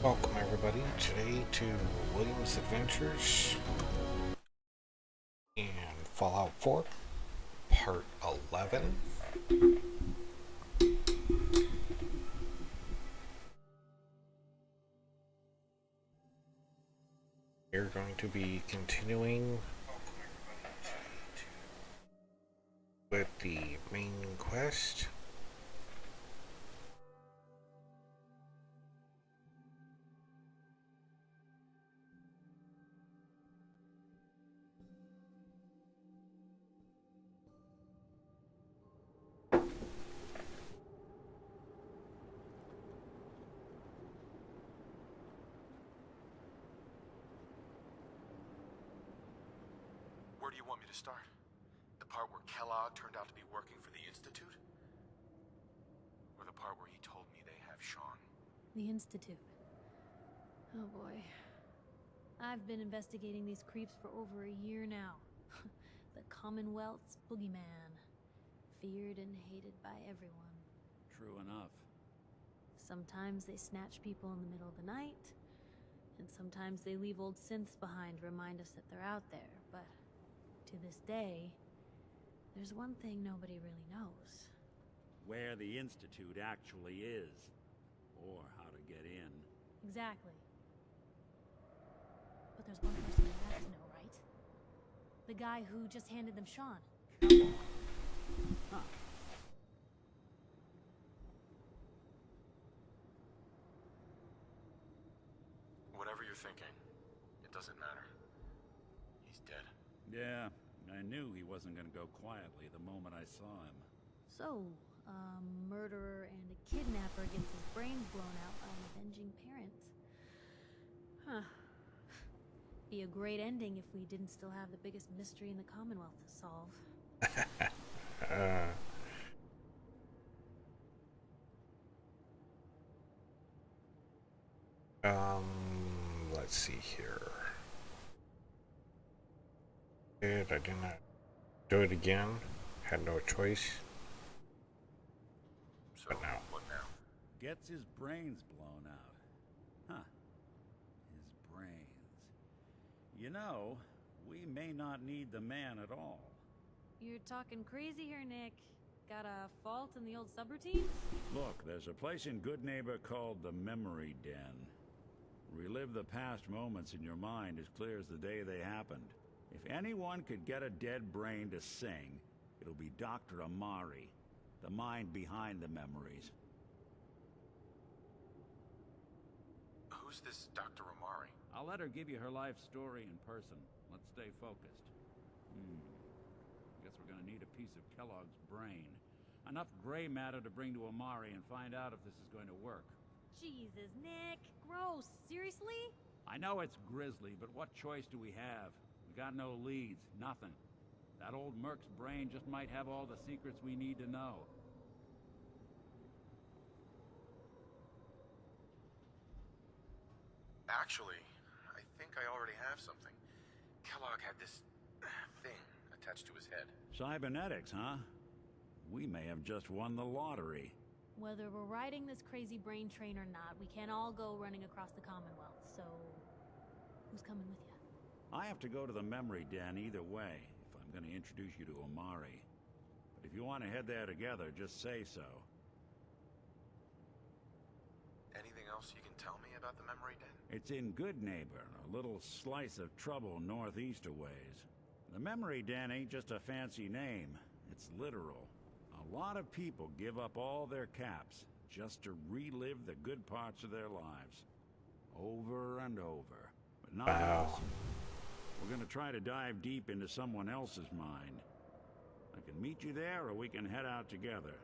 Welcome everybody today to William's Adventures and Fallout 4, Part 11. We're going to be continuing with the main quest. Where do you want me to start? The part where Kellogg turned out to be working for the Institute? Or the part where he told me they have Sean? The Institute. Oh boy. I've been investigating these creeps for over a year now. The Commonwealth's boogeyman. Feared and hated by everyone. True enough. Sometimes they snatch people in the middle of the night, and sometimes they leave old synths behind to remind us that they're out there, but to this day, there's one thing nobody really knows. Where the Institute actually is. Or how to get in. Exactly. But there's one person who has to know, right? The guy who just handed them Sean. Huh. Whatever you're thinking, it doesn't matter. He's dead. Yeah, I knew he wasn't gonna go quietly the moment I saw him. So, a murderer and a kidnapper gets his brains blown out by an avenging parent. Huh. Be a great ending if we didn't still have the biggest mystery in the Commonwealth to solve. Let's see here. I did not do it again. Had no choice. So, But now. what now? Gets his brains blown out. Huh. His brains. You know, we may not need the man at all. You're talking crazy here, Nick. Got a fault in the old subroutines? Look, there's a place in Good Neighbor called the Memory Den. Relive the past moments in your mind as clear as the day they happened. If anyone could get a dead brain to sing, it'll be Dr. Amari, the mind behind the memories. Who's this Dr. Amari? I'll let her give you her life story in person. Let's stay focused. Guess we're gonna need a piece of Kellogg's brain. Enough gray matter to bring to Amari and find out if this is going to work. Jesus, Nick. Gross. Seriously? I know it's grisly, but what choice do we have? We got no leads, nothing. That old Merc's brain just might have all the secrets we need to know. Actually, I think I already have something. Kellogg had this thing attached to his head. Cybernetics, huh? We may have just won the lottery. Whether we're riding this crazy brain train or not, we can't all go running across the Commonwealth, so... who's coming with you? I have to go to the Memory Den either way, if I'm going to introduce you to Amari. But if you want to head there together, just say so. Anything else you can tell me about the Memory Den? It's in Good Neighbor, a little slice of trouble northeast a ways. The Memory Den ain't just a fancy name, it's literal. A lot of people give up all their caps just to relive the good parts of their lives. Over and over. But not us. We're gonna try to dive deep into someone else's mind. I can meet you there, or we can head out together.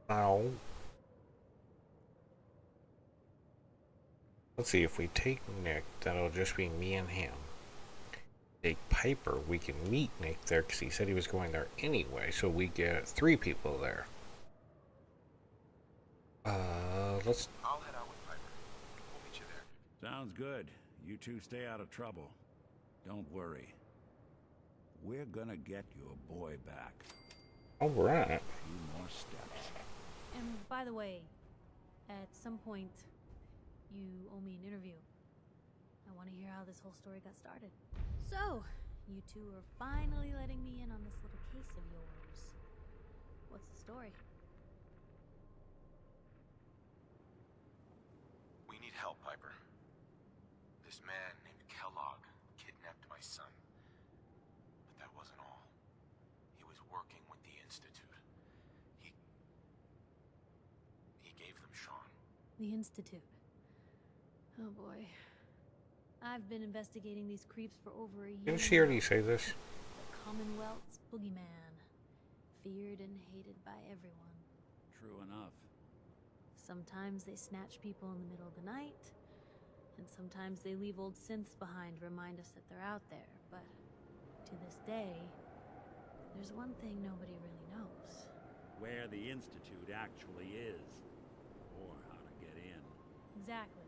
Now, let's see, if we take Nick, that'll just be me and him. Take Piper, we can meet Nick there because he said he was going there anyway, so we get 3 people there. let's. I'll head out with Piper. We'll meet you there. Sounds good. You two stay out of trouble. Don't worry. We're gonna get your boy back. All right. A few more steps. And by the way, at some point, you owe me an interview. I want to hear how this whole story got started. So, you two are finally letting me in on this little case of yours. What's the story? We need help, Piper. This man named Kellogg kidnapped my son. But that wasn't all. He was working with the Institute. He gave them Sean. The Institute. Oh boy. I've been investigating these creeps for over a year. Didn't she already say this? The Commonwealth's boogeyman. Feared and hated by everyone. True enough. Sometimes they snatch people in the middle of the night, and sometimes they leave old synths behind to remind us that they're out there. But to this day, there's one thing nobody really knows. Where the Institute actually is. Or how to get in. Exactly.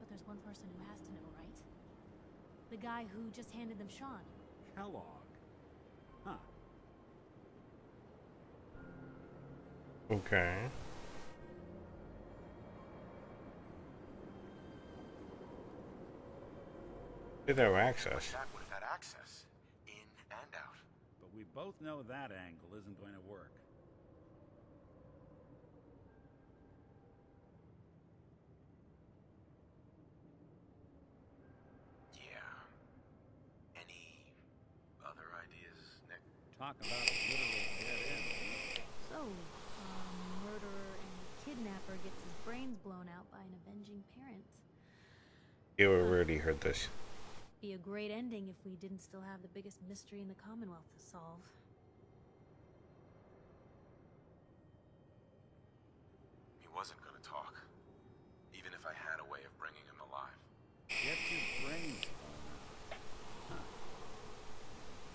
But there's one person who has to know, right? The guy who just handed them Sean. Kellogg. Huh. Okay. Did have access? That would have had access. In and out. But we both know that angle isn't going to work. Yeah. Any other ideas, Nick? Talk about a literal dead end. So, murderer and kidnapper gets his brains blown out by an avenging parent. You already heard this. Be a great ending if we didn't still have the biggest mystery in the Commonwealth to solve. He wasn't gonna talk. Even if I had a way of bringing him alive. Get your brains blown out. Huh.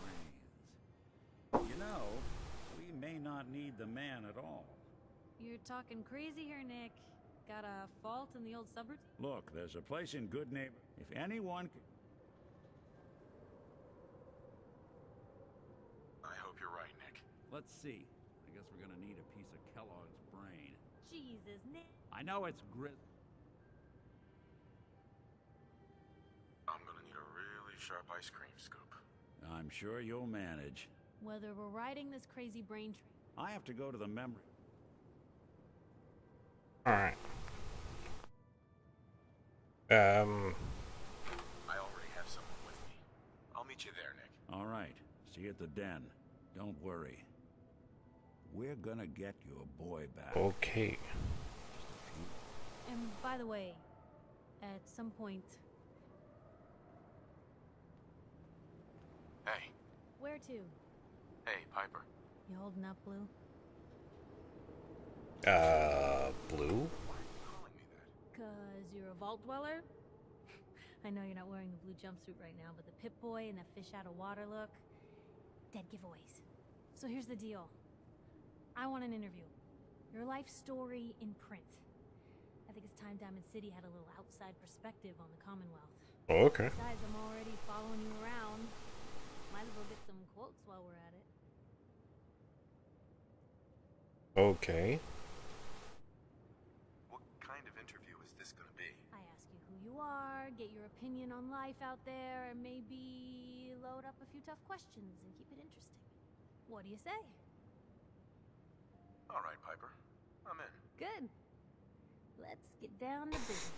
Brains. You know, we may not need the man at all. You're talking crazy here, Nick. Got a fault in the old suburbs? Look, there's a place in Good Neighbor. If anyone c- I hope you're right, Nick. Let's see. I guess we're gonna need a piece of Kellogg's brain. Jesus, Nick. I know it's I'm gonna need a really sharp ice cream scoop. I'm sure you'll manage. Whether we're riding this crazy brain train. I have to go to the memory. Alright. I already have someone with me. I'll meet you there, Nick. All right. See you at the den. Don't worry. We're gonna get your boy back. Okay. And by the way, at some point... Hey. Where to? Hey, Piper. You holding up, Blue? Blue? Why are you calling me that? 'Cause you're a vault dweller? I know you're not wearing the blue jumpsuit right now, but the Pip-Boy and that fish out of water look... Dead giveaways. So here's the deal. I want an interview. Your life story in print. I think it's time Diamond City had a little outside perspective on the Commonwealth. Oh, okay. Besides, I'm already following you around. Might as well get some quotes while we're at it. Okay. What kind of interview is this gonna be? I ask you who you are, get your opinion on life out there, and maybe load up a few tough questions and keep it interesting. What do you say? All right, Piper. I'm in. Good. Let's get down to business.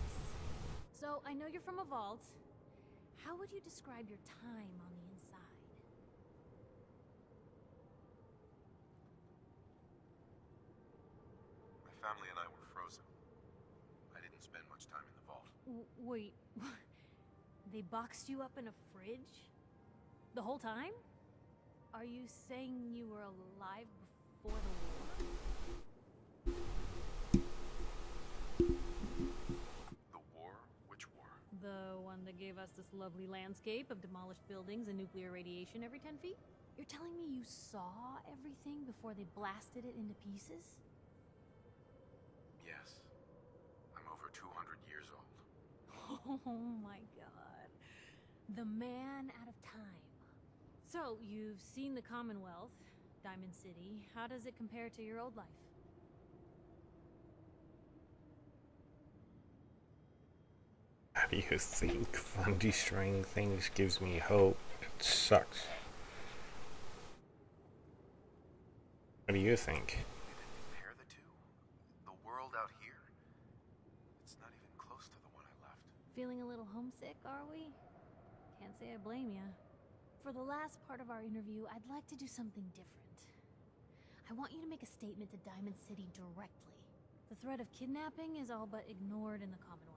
So, I know you're from a vault. How would you describe your time on the inside? My family and I were frozen. I didn't spend much time in the vault. Wait, they boxed you up in a fridge? The whole time? Are you saying you were alive before the war? The war? Which war? The one that gave us this lovely landscape of demolished buildings and nuclear radiation every 10 feet? You're telling me you saw everything before they blasted it into pieces? yes. I'm over 200 years old. Oh my god. The man out of time. So, you've seen the Commonwealth, Diamond City. How does it compare to your old life? How do you think fun destroying things gives me hope? It sucks. What do you think? Compare the two. The world out here, it's not even close to the one I left. Feeling a little homesick, are we? Can't say I blame ya. For the last part of our interview, I'd like to do something different. I want you to make a statement to Diamond City directly. The threat of kidnapping is all but ignored in the Commonwealth.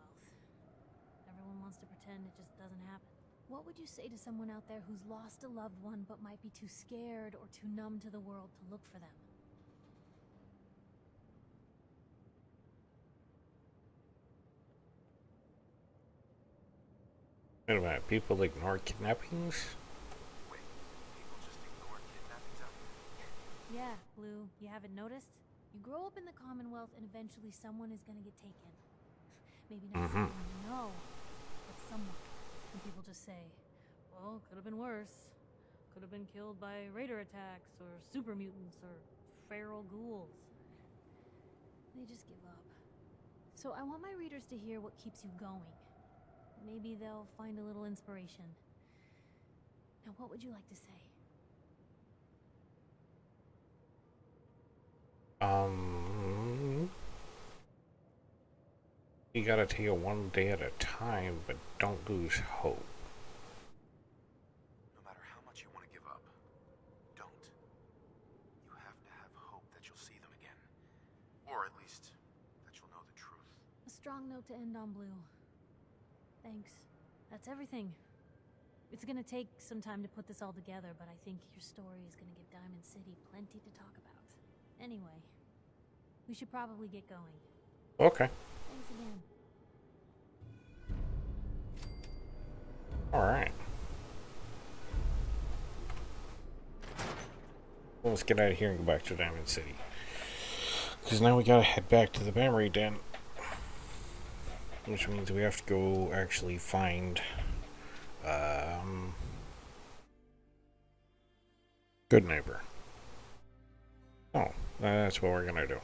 Everyone wants to pretend it just doesn't happen. What would you say to someone out there who's lost a loved one but might be too scared or too numb to the world to look for them? Wait a minute, people ignore kidnappings? Wait, people just ignore kidnappings out here? Yeah, Blue, you haven't noticed? You grow up in the Commonwealth and eventually someone is gonna get taken. Maybe not someone you know, but someone. And people just say, well, could have been worse. Could have been killed by raider attacks, or super mutants, or feral ghouls. They just give up. So I want my readers to hear what keeps you going. Maybe they'll find a little inspiration. Now, what would you like to say? You gotta take it one day at a time, but don't lose hope. No matter how much you want to give up, don't. You have to have hope that you'll see them again. Or at least, that you'll know the truth. A strong note to end on, Blue. Thanks. That's everything. It's gonna take some time to put this all together, but I think your story is gonna give Diamond City plenty to talk about. Anyway, we should probably get going. Okay. Thanks again. Alright. Well, let's get out of here and go back to Diamond City. Because now we gotta head back to the memory den. Which means we have to go actually find Good Neighbor. Oh, that's what we're gonna do.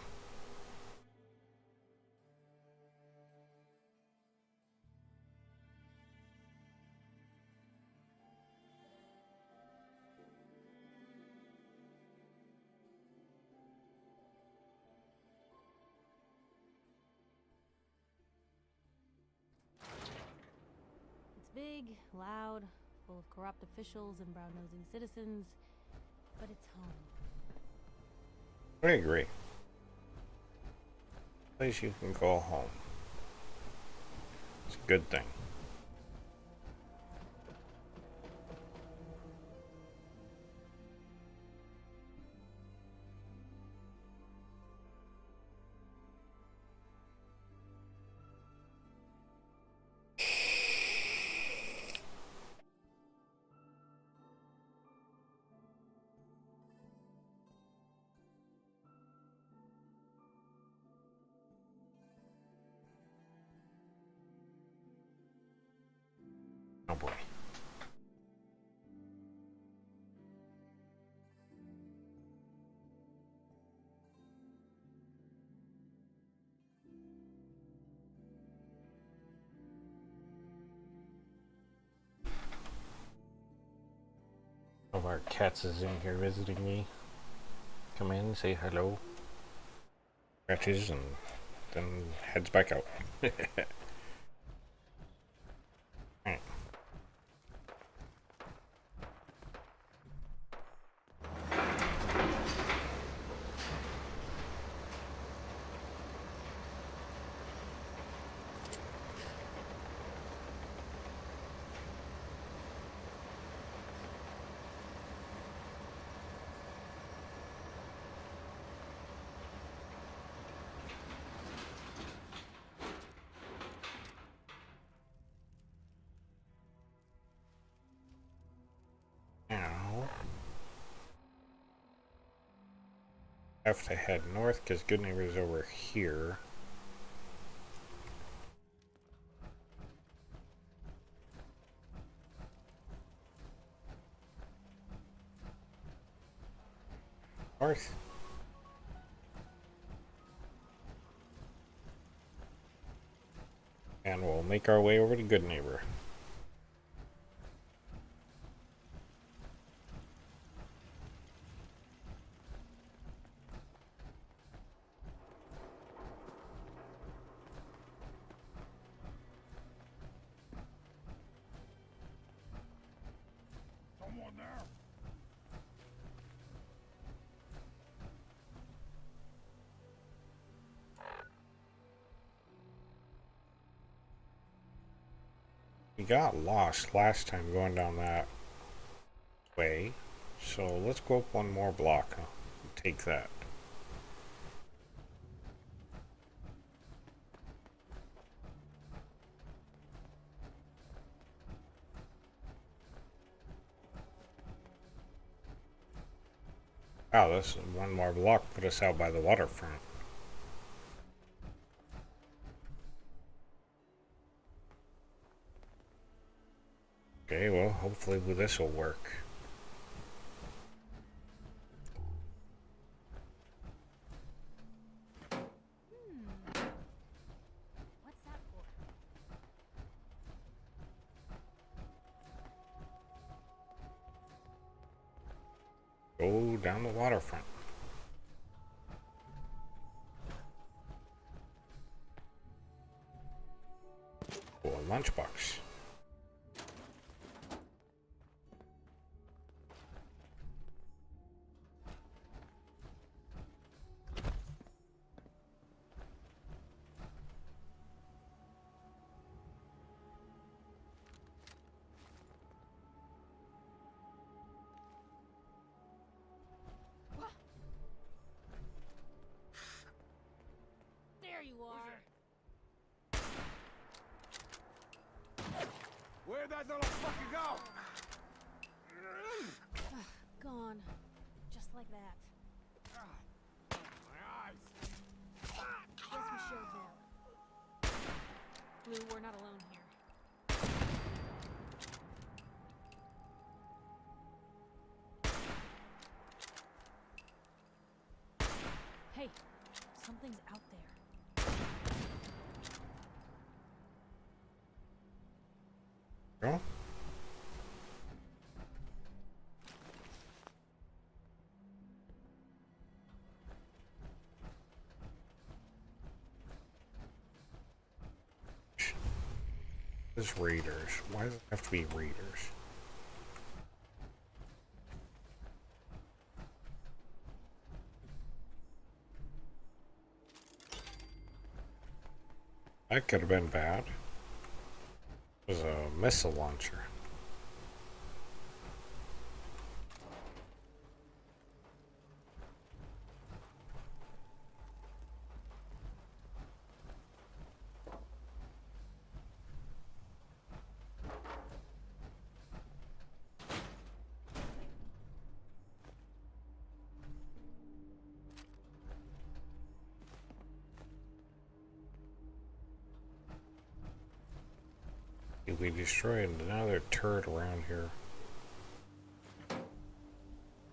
It's big, loud, full of corrupt officials and brown-nosing citizens, but it's home. I agree. Place you can call home. It's a good thing. Oh boy. One of our cats is in here visiting me. Come in, say hello. Scratches and then heads back out. Alright. Now, I have to head north because Good Neighbor's over here. course. And we'll make our way over to Good Neighbor. Someone there? We got lost last time going down that way, so let's go up one more block and take that. Wow, this one more block put us out by the waterfront. Okay, well, hopefully this will work. What's that for? Go down the waterfront. Oh, a lunchbox. There you are. Where'd that little fucker go? Gone. Just like that. My eyes. Guess we showed them. Blue, we're not alone here. Hey, something's out there. Go. There's raiders. Why does it have to be raiders? That could have been bad. It was a missile launcher. We destroyed another turret around here.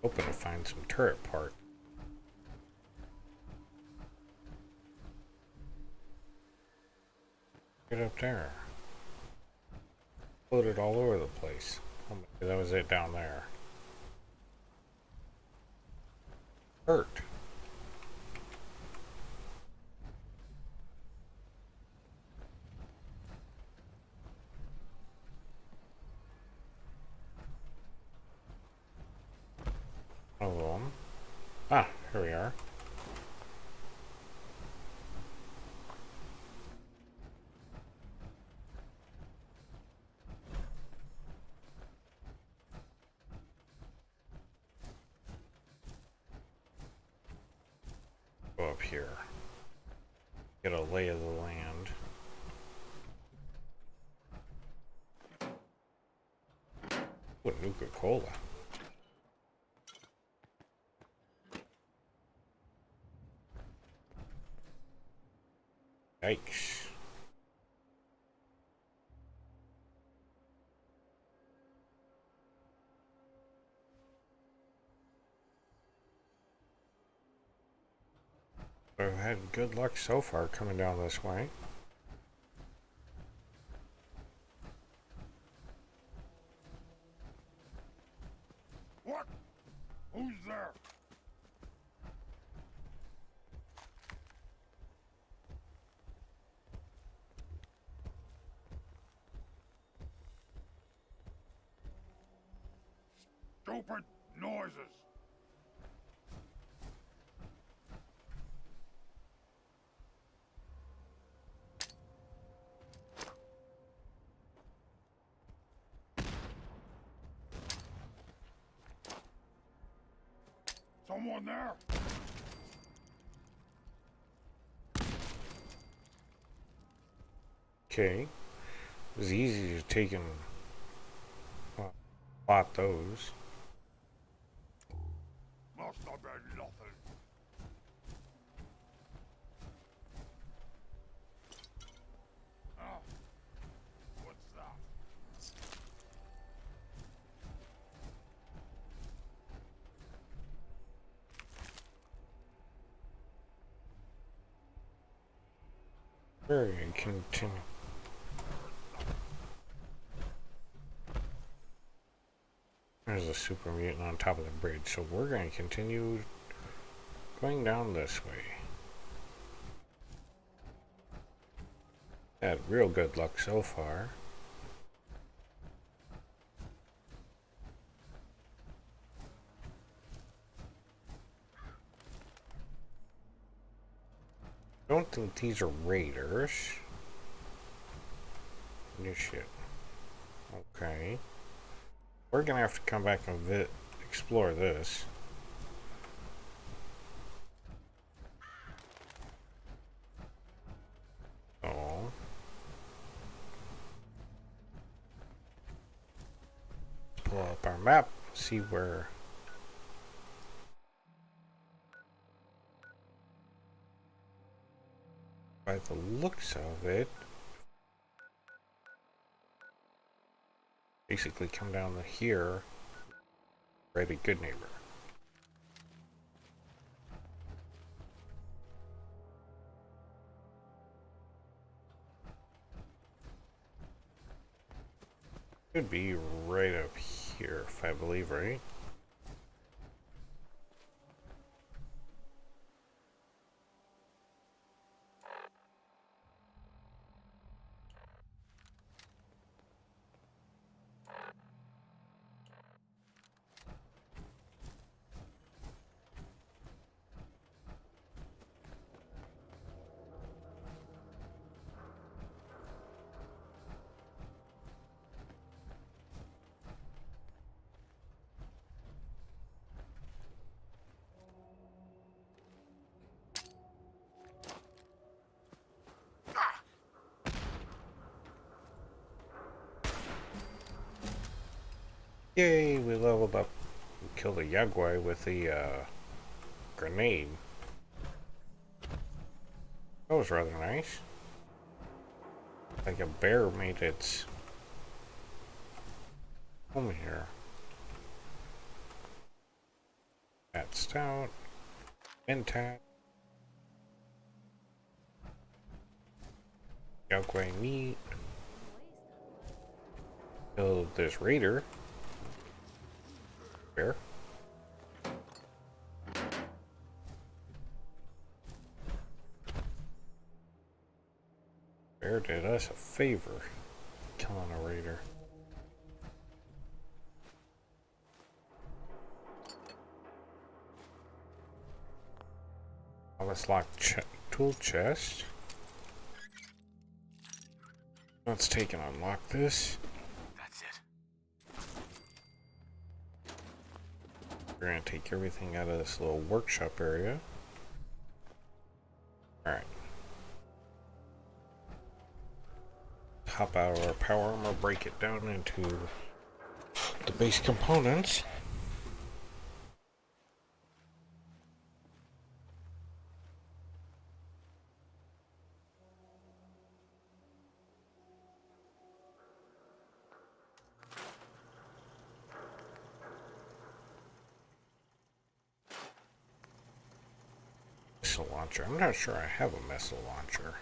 Hoping to find some turret part. Get up there. Floated all over the place. Oh, that was it down there. Hurt. Oh, ah, here we are. Go up here. Get a lay of the land. Ooh, Nuka-Cola. Yikes. I've had good luck so far coming down this way. What? Who's there? Stupid noises. Someone there? Okay. It was easy to take and spot those. Must have been nothing. Ah, what's that? Very continue. There's a super mutant on top of the bridge, so we're going to continue going down this way. Had real good luck so far. Don't think these are raiders. New shit. Okay. We're gonna have to come back and explore this. Oh. Pull up our map, see where. By the looks of it, basically come down to here, right a good neighbor. Should be right up here, if I believe, right? Yay, we leveled up. We killed a Yagwai with the grenade. That was rather nice. Like a bear made its home here. That stout. Intact. Yagwai meat. Killed this raider. Bear. Bear did us a favor, killing a raider. Now let's lock tool chest. Let's take and unlock this. That's it. We're gonna take everything out of this little workshop area. Alright. Hop out of our power armor, break it down into the base components. missile launcher. I'm not sure I have a missile launcher.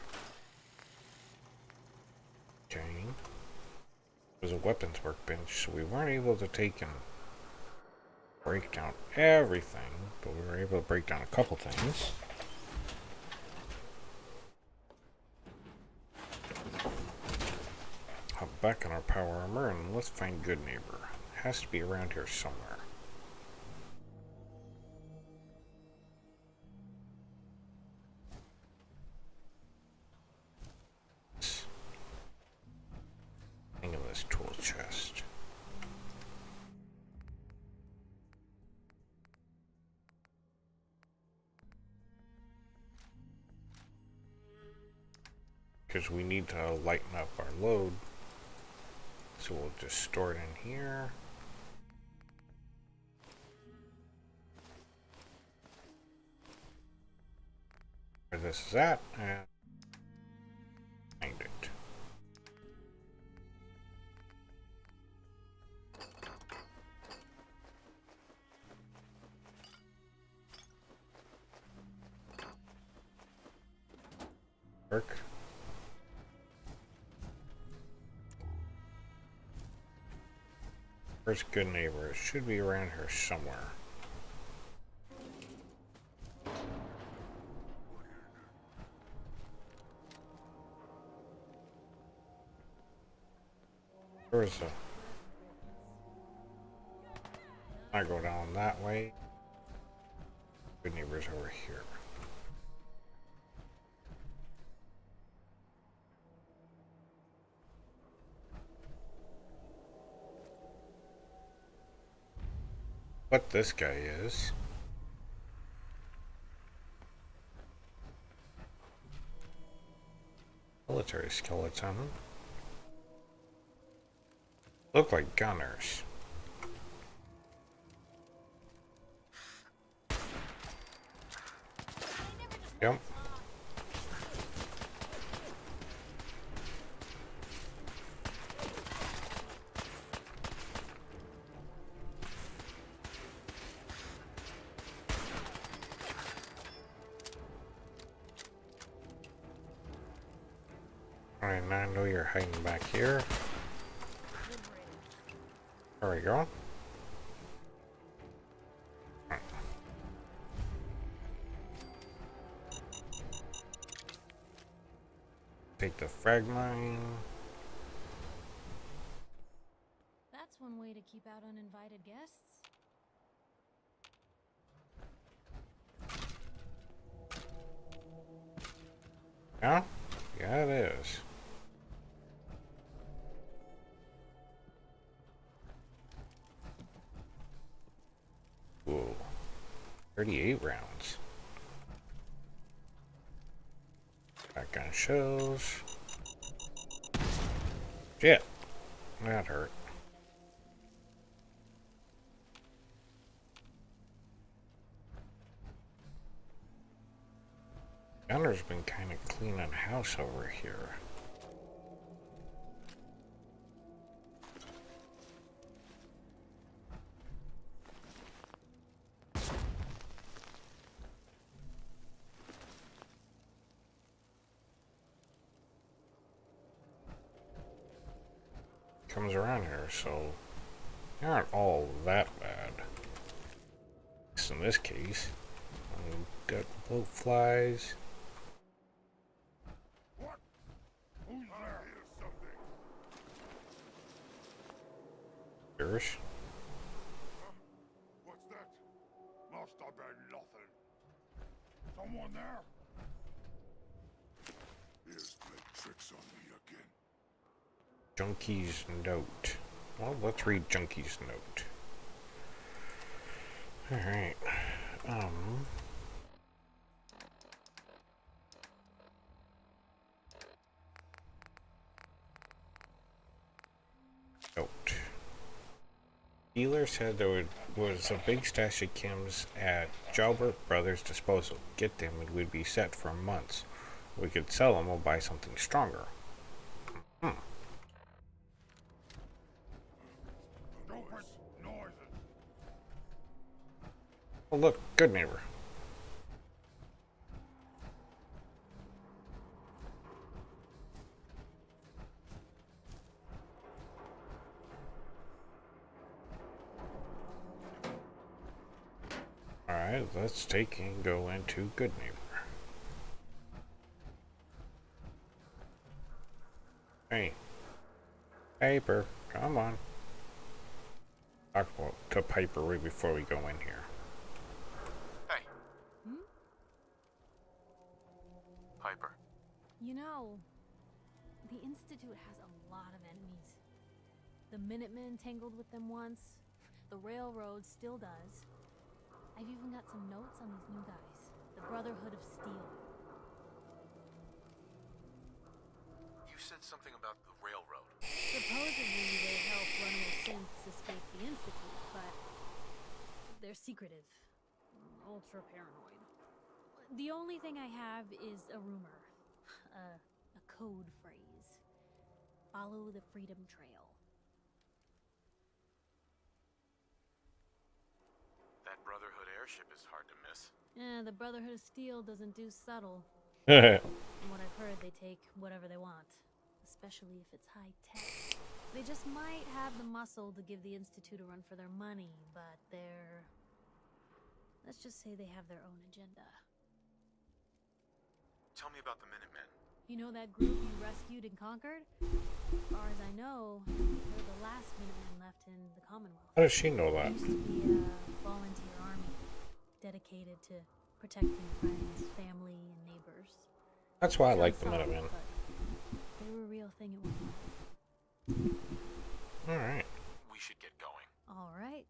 Okay. There's a weapons workbench, so we weren't able to take and break down everything, but we were able to break down a couple things. Hop back on our power armor and let's find Good Neighbor. It has to be around here somewhere. Thing in this tool chest. Because we need to lighten up our load. So we'll just store it in here. Where this is at, and find it. Work. Where's Good Neighbor? It should be around here somewhere. Where is the... I go down that way. Good Neighbor's over here. What this guy is. Military skeleton. Look like gunners. Yep. Alright, now I know you're hiding back here. There we go. Take the frag mine. That's one way to keep out uninvited guests. Yeah? Yeah, it is. Whoa. 38 rounds. Shotgun shells. Shit. That hurt. Gunner's been kind of cleaning house over here. Comes around here, so they aren't all that bad. At least in this case. Got boat flies. What? Who's there? Here's something. Yours. Huh? What's that? Must have been nothing. Someone there? Here's playing tricks on me again. Junkie's note. Well, let's read Junkie's note. Alright. Note. Dealer said there was a big stash of chems at Jalbert Brothers' disposal. Get them and we'd be set for months. We could sell them or buy something stronger. Don't make noises. Oh look, Good Neighbor. Alright, let's take and go into Good Neighbor. Hey. Piper, come on. Talk to Piper right before we go in here. Hey. Piper. You know, the Institute has a lot of enemies. The Minutemen tangled with them once. The Railroad still does. I've even got some notes on these new guys. The Brotherhood of Steel. You said something about the railroad. Supposedly they help runaway synths escape the Institute, but they're secretive. Ultra paranoid. The only thing I have is a rumor. A code phrase. Follow the Freedom Trail. That Brotherhood airship is hard to miss. The Brotherhood of Steel doesn't do subtle. Alright. From what I've heard, they take whatever they want. Especially if it's high-tech. They just might have the muscle to give the Institute a run for their money, but they're... let's just say they have their own agenda. Tell me about the Minutemen. You know that group you rescued and conquered? As far as I know, they're the last Minutemen left in the Commonwealth. How does she know that? Used to be a volunteer army, dedicated to protecting friends, family, and neighbors. That's why I like the Sounds solid, Minutemen. but they were a real thing at one point. Alright. We should get going. All right.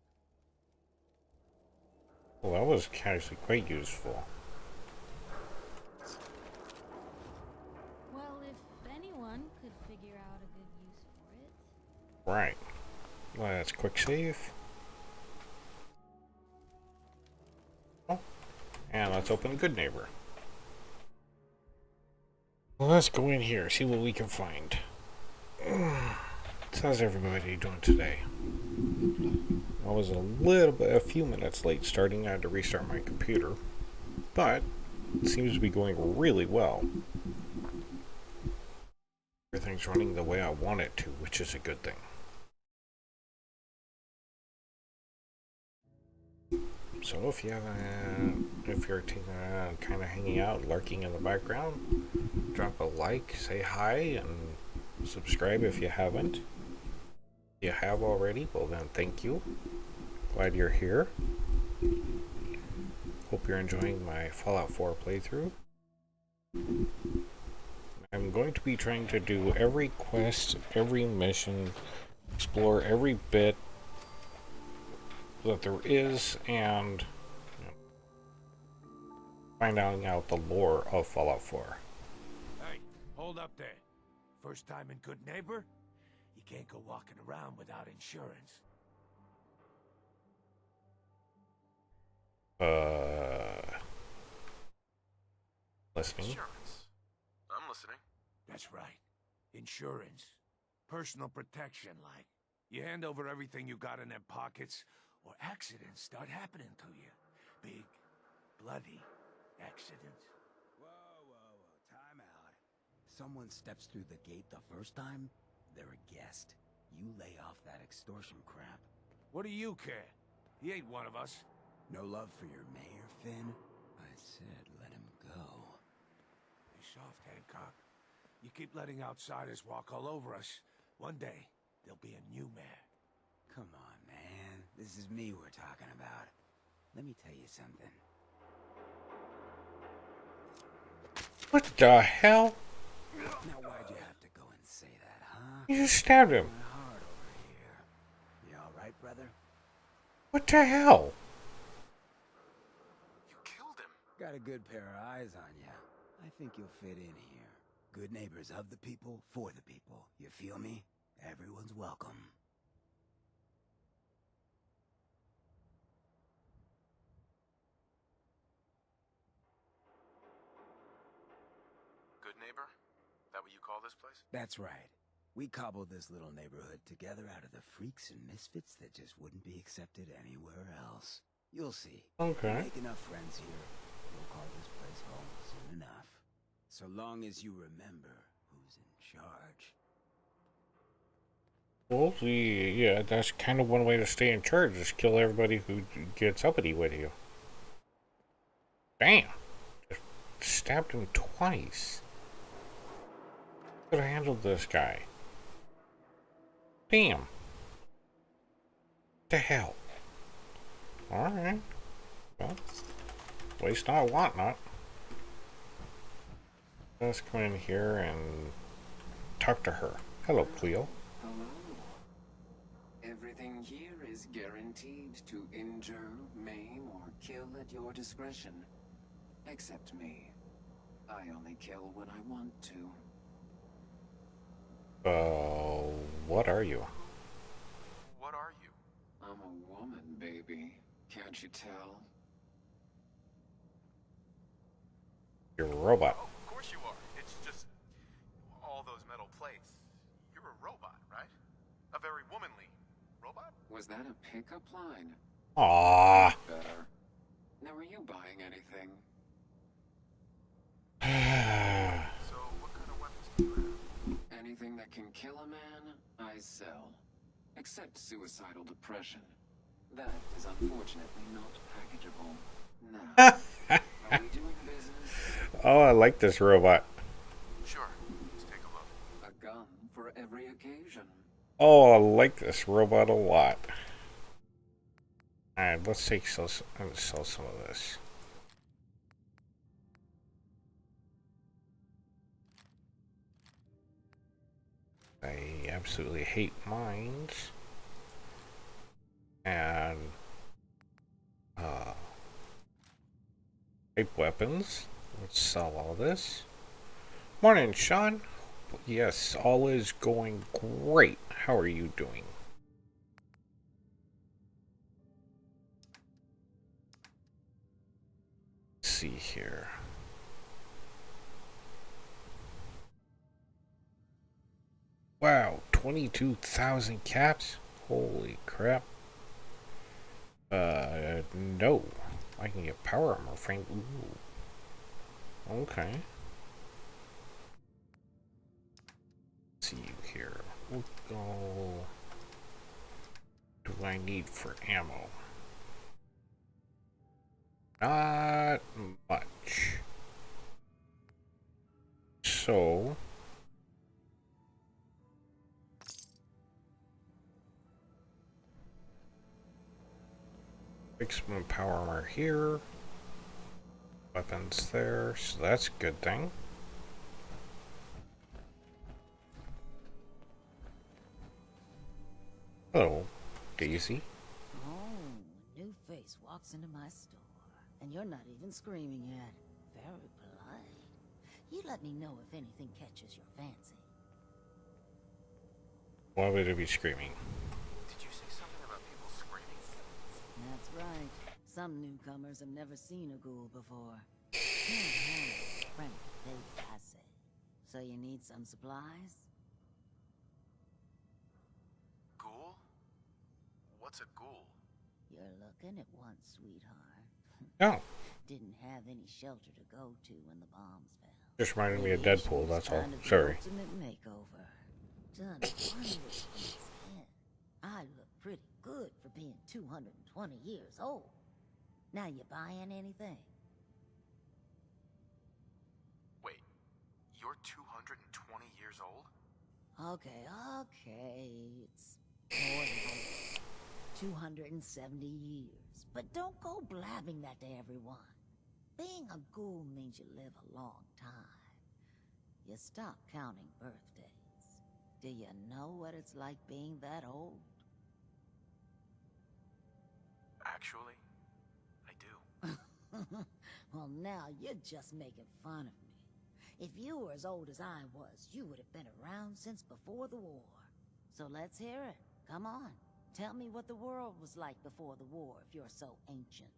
Well, that was actually quite useful. Well, if anyone could figure out a good use for it. Right. Let's quick save. Oh. And let's open Good Neighbor. Well, let's go in here, see what we can find. So how's everybody doing today? I was a few minutes late starting. I had to restart my computer. But it seems to be going really well. Everything's running the way I want it to, which is a good thing. So if you're kind of hanging out, lurking in the background, drop a like, say hi, and subscribe if you haven't. If you have already, well then thank you. Glad you're here. Hope you're enjoying my Fallout 4 playthrough. I'm going to be trying to do every quest, every mission, explore every bit that there is, and find out the lore of Fallout 4. Hey, hold up there. First time in Good Neighbor? You can't go walking around without insurance. Listening. Insurance. I'm listening. That's right. Insurance. Personal protection, like. You hand over everything you got in them pockets, or accidents start happening to you. Big, bloody accidents. Whoa. Time out. Someone steps through the gate the first time, they're a guest. You lay off that extortion crap. What do you care? He ain't one of us. No love for your mayor, Finn? I said let him go. Be soft, Hancock. You keep letting outsiders walk all over us. One day, there'll be a new mayor. Come on, man. This is me we're talking about. Let me tell you something. What the hell? Now why'd you have to go and say that, huh? You just stabbed him. My heart over here. You alright, brother? What the hell? You killed him. Got a good pair of eyes on ya. I think you'll fit in here. Good neighbors of the people, for the people. You feel me? Everyone's welcome. Good Neighbor? That what you call this place? That's right. We cobbled this little neighborhood together out of the freaks and misfits that just wouldn't be accepted anywhere else. You'll see. Okay. Make enough friends here, you'll call this place home soon enough. So long as you remember who's in charge. Well, yeah, that's kind of one way to stay in charge, is kill everybody who gets uppity with you. Damn. Just stabbed him twice. Could have handled this guy. Damn. What the hell? Alright. Well, waste not, want not. Let's come in here and talk to her. Hello, Cleo. Hello. Everything here is guaranteed to injure, maim, or kill at your discretion. Except me. I only kill when I want to. What are you? What are you? I'm a woman, baby. Can't you tell? You're a robot. Oh, of course you are. It's just all those metal plates. You're a robot, right? A very womanly robot? Was that a pickup line? Aww. Better. Now, are you buying anything? So, what kind of weapons do you have? Anything that can kill a man, I sell. Except suicidal depression. That is unfortunately not packageable. Now, are we doing business? Oh, I like this robot. Sure. Let's take a look. A gun for every occasion. Oh, I like this robot a lot. Alright, let's sell some of this. I absolutely hate mines. And type weapons. Let's sell all this. Morning, Sean. Yes, all is going great. How are you doing? Let's see here. Wow, 22,000 caps? Holy crap. No. I can get power armor frame. Ooh. Okay. Let's see you here. We'll go. What do I need for ammo? Not much. So. Maximum power armor here. Weapons there, so that's a good thing. Hello, Daisy. Oh, new face walks into my store, and you're not even screaming yet. Very polite. You let me know if anything catches your fancy. Why would it be screaming? Did you say something about people screaming? That's right. Some newcomers have never seen a ghoul before. Can't handle a friendly face, I say. So you need some supplies? Ghoul? What's a ghoul? You're looking at one, sweetheart. No, Didn't have any shelter to go to when the bombs fell. just reminded me of Radiation Deadpool, was that's all. kind of the Sorry. ultimate makeover. Done wonders for my skin. I look pretty good for being 220 years old. Now you buying anything? Wait, you're 220 years old? Okay. It's more than 270 years. But don't go blabbing that to everyone. Being a ghoul means you live a long time. You stop counting birthdays. Do you know what it's like being that old? Actually, I do. Well, now you're just making fun of me. If you were as old as I was, you would have been around since before the war. So let's hear it. Come on. Tell me what the world was like before the war if you're so ancient.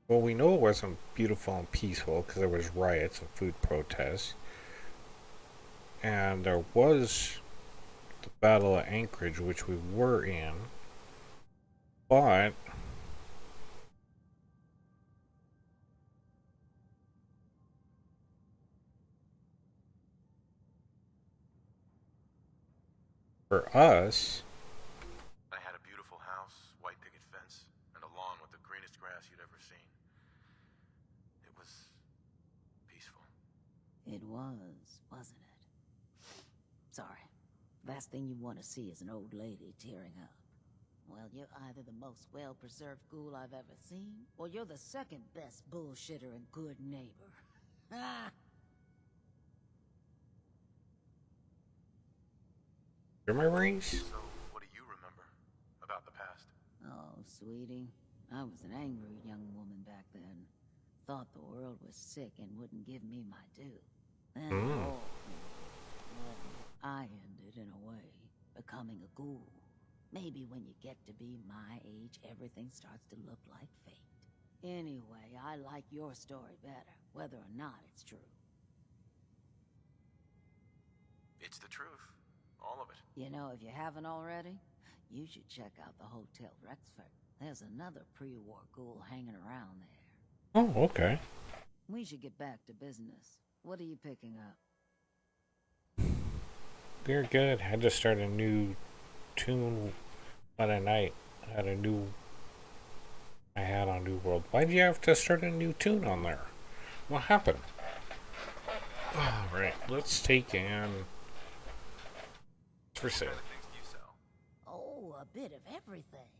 Well, we know it wasn't beautiful and peaceful because there was riots and food protests. And there was the Battle of Anchorage, which we were in. But for us, badass you'd ever seen. It was peaceful. It was, wasn't it? Sorry. Last thing you want to see is an old lady tearing up. Well, you're either the most well-preserved ghoul I've ever seen, or you're the second best bullshitter and good neighbor. Ah! Your memories? So, what do you remember about the past? Oh, sweetie. I was an angry young woman back then. Thought the world was sick and wouldn't give me my due. Then all I ended in a way, becoming a ghoul. Maybe when you get to be my age, everything starts to look like fate. Anyway, I like your story better, whether or not it's true. It's the truth. All of it. You know, if you haven't already, you should check out the Hotel Rexford. There's another pre-war ghoul hanging around there. Oh, okay. We should get back to business. What are you picking up? They're good. Had to start a new tune on a night. I had on New World. Why'd you have to start a new tune on there? What happened? Alright, let's take in for sale. What kind of things do you sell? Oh, a bit of everything.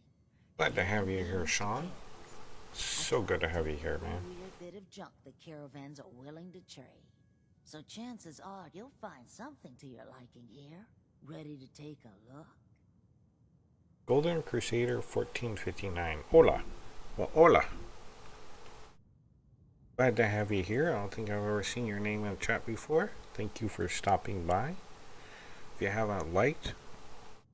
Glad to have you here, Sean. So good to have you here, man. A bit of junk the caravans are willing to trade. So chances are you'll find something to your liking here. Ready to take a look? Golden Crusader 1459. Hola. Well, hola. Glad to have you here. I don't think I've ever seen your name in the chat before. Thank you for stopping by. If you haven't liked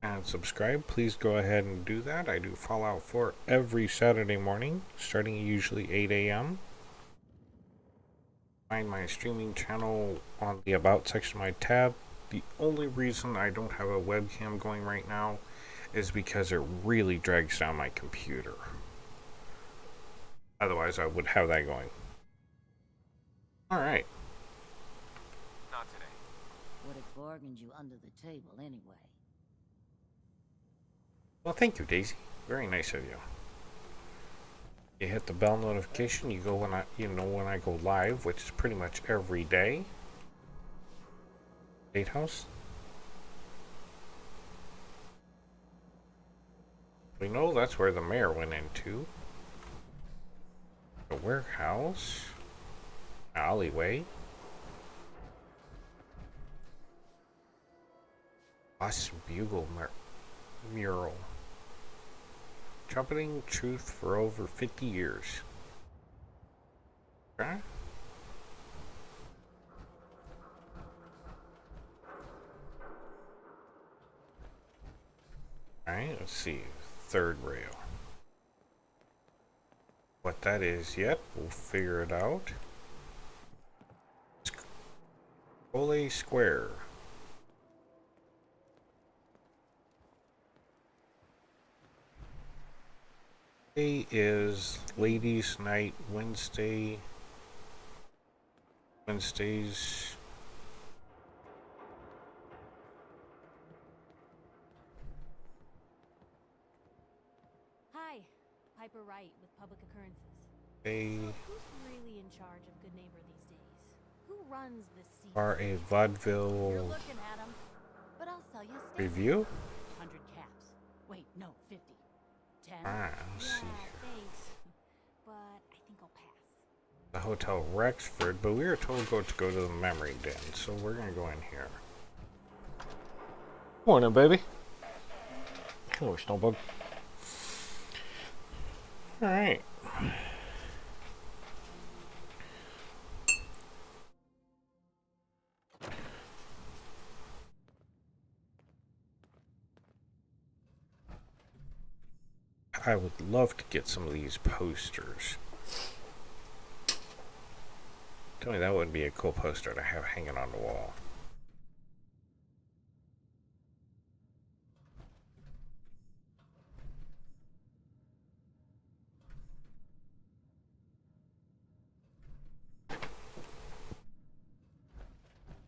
and subscribed, please go ahead and do that. I do Fallout 4 every Saturday morning, starting usually 8 a.m. Find my streaming channel on the About section of my tab. The only reason I don't have a webcam going right now is because it really drags down my computer. Otherwise, I would have that going. Alright. Not today. Would have bargained you under the table anyway. Well, thank you, Daisy. Very nice of you. You hit the bell notification. You go when when I go live, which is pretty much every day. State House. We know that's where the mayor went into. The warehouse. Alleyway. Lost Bugle mural. Trumpeting truth for over 50 years. Okay. Alright, let's see. Third rail. What that is yet, we'll figure it out. Ole Square. Today is Ladies' Night Wednesdays. Hi, Piper Wright with Public Occurrences. They So who's really in charge of Good Neighbor these days? Who runs the seat? are a You're vaudeville looking at 'em, but I'll sell you a steak. review. 100 caps. Wait, no, 50. 10. Let's see Yeah, here. thanks. But I think I'll pass. The Hotel Rexford, but we were told to go to the memory den, so we're gonna go in here. Morning, baby. Hello, Snowbug. Alright. I would love to get some of these posters. Tell me that would be a cool poster to have hanging on the wall.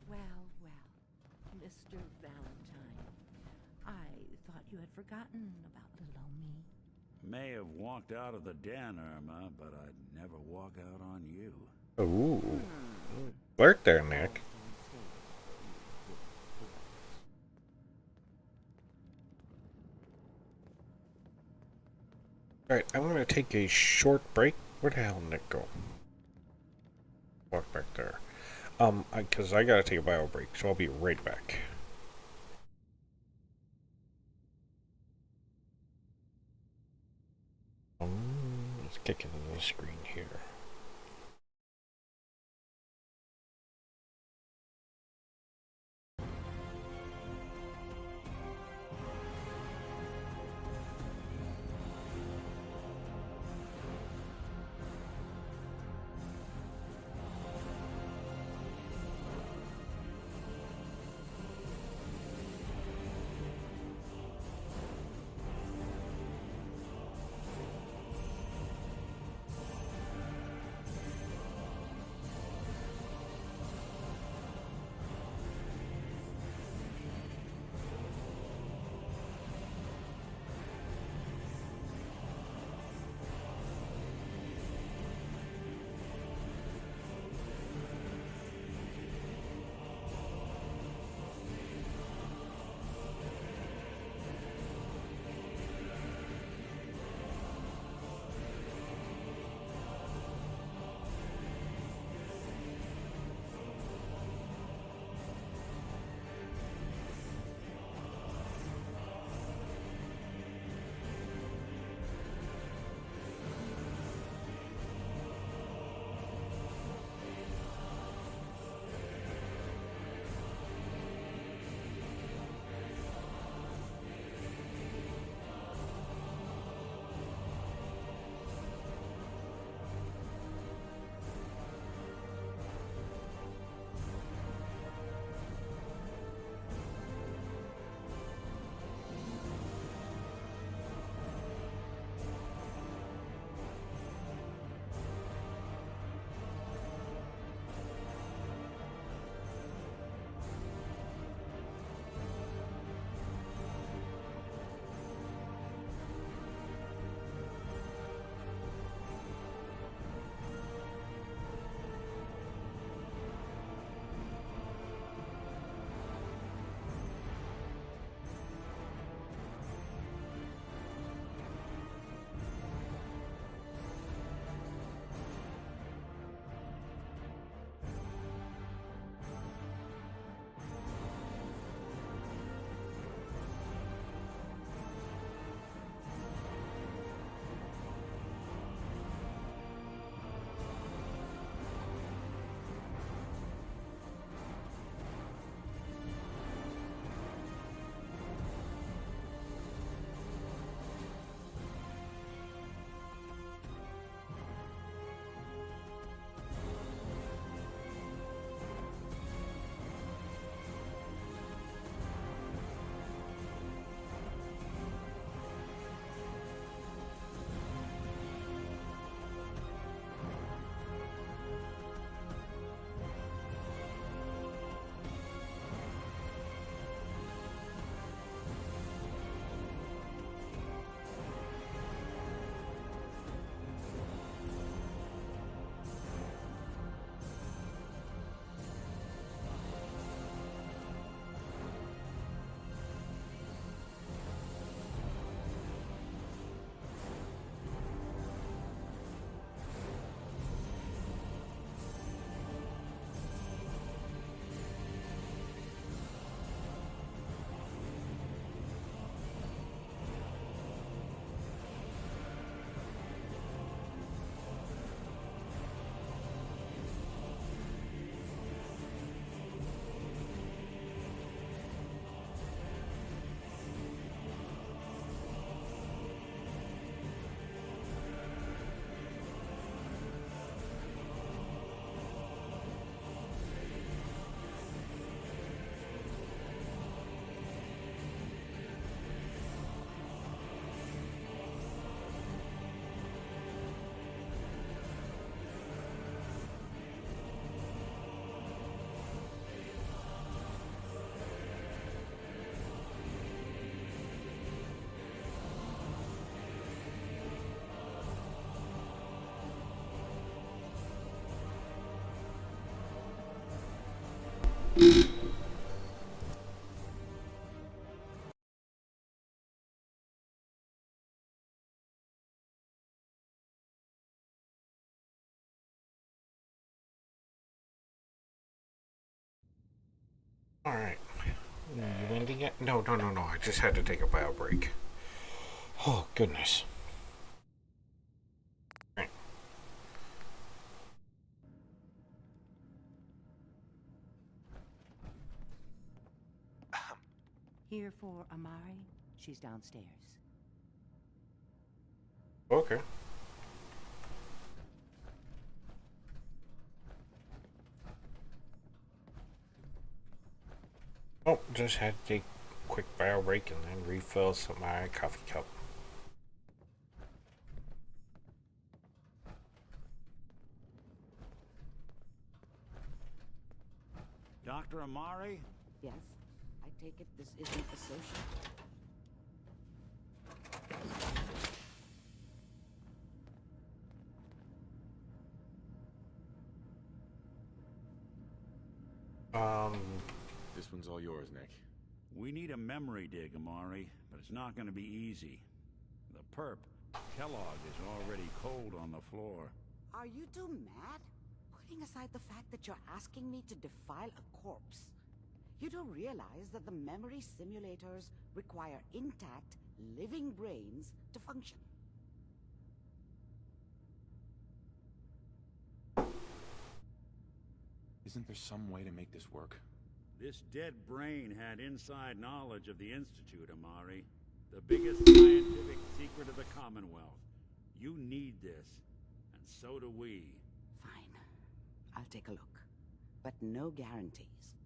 Well, Mr. Valentine, I thought you had forgotten about little old me. May have walked out of the den, Irma, but I'd never walk out on you. Ooh. Flirt there, Nick. Alright, I'm gonna take a short break. Where the hell did Nick go? Walk back there. Because I gotta take a bio break, so I'll be right back. Let's kick it into the screen here. Alright. You ending it? No, no, no, no. I just had to take a bio break. Oh, goodness. Right. Here for Amari? She's downstairs. Okay. Oh, just had to take a quick bio break and then refill some my coffee cup. Dr. Amari? Yes? I take it this isn't the social. This one's all yours, Nick. We need a memory dig, Amari, but it's not going to be easy. The perp, Kellogg, is already cold on the floor. Are you two mad? Putting aside the fact that you're asking me to defile a corpse, you do realize that the memory simulators require intact, living brains to function. Isn't there some way to make this work? This dead brain had inside knowledge of the Institute, Amari. The biggest scientific secret of the Commonwealth. You need this, and so do we. Fine. I'll take a look. But no guarantees.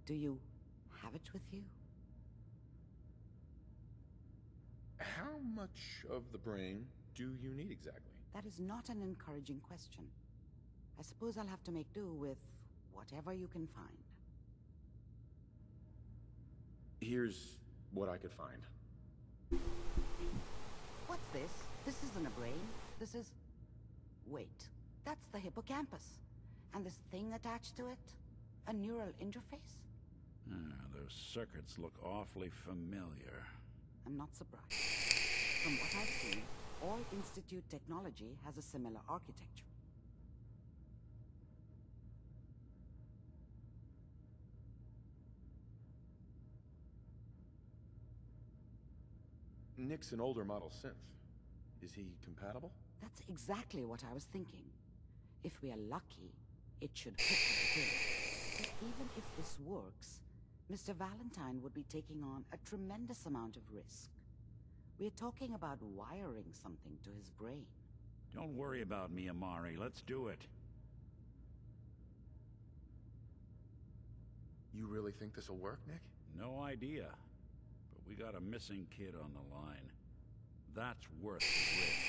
Do you have it with you? How much of the brain do you need exactly? That is not an encouraging question. I suppose I'll have to make do with whatever you can find. Here's what I could find. What's this? This isn't a brain. This is... Wait. That's the hippocampus. And this thing attached to it? A neural interface? Those circuits look awfully familiar. I'm not surprised. From what I've seen, all Institute technology has a similar architecture. Nick's an older model synth. Is he compatible? That's exactly what I was thinking. If we are lucky, it should hook right in. But even if this works, Mr. Valentine would be taking on a tremendous amount of risk. We're talking about wiring something to his brain. Don't worry about me, Amari. Let's do it. You really think this'll work, Nick? No idea. But we got a missing kid on the line. That's worth the risk.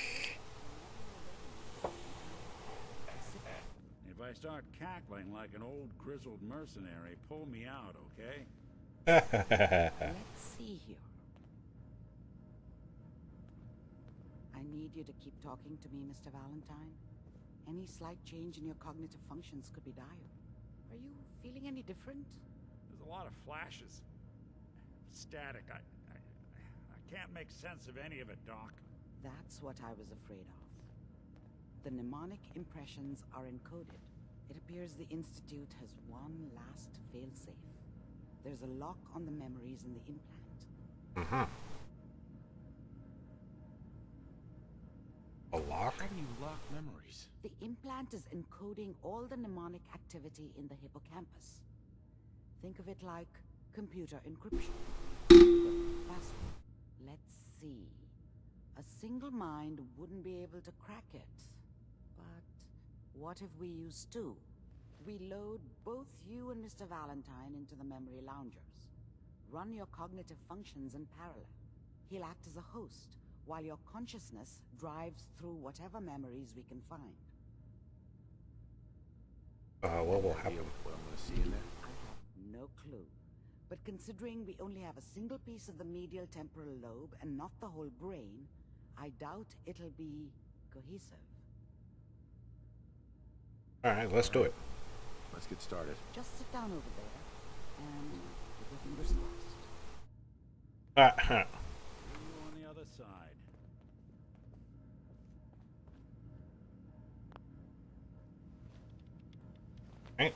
If I start cackling like an old grizzled mercenary, pull me out, okay? Let's see here. I need you to keep talking to me, Mr. Valentine. Any slight change in your cognitive functions could be dire. Are you feeling any different? There's a lot of flashes. Static. I can't make sense of any of it, Doc. That's what I was afraid of. The mnemonic impressions are encoded. It appears the Institute has one last failsafe. There's a lock on the memories in the implant. A lock? How do you lock memories? The implant is encoding all the mnemonic activity in the hippocampus. Think of it like computer encryption. Password. Let's see. A single mind wouldn't be able to crack it. But what if we use two? We load both you and Mr. Valentine into the memory loungers. Run your cognitive functions in parallel. He'll act as a host, while your consciousness drives through whatever memories we can find. What will happen? What I'm gonna see in there? I have no clue. But considering we only have a single piece of the medial temporal lobe and not the whole brain, I doubt it'll be cohesive. Alright, let's do it. Let's get started. Just sit down over there and keep your fingers crossed. See you on the other side. Right.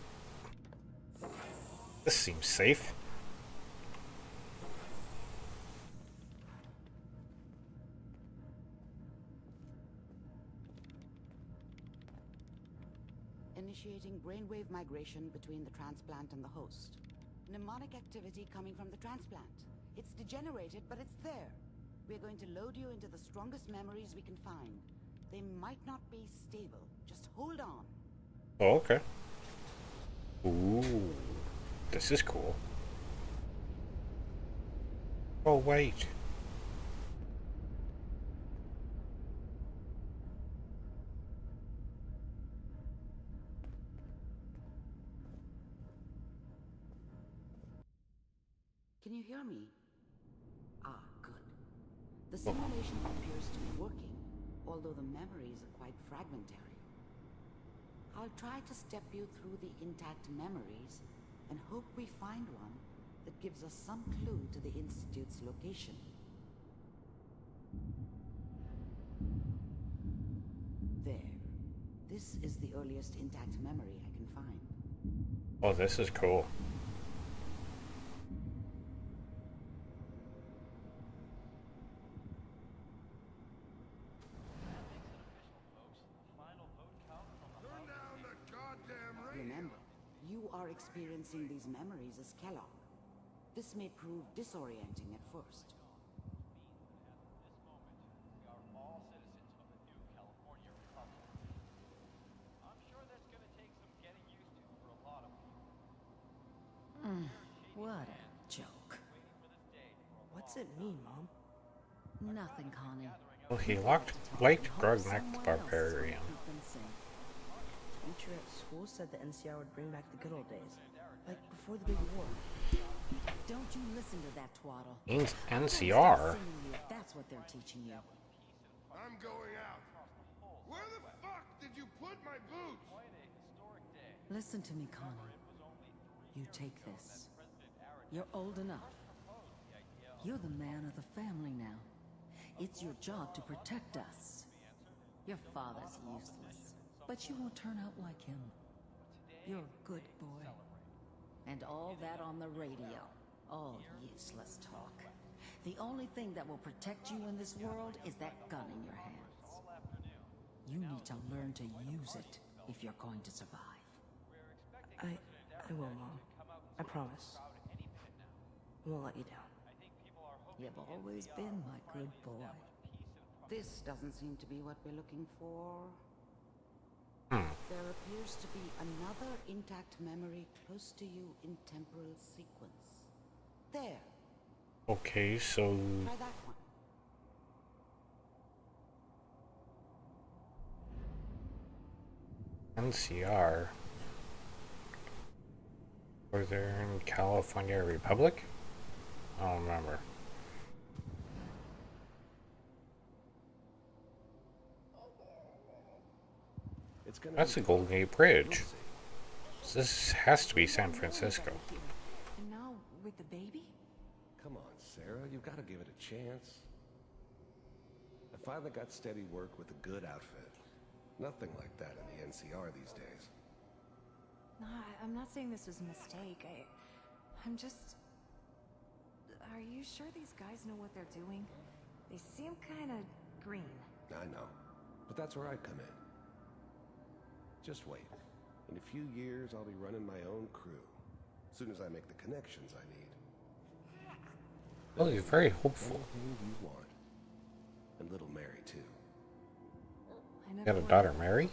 This seems safe. Initiating brainwave migration between the transplant and the host. Mnemonic activity coming from the transplant. It's degenerated, but it's there. We're going to load you into the strongest memories we can find. They might not be stable. Just hold on. Oh, okay. Ooh, this is cool. Oh, wait. Can you hear me? Ah, good. The simulation appears to be working, although the memories are quite fragmentary. I'll try to step you through the intact memories and hope we find one that gives us some clue to the Institute's location. There. This is the earliest intact memory I can find. Oh, this is cool. Remember, you are experiencing these memories as Kellogg. This may prove disorienting at first. What a joke. What's it mean, Mom? Nothing, Connie. Well, he liked Grognak the Barbarian. Teacher at school said the NCR would bring back the good old days, like before the big war. Don't you listen to that twaddle. NCR? If that's what they're teaching you. I'm going out. Where the fuck did you put my boots? Listen to me, Connie. You take this. You're old enough. You're the man of the family now. It's your job to protect us. Your father's useless, but you won't turn out like him. You're a good boy. And all that on the radio. All useless talk. The only thing that will protect you in this world is that gun in your hands. You need to learn to use it if you're going to survive. I will, Mom. I promise. I won't let you down. You've always been my good boy. This doesn't seem to be what we're looking for. There appears to be another intact memory close to you in temporal sequence. There. Okay, so... Try that one. NCR. Northern California Republic? I don't remember. That's the Golden Gate Bridge. This has to be San Francisco. And now, with the baby? Come on, Sarah, you've got to give it a chance. I finally got steady work with a good outfit. Nothing like that in the NCR these days. No, I'm not saying this was a mistake. I'm just... Are you sure these guys know what they're doing? They seem kind of green. I know, but that's where I come in. Just wait. In a few years, I'll be running my own crew. As soon as I make the connections I need. Well, he's very hopeful. Anything you want. And little Mary, too. You got a daughter, Mary?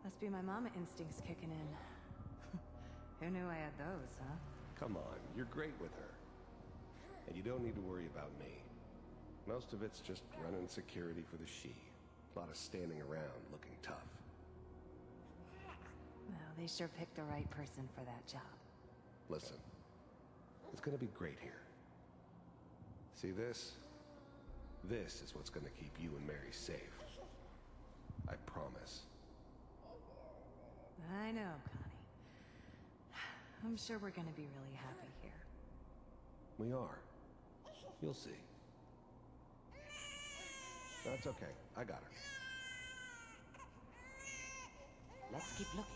Must be my mama instincts kicking in. Who knew I had those, huh? Come on, you're great with her. And you don't need to worry about me. Most of it's just running security for the she. A lot of standing around looking tough. Well, they sure picked the right person for that job. Listen, it's gonna be great here. See this? This is what's gonna keep you and Mary safe. I promise. I know, Connie. I'm sure we're gonna be really happy here. We are. You'll see. That's okay. I got her. Let's keep looking.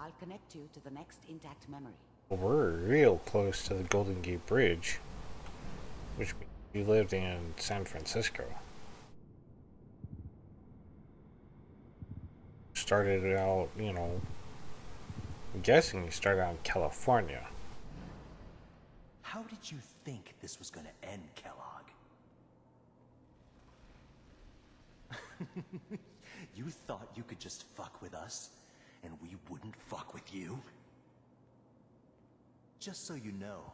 I'll connect you to the next intact memory. We're real close to the Golden Gate Bridge, which means you lived in San Francisco. Started out, you know, I'm guessing you started out in California. How did you think this was gonna end, Kellogg? You thought you could just fuck with us, and we wouldn't fuck with you? Just so you know,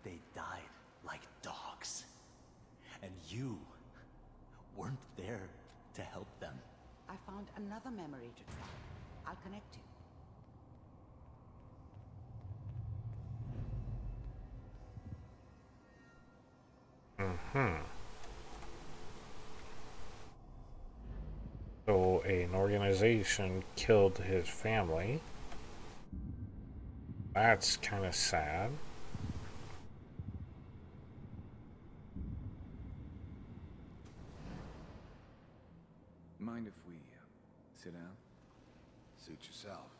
they died like dogs. And you weren't there to help them. I found another memory to try. I'll connect you. So an organization killed his family. That's kind of sad. Mind if we sit down? Suit yourself.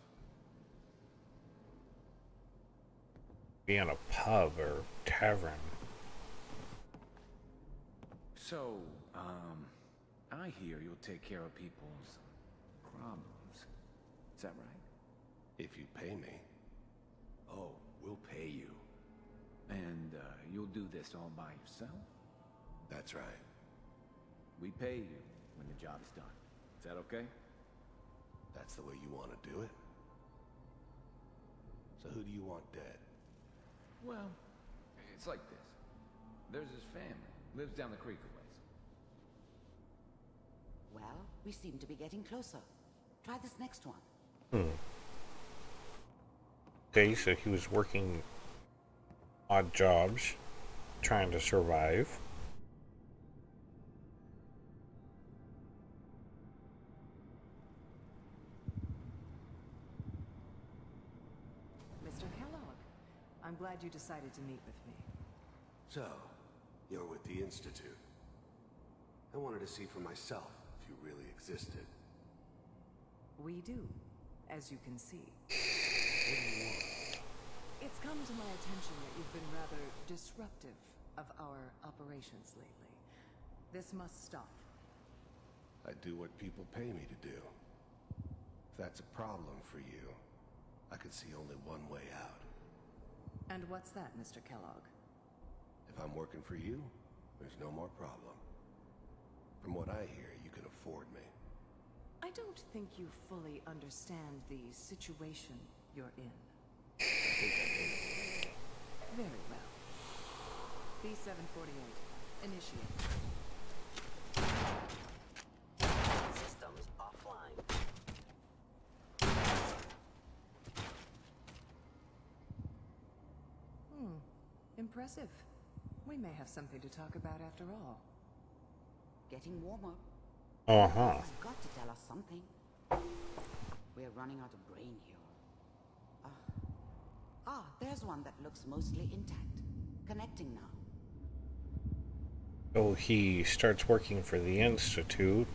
Be in a pub or tavern. So, I hear you'll take care of people's problems. Is that right? If you pay me. Oh, we'll pay you. And, you'll do this all by yourself? That's right. We pay you when the job's done. Is that okay? That's the way you want to do it? So who do you want dead? Well, it's like this. There's his family. Lives down the creek a ways. Well, we seem to be getting closer. Try this next one. Okay, so he was working odd jobs, trying to survive. Mr. Kellogg, I'm glad you decided to meet with me. So, you're with the Institute. I wanted to see for myself if you really existed. We do, as you can see. What do you want? It's come to my attention that you've been rather disruptive of our operations lately. This must stop. I do what people pay me to do. If that's a problem for you, I could see only one way out. And what's that, Mr. Kellogg? If I'm working for you, there's no more problem. From what I hear, you can afford me. I don't think you fully understand the situation you're in. I think I do. Very well. B-748, initiate. Systems offline. Impressive. We may have something to talk about after all. Getting warmer. Uh-huh. He's got to tell us something. We're running out of brain here. There's one that looks mostly intact. Connecting now. So he starts working for the Institute.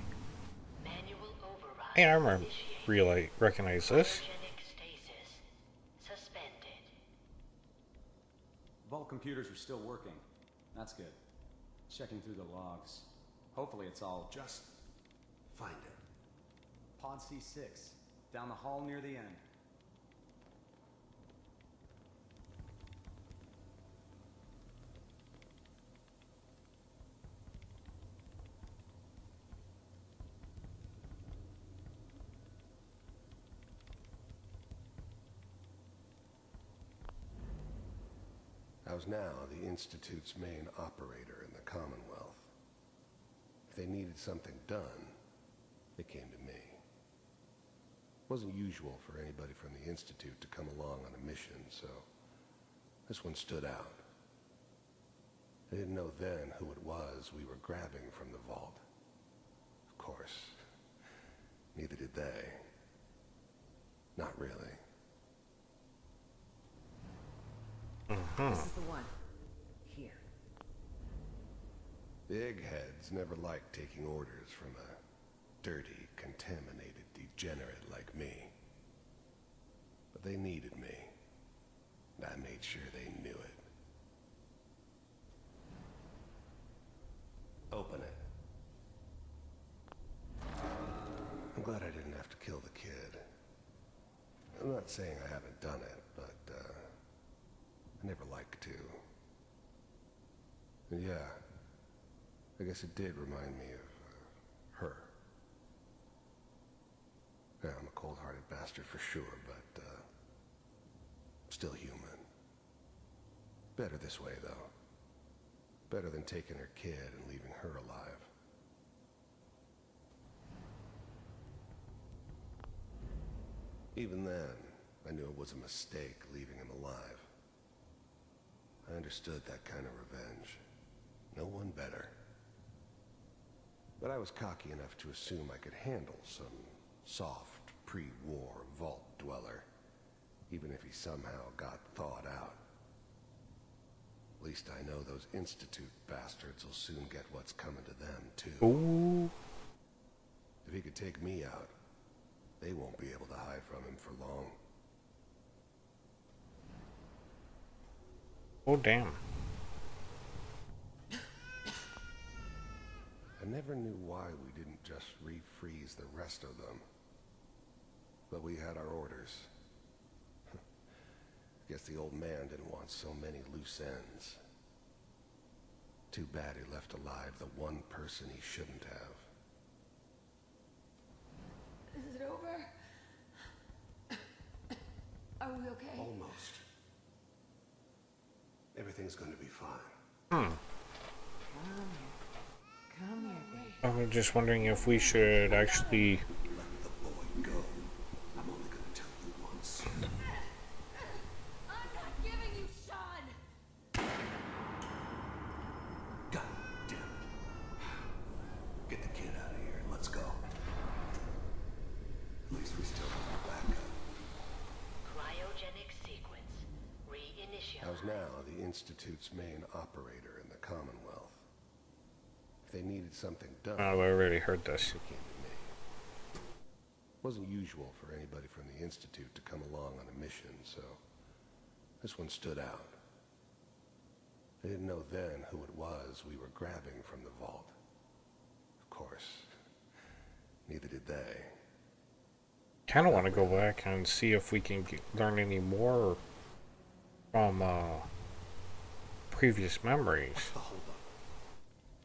Manual override. Hey, I recognize this. Cryogenic stasis. Suspended. Vault computers are still working. That's good. Checking through the logs. Hopefully it's all Just find it. Pod C6, down the hall near the end. I was now the Institute's main operator in the Commonwealth. If they needed something done, they came to me. It wasn't usual for anybody from the Institute to come along on a mission, so this one stood out. I didn't know then who it was we were grabbing from the vault. Of course, neither did they. Not really. This is the one. Here. Big heads never liked taking orders from a dirty, contaminated degenerate like me. But they needed me, and I made sure they knew it. Open it. I'm glad I didn't have to kill the kid. I'm not saying I haven't done it, but, I never liked to. And yeah, I guess it did remind me of, her. Yeah, I'm a cold-hearted bastard for sure, but, still human. Better this way, though. Better than taking her kid and leaving her alive. Even then, I knew it was a mistake leaving him alive. I understood that kind of revenge. No one better. But I was cocky enough to assume I could handle some soft, pre-war vault dweller, even if he somehow got thawed out. At least I know those Institute bastards will soon get what's coming to them, too. Ooh. If he could take me out, they won't be able to hide from him for long. Oh, damn. I never knew why we didn't just refreeze the rest of them. But we had our orders. Guess the old man didn't want so many loose ends. Too bad he left alive the one person he shouldn't have. Is it over? Are we okay? Almost. Everything's going to be fine. Hmm. Come here, baby. I'm just wondering if we should actually... Let the boy go. I'm only going to tell you once. I'm not giving you Sean! God damn it. Get the kid out of here and let's go. At least we still have our backup. Cryogenic sequence. Reinitialize. I was now the Institute's main operator in the Commonwealth. If they needed something done... Oh, I already heard this. It came to me. It wasn't usual for anybody from the Institute to come along on a mission, so this one stood out. I didn't know then who it was we were grabbing from the vault. Of course, neither did they. Kind of want to go back and see if we can learn any more from previous memories. What's the holdup?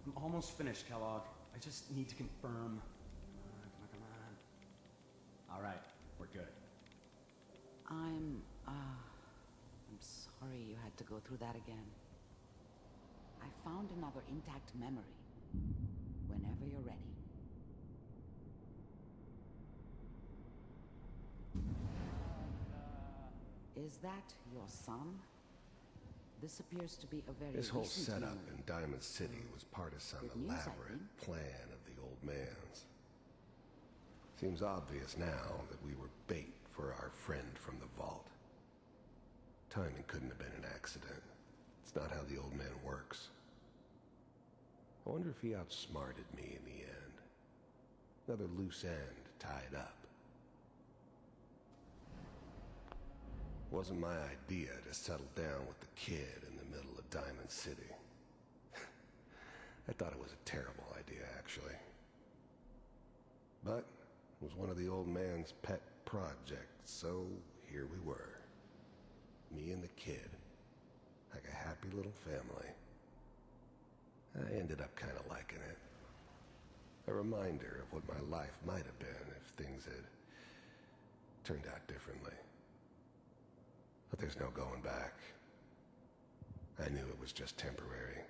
I'm almost finished, Kellogg. I just need to confirm. Come on. All right, we're good. I'm sorry you had to go through that again. I found another intact memory. Whenever you're ready. Is that your son? This appears to be a very This whole recent setup memory. in Diamond City was part of some Good news, I elaborate think. plan of the old man's. Seems obvious now that we were bait for our friend from the vault. Timing couldn't have been an accident. It's not how the old man works. I wonder if he outsmarted me in the end. Another loose end tied up. It wasn't my idea to settle down with the kid in the middle of Diamond City. I thought it was a terrible idea, actually. But it was one of the old man's pet projects, so here we were. Me and the kid, like a happy little family. I ended up kind of liking it. A reminder of what my life might have been if things had turned out differently. But there's no going back. I knew it was just temporary.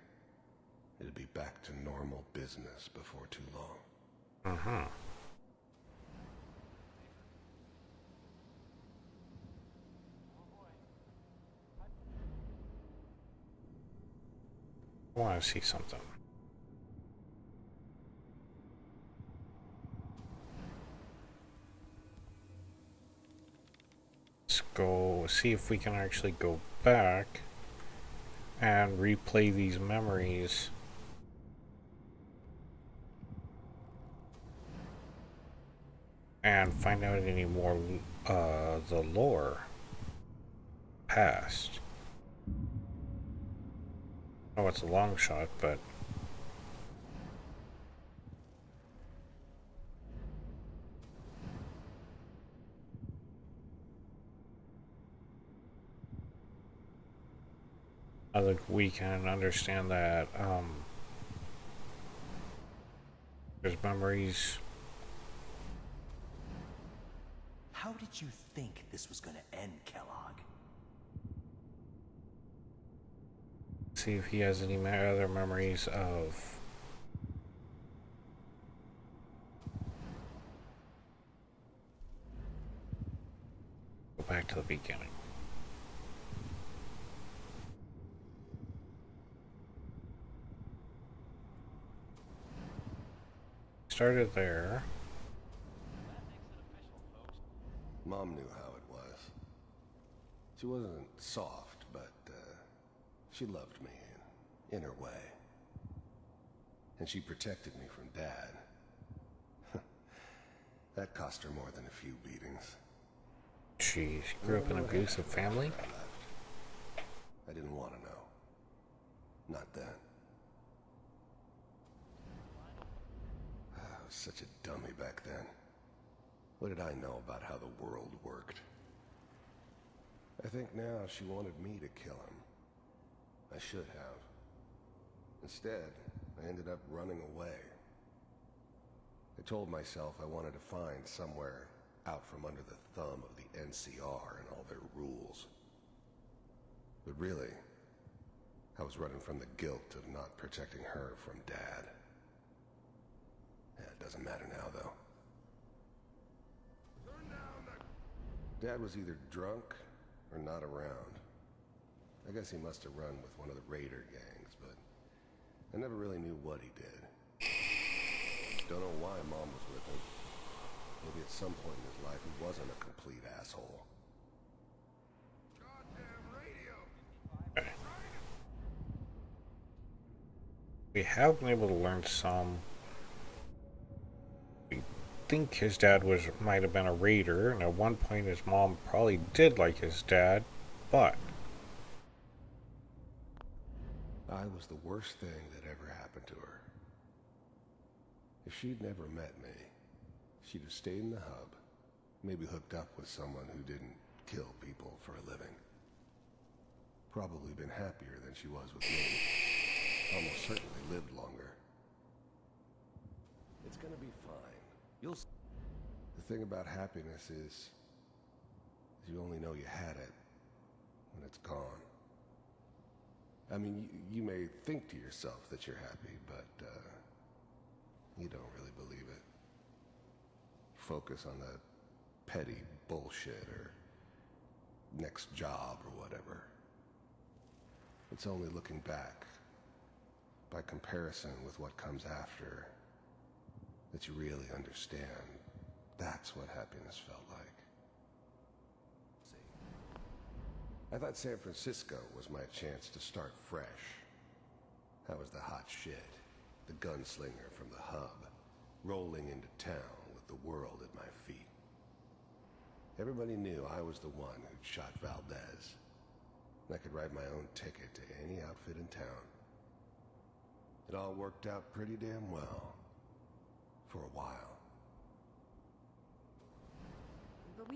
It'd be back to normal business before too long. Uh-huh. I want to see something. Let's go see if we can actually go back and replay these memories. And find out any more the lore past. I know it's a long shot, but I think we can understand that there's memories. How did you think this was gonna end, Kellogg? See if he has any other memories of go back to the beginning. Started there. Mom knew how it was. She wasn't soft, but she loved me in her way. And she protected me from Dad. That cost her more than a few beatings. She grew up in an abusive family? I didn't want to know. Not then. I was such a dummy back then. What did I know about how the world worked? I think now she wanted me to kill him. I should have. Instead, I ended up running away. I told myself I wanted to find somewhere out from under the thumb of the NCR and all their rules. But really, I was running from the guilt of not protecting her from Dad. Yeah, it doesn't matter now, though. Dad was either drunk or not around. I guess he must have run with one of the raider gangs, but I never really knew what he did. Don't know why Mom was with him. Maybe at some point in his life he wasn't a complete asshole. We have been able to learn some. We think his dad might have been a raider, and at one point his mom probably did like his dad, but I was the worst thing that ever happened to her. If she'd never met me, she'd have stayed in the hub, maybe hooked up with someone who didn't kill people for a living. Probably been happier than she was with me. Almost certainly lived longer. It's gonna be fine. The thing about happiness is you only know you had it when it's gone. I mean, you may think to yourself that you're happy, but you don't really believe it. Focus on that petty bullshit or next job or whatever. It's only looking back, by comparison with what comes after, that you really understand that's what happiness felt like. I thought San Francisco was my chance to start fresh. I was the hot shit, the gunslinger from the hub, rolling into town with the world at my feet. Everybody knew I was the one who'd shot Valdez. I could write my own ticket to any outfit in town. It all worked out pretty damn well. For a while. But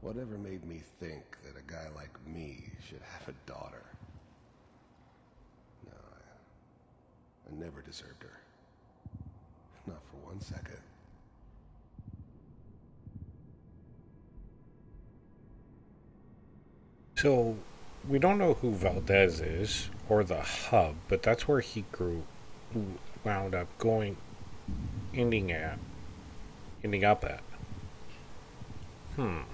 Whatever made me think that a guy like me should have a daughter? No, I never deserved her. Not for 1 second. so we don't know who Valdez is or the hub, but that's where he wound up ending up at. Wound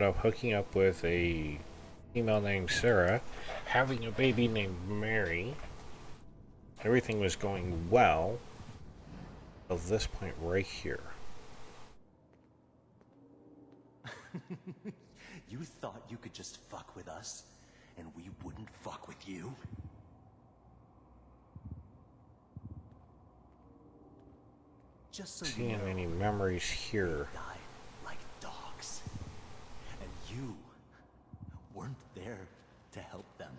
up hooking up with a female named Sarah, having a baby named Mary. Everything was going well until this point right here. You thought you could just fuck with us, and we wouldn't fuck with you? Just so you Seeing know, any memories here. they died like dogs. And you weren't there to help them.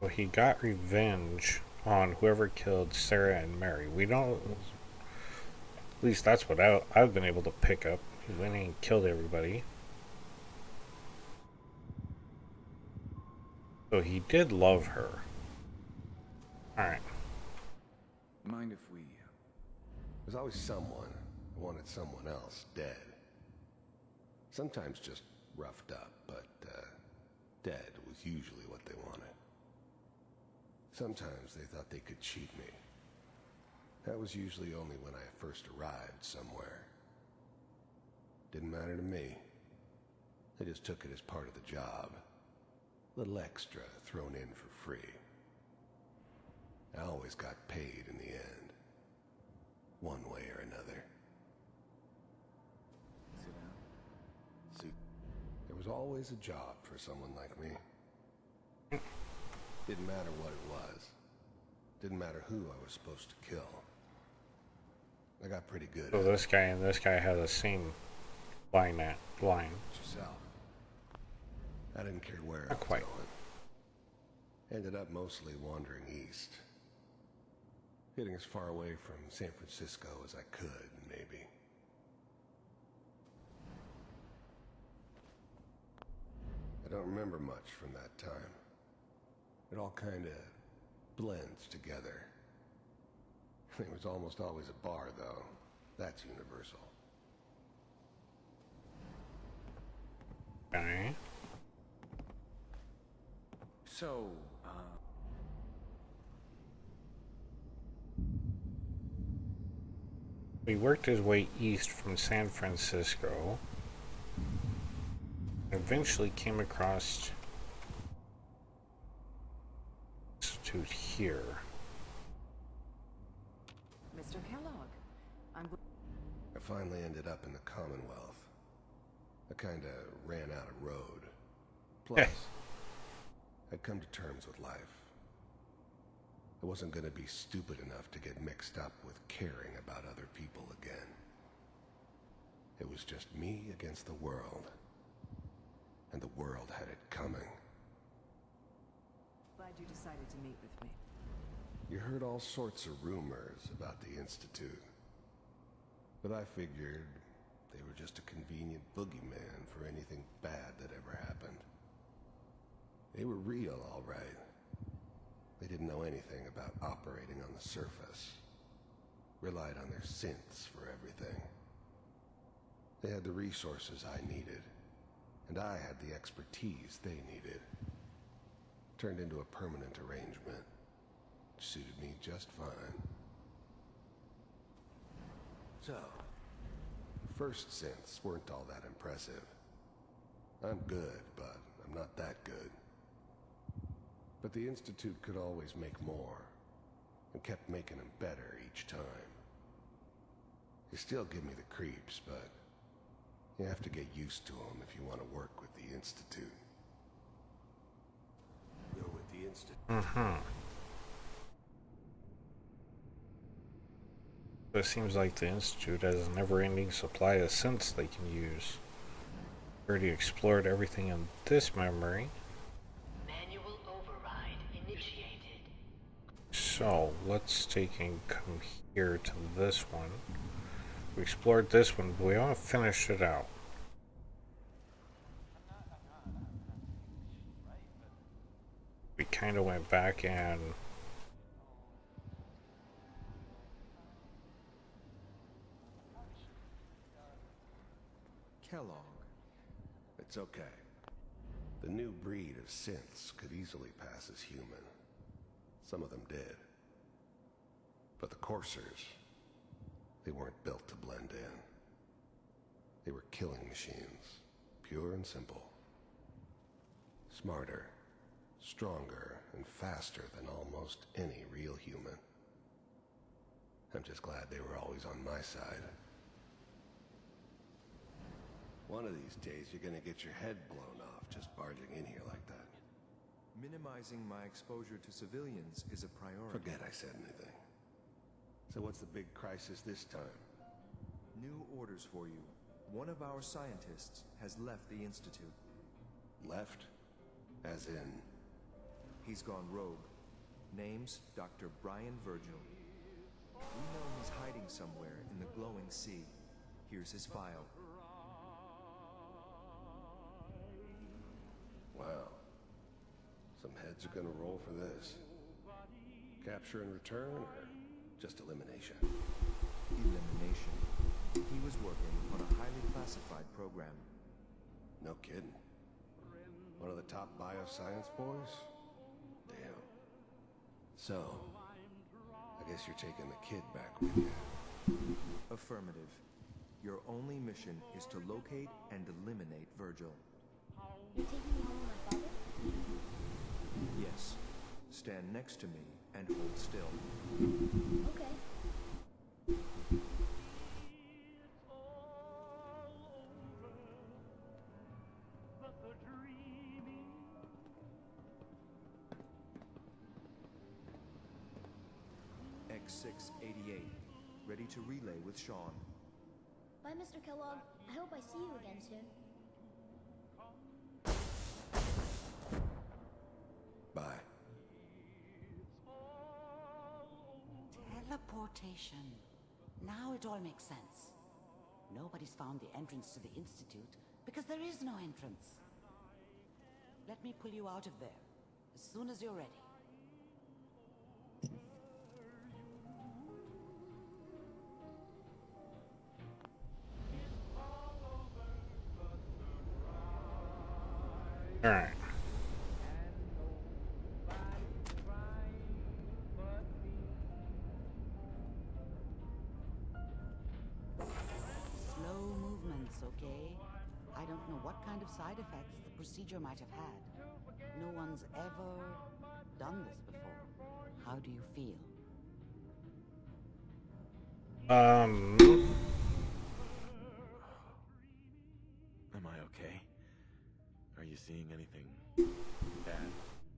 Well, he got revenge on whoever killed Sarah and Mary. We don't. At least that's what I've been able to pick up. He went in and killed everybody. So he did love her. Alright. Mind if we... There's always someone who wanted someone else dead. Sometimes just roughed up, but dead was usually what they wanted. Sometimes they thought they could cheat me. That was usually only when I first arrived somewhere. Didn't matter to me. They just took it as part of the job. A little extra thrown in for free. I always got paid in the end. One way or another. Sit down. See, there was always a job for someone like me. Didn't matter what it was. Didn't matter who I was supposed to kill. I got pretty good So at this guy and this guy had the same line. yourself. I didn't care where I was going. Ended up mostly wandering east. Getting as far away from San Francisco as I could, maybe. I don't remember much from that time. It all kind of blends together. There was almost always a bar, though. That's universal. Okay. So, He worked his way east from San Francisco. And eventually came across Institute here. Mr. Kellogg, I finally ended up in the Commonwealth. I kinda ran out of road. Plus, I'd come to terms with life. I wasn't gonna be stupid enough to get mixed up with caring about other people again. It was just me against the world. And the world had it coming. glad you decided to meet with me. You heard all sorts of rumors about the Institute. But I figured they were just a convenient boogeyman for anything bad that ever happened. They were real, all right. They didn't know anything about operating on the surface. Relied on their synths for everything. They had the resources I needed, and I had the expertise they needed. Turned into a permanent arrangement. Suited me just fine. So, the first synths weren't all that impressive. I'm good, but I'm not that good. But the Institute could always make more, and kept making them better each time. They still give me the creeps, but you have to get used to them if you want to work with the Institute. You're with the Institute. It seems like the Institute has a never-ending supply of synths they can use. Already explored everything in this memory. Manual override initiated. So, let's take and come here to this one. We explored this one, but we want to finish it out. We kind of went back and Kellogg. It's okay. The new breed of synths could easily pass as human. Some of them did. But the coursers, they weren't built to blend in. They were killing machines, pure and simple. Smarter, stronger, and faster than almost any real human. I'm just glad they were always on my side. One of these days, you're gonna get your head blown off just barging in here like that. Minimizing my exposure to civilians is a priority. Forget I said anything. So what's the big crisis this time? New orders for you. One of our scientists has left the Institute. Left? As in? He's gone rogue. Name's Dr. Brian Virgil. We know he's hiding somewhere in the glowing sea. Here's his file. Wow. Some heads are gonna roll for this. Capture and return, or just elimination? Elimination. He was working on a highly classified program. No kidding. One of the top bioscience boys? Damn. So, I guess you're taking the kid back with you. Affirmative. Your only mission is to locate and eliminate Virgil. You're taking me home with my father? Yes. Stand next to me and hold still. Okay. X688. Ready to relay with Sean. Bye, Mr. Kellogg. I hope I see you again soon. Bye. Teleportation. Now it all makes sense. Nobody's found the entrance to the Institute because there is no entrance. Let me pull you out of there as soon as you're ready. All right. Slow movements, okay? I don't know what kind of side effects the procedure might have had. No one's ever done this before. How do you feel? Am I okay? Are you seeing anything bad?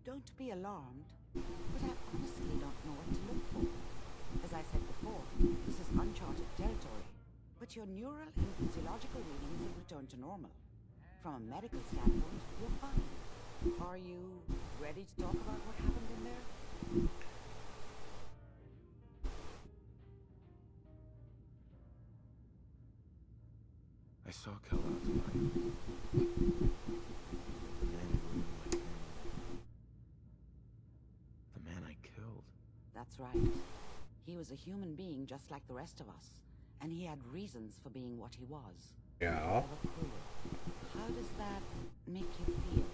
Don't be alarmed, but I honestly don't know what to look for. As I said before, this is uncharted territory, but your neural and physiological readings have returned to normal. From a medical standpoint, you're fine. Are you ready to talk about what happened in there? I saw Kellogg's wife. The man who ruined my family. The man I killed. That's right. He was a human being just like the rest of us, and he had reasons for being what he was. Yeah. How does that make you feel?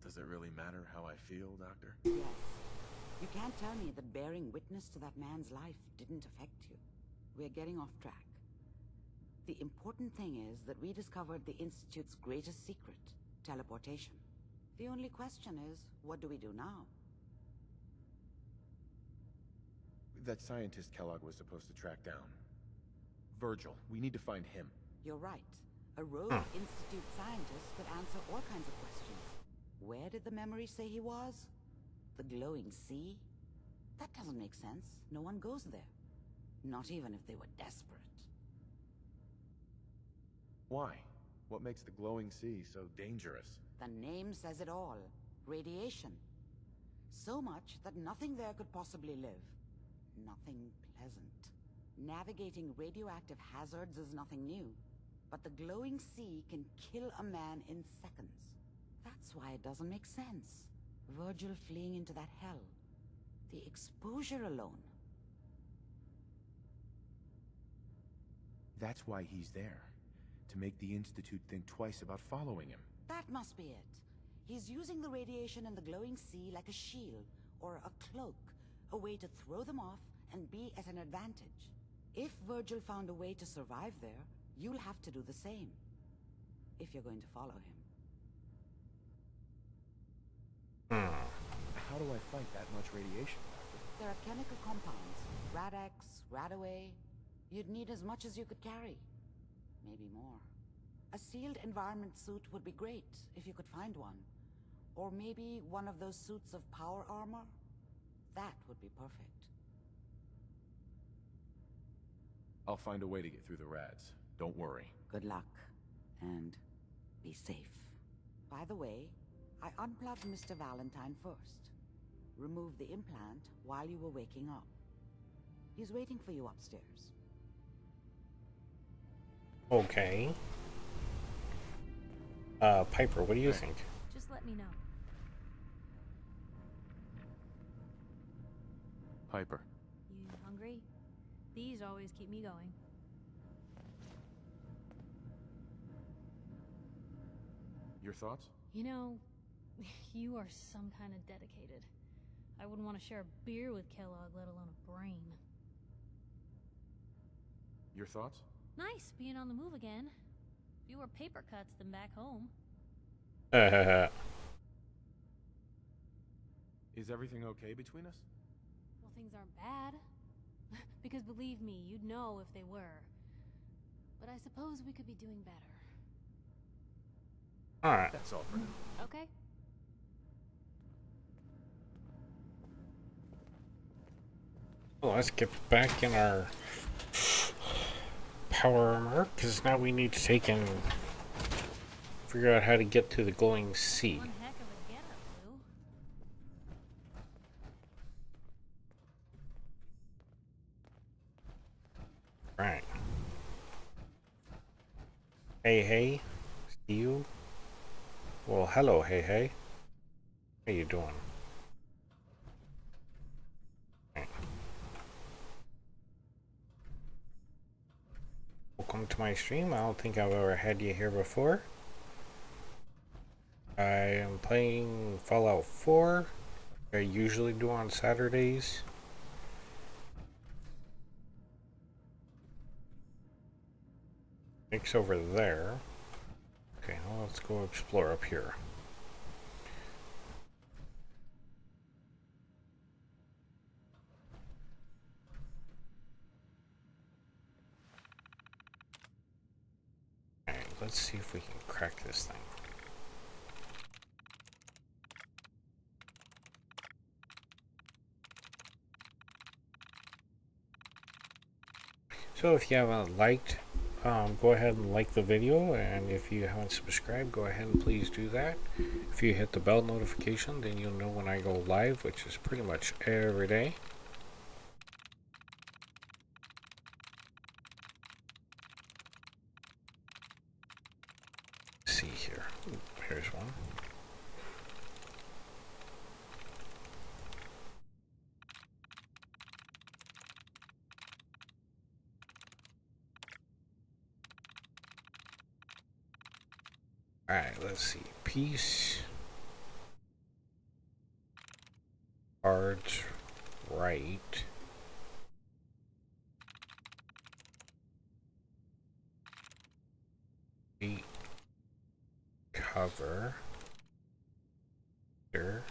Does it really matter how I feel, Doctor? Yes. You can't tell me that bearing witness to that man's life didn't affect you. We're getting off track. The important thing is that we discovered the Institute's greatest secret, teleportation. The only question is, what do we do now? That scientist Kellogg was supposed to track down. Virgil, we need to find him. You're right. A rogue Institute scientist could answer all kinds of questions. Where did the memory say he was? The glowing sea? That doesn't make sense. No one goes there. Not even if they were desperate. Why? What makes the glowing sea so dangerous? The name says it all. Radiation. So much that nothing there could possibly live. Nothing pleasant. Navigating radioactive hazards is nothing new. But the glowing sea can kill a man in seconds. That's why it doesn't make sense. Virgil fleeing into that hell. The exposure alone. That's why he's there. To make the Institute think twice about following him. That must be it. He's using the radiation in the glowing sea like a shield, or a cloak, a way to throw them off and be at an advantage. If Virgil found a way to survive there, you'll have to do the same. if you're going to follow him. How do I fight that much radiation, Doctor? There are chemical compounds. Rad-X, Radaway. You'd need as much as you could carry. Maybe more. A sealed environment suit would be great, if you could find one. Or maybe one of those suits of power armor? That would be perfect. I'll find a way to get through the rads. Don't worry. Good luck. And be safe. By the way, I unplugged Mr. Valentine first. Removed the implant while you were waking up. He's waiting for you upstairs. Okay. Piper, what do you think? Just let me know. Piper. You hungry? These always keep me going. Your thoughts? You know, you are some kind of dedicated. I wouldn't want to share a beer with Kellogg, let alone a brain. Your thoughts? Nice being on the move again. Fewer paper cuts than back home. Is everything okay between us? Well, things aren't bad. Because believe me, you'd know if they were. But I suppose we could be doing better. Alright. That's all for now. Okay. Well, let's get back in our power armor, because now we need to take and figure out how to get to the glowing sea. One heck of a getup, Lou. Right. Hey, hey. See you? Well, hello, hey, hey. How you doing? Right. Welcome to my stream. I don't think I've ever had you here before. I am playing Fallout 4. I usually do on Saturdays. Nick's over there. Okay, well, let's go explore up here. Alright, let's see if we can crack this thing. So if you haven't liked, go ahead and like the video, and if you haven't subscribed, go ahead and please do that. If you hit the bell notification, then you'll know when I go live, which is pretty much every day. Let's see here. Ooh, here's one. Alright, let's see. Peace. Cards. Right. Eight. Cover. Here.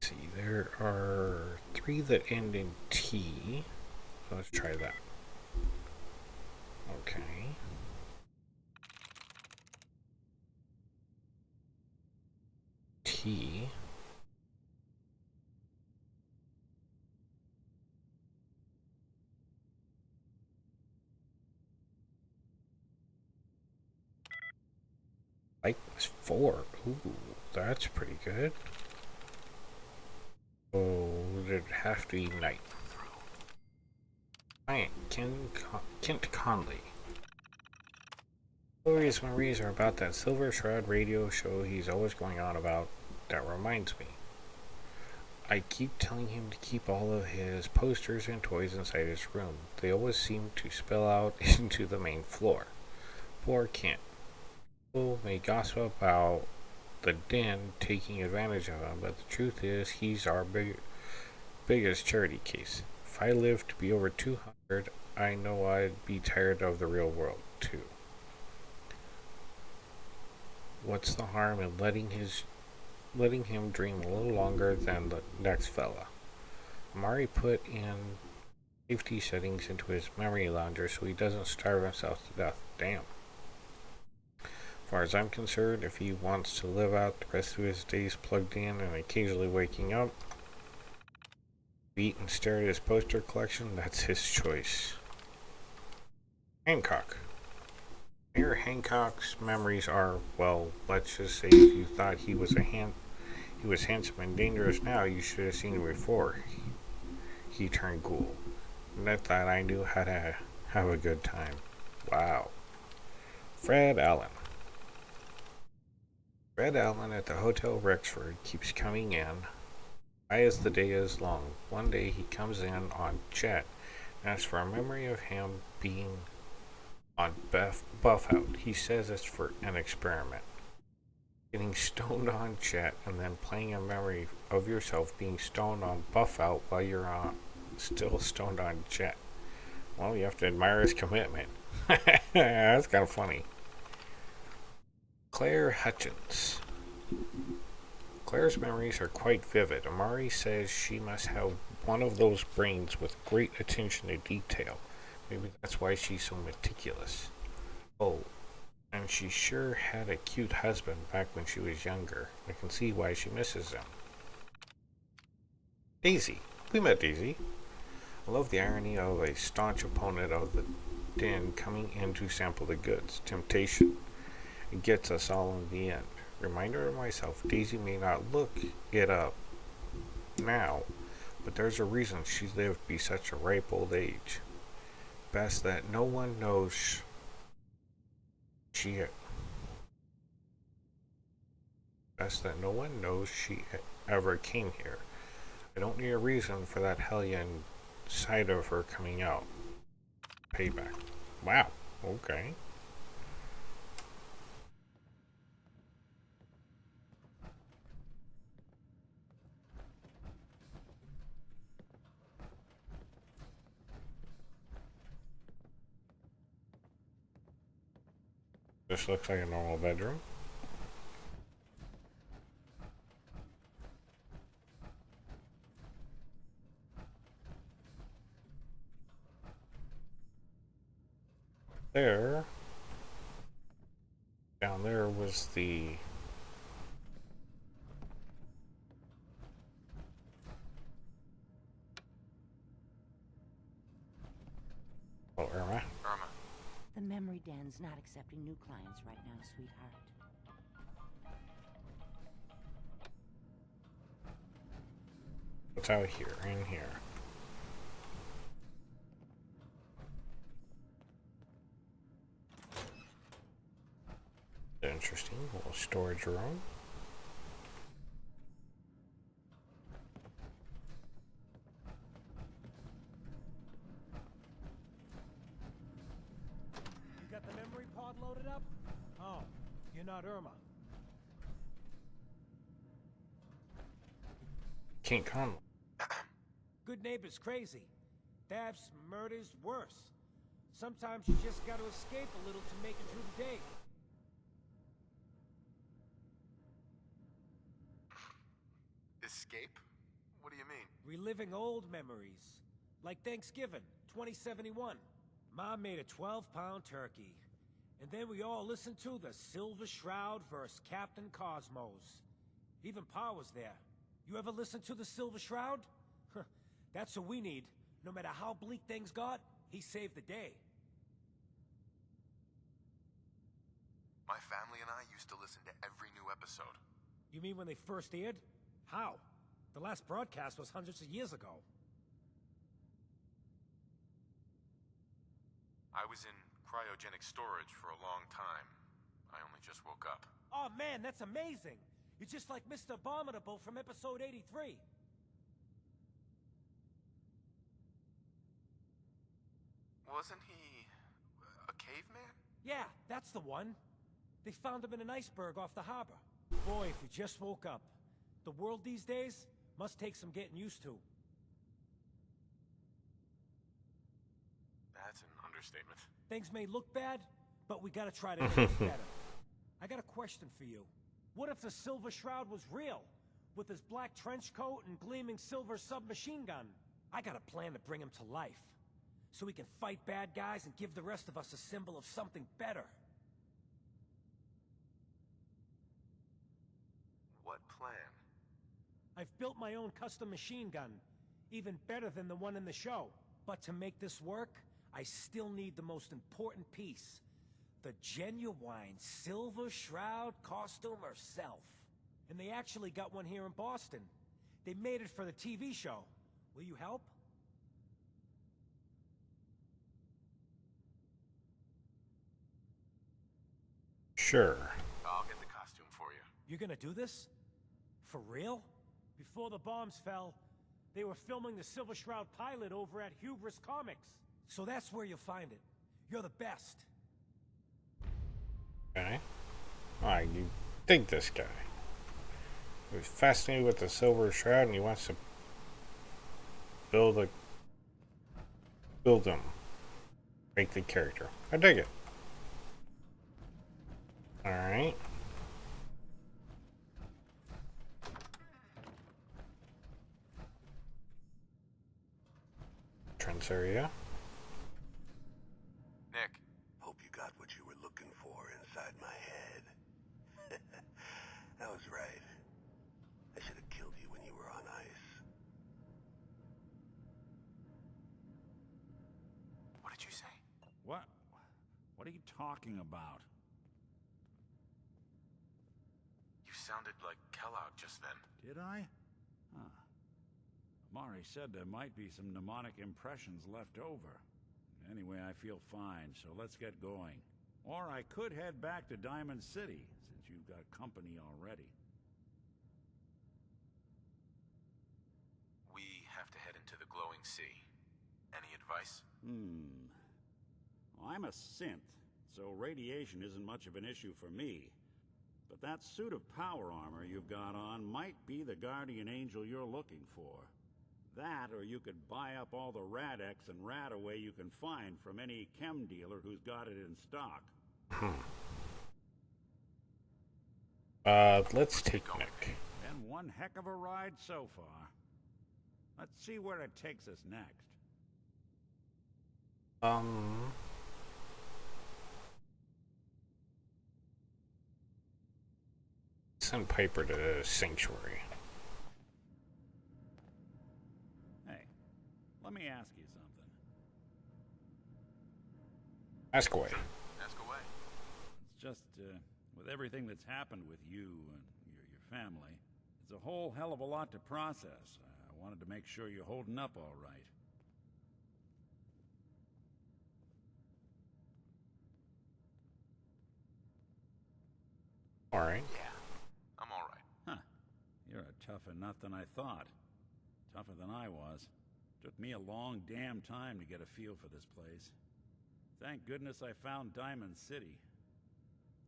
See, there are 3 that end in T. So let's try that. Okay. T. Like was 4. Ooh, that's pretty good. Oh, it'd have to be night. Client Kent Conley. Stories memories are about that Silver Shroud radio show he's always going on about. That reminds me. I keep telling him to keep all of his posters and toys inside his room. They always seem to spill out into the main floor. Poor Kent. People may gossip about the den taking advantage of him, but the truth is he's our biggest charity case. If I lived to be over 200, I know I'd be tired of the real world, too. What's the harm in letting him dream a little longer than the next fella? Amari put in safety settings into his memory lounger so he doesn't starve himself to death. Damn. As far as I'm concerned, if he wants to live out the rest of his days plugged in and occasionally waking up, eat and stare at his poster collection, that's his choice. Hancock. Mayor Hancock's memories are, well, let's just say if you thought he was handsome and dangerous now, you should have seen him before he turned ghoul. And I thought I knew how to have a good time. Wow. Fred Allen. Fred Allen at the Hotel Rexford keeps coming in. High as the day is long. One day he comes in on Chet and asks for a memory of him being on Buff Out. He says it's for an experiment. Getting stoned on Chet and then playing a memory of yourself being stoned on Buff Out while you're still stoned on Chet. Well, you have to admire his commitment. That's kind of funny. Claire Hutchins. Claire's memories are quite vivid. Amari says she must have one of those brains with great attention to detail. Maybe that's why she's so meticulous. Oh, and she sure had a cute husband back when she was younger. I can see why she misses him. Daisy. We met Daisy. I love the irony of a staunch opponent of the den coming in to sample the goods. Temptation. It gets us all in the end. Reminder of myself, Daisy may not look it up now, but there's a reason she's lived to be such a ripe old age. Best that no one knows she ever came here. I don't need a reason for that hellion side of her coming out. Payback. Wow. Okay. This looks like a normal bedroom. Down there was the Irma. The memory den's not accepting new clients right now, sweetheart. What's out here? In here. Interesting. A little storage room. You got the memory pod loaded up? Oh, you're not Irma. King Kong. Good neighbor's crazy. Thefts, murders, worse. Sometimes you just gotta escape a little to make it through the day. Escape? What do you mean? Reliving old memories. Like Thanksgiving, 2071. Mom made a 12-pound turkey. And then we all listened to the Silver Shroud vs. Captain Cosmos. Even Pa was there. You ever listen to the Silver Shroud? That's what we need. No matter how bleak things got, he saved the day. My family and I used to listen to every new episode. You mean when they first aired? How? The last broadcast was hundreds of years ago. I was in cryogenic storage for a long time. I only just woke up. Oh man, that's amazing! You're just like Mr. Abominable from episode 83. Wasn't he a caveman? Yeah, that's the one. They found him in an iceberg off the harbor. Boy, if you just woke up. The world these days must take some getting used to. That's an understatement. Things may look bad, but we gotta try to make it better. I got a question for you. What if the Silver Shroud was real? With his black trench coat and gleaming silver submachine gun? I got a plan to bring him to life. So we can fight bad guys and give the rest of us a symbol of something better. What plan? I've built my own custom machine gun. Even better than the one in the show. But to make this work, I still need the most important piece. The genuine Silver Shroud costume herself. And they actually got one here in Boston. They made it for the TV show. Will you help? Sure. I'll get the costume for you. You're gonna do this? For real? Before the bombs fell, they were filming the Silver Shroud pilot over at Hubris Comics. So that's where you'll find it. You're the best. Okay. Alright, you dig this guy. He's fascinated with the Silver Shroud and he wants to build him. Make the character. I dig it. Alright. Entrance area. Nick. Hope you got what you were looking for inside my head. That was right. I should have killed you when you were on ice. What did you say? What? What are you talking about? You sounded like Kellogg just then. Did I? Huh. Mari said there might be some mnemonic impressions left over. Anyway, I feel fine, so let's get going. Or I could head back to Diamond City, since you've got company already. We have to head into the glowing sea. Any advice? I'm a synth, so radiation isn't much of an issue for me. But that suit of power armor you've got on might be the guardian angel you're looking for. That, or you could buy up all the Rad-X and Rad-Away you can find from any chem dealer who's got it in stock. Let's take Nick. Been one heck of a ride so far. Let's see where it takes us next. Send Piper to Sanctuary. Hey, let me ask you something. Ask away. Ask away. It's just, with everything that's happened with you and your family, it's a whole hell of a lot to process. I wanted to make sure you're holding up all right. Alright. Yeah, I'm alright. Huh. You're a tougher nut than I thought. Tougher than I was. Took me a long damn time to get a feel for this place. Thank goodness I found Diamond City.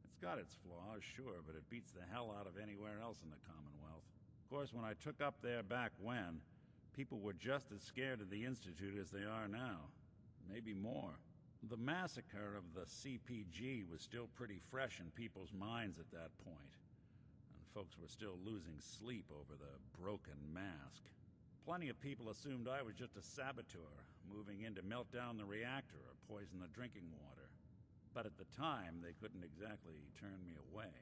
It's got its flaws, sure, but it beats the hell out of anywhere else in the Commonwealth. Of course, when I took up there back when, people were just as scared of the Institute as they are now. Maybe more. The massacre of the CPG was still pretty fresh in people's minds at that point, and folks were still losing sleep over the broken mask. Plenty of people assumed I was just a saboteur, moving in to melt down the reactor or poison the drinking water. But at the time, they couldn't exactly turn me away.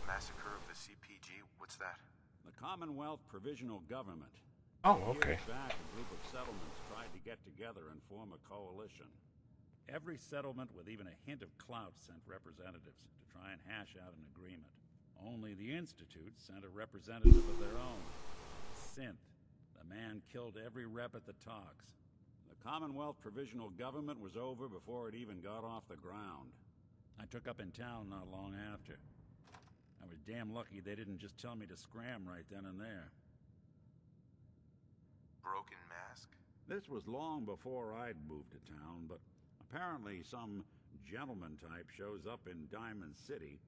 Massacre of the CPG? What's that? The Commonwealth Provisional Government. Oh, okay. Years back, a group of settlements tried to get together and form a coalition. Every settlement with even a hint of clout sent representatives to try and hash out an agreement. Only the Institute sent a representative of their own. Synth. The man killed every rep at the talks. The Commonwealth Provisional Government was over before it even got off the ground. I took up in town not long after. I was damn lucky they didn't just tell me to scram right then and there. Broken mask? This was long before I'd moved to town, but apparently some gentleman type shows up in Diamond City,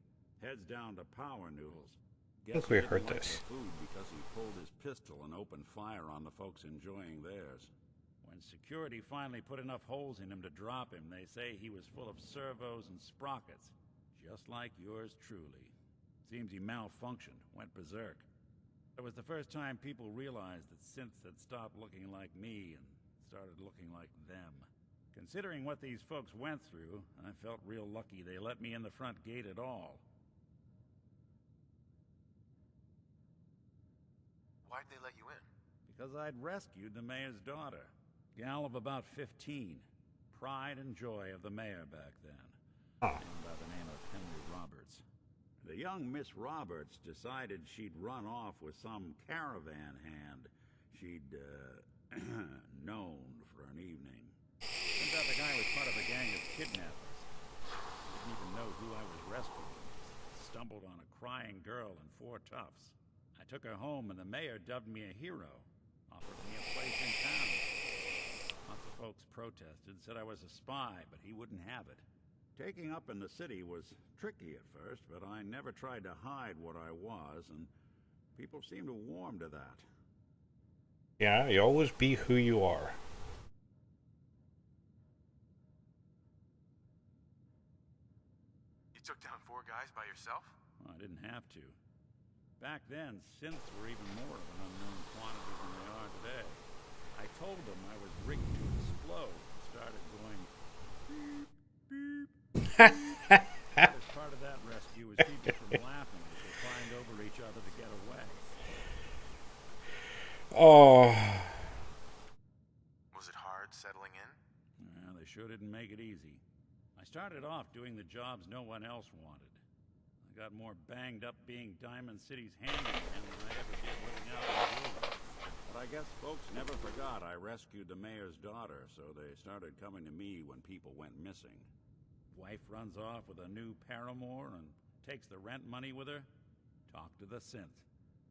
heads down to Power Noodles. I think we heard this. The food because he pulled his pistol and opened fire on the folks enjoying theirs. When security finally put enough holes in him to drop him, they say he was full of servos and sprockets, just like yours truly. Seems he malfunctioned, went berserk. It was the first time people realized that synths had stopped looking like me and started looking like them. Considering what these folks went through, I felt real lucky they let me in the front gate at all. Why'd they let you in? Because I'd rescued the mayor's daughter. Gal of about 15. Pride and joy of the mayor back then. Named by the name of Henry Roberts. The young Miss Roberts decided she'd run off with some caravan hand she'd, known for an evening. Turns out the guy was part of a gang of kidnappers. Didn't even know who I was rescuing. Stumbled on a crying girl and 4 toughs. I took her home and the mayor dubbed me a hero. Offered me a place in town. Lots of folks protested, said I was a spy, but he wouldn't have it. Taking up in the city was tricky at first, but I never tried to hide what I was, and people seemed to warm to that. Yeah, you always be who you are. You took down 4 guys by yourself? Well, I didn't have to. Back then, synths were even more of an unknown quantity than they are today. I told them I was rigged to explode and started going beep, beep. As part of that rescue was people from laughing as they climbed over each other to get away. Oh. Was it hard settling in? Yeah, they sure didn't make it easy. I started off doing the jobs no one else wanted. I got more banged up being Diamond City's handyman than I ever did living out in the woods. But I guess folks never forgot I rescued the mayor's daughter, so they started coming to me when people went missing. Wife runs off with a new paramour and takes the rent money with her. Talk to the synth.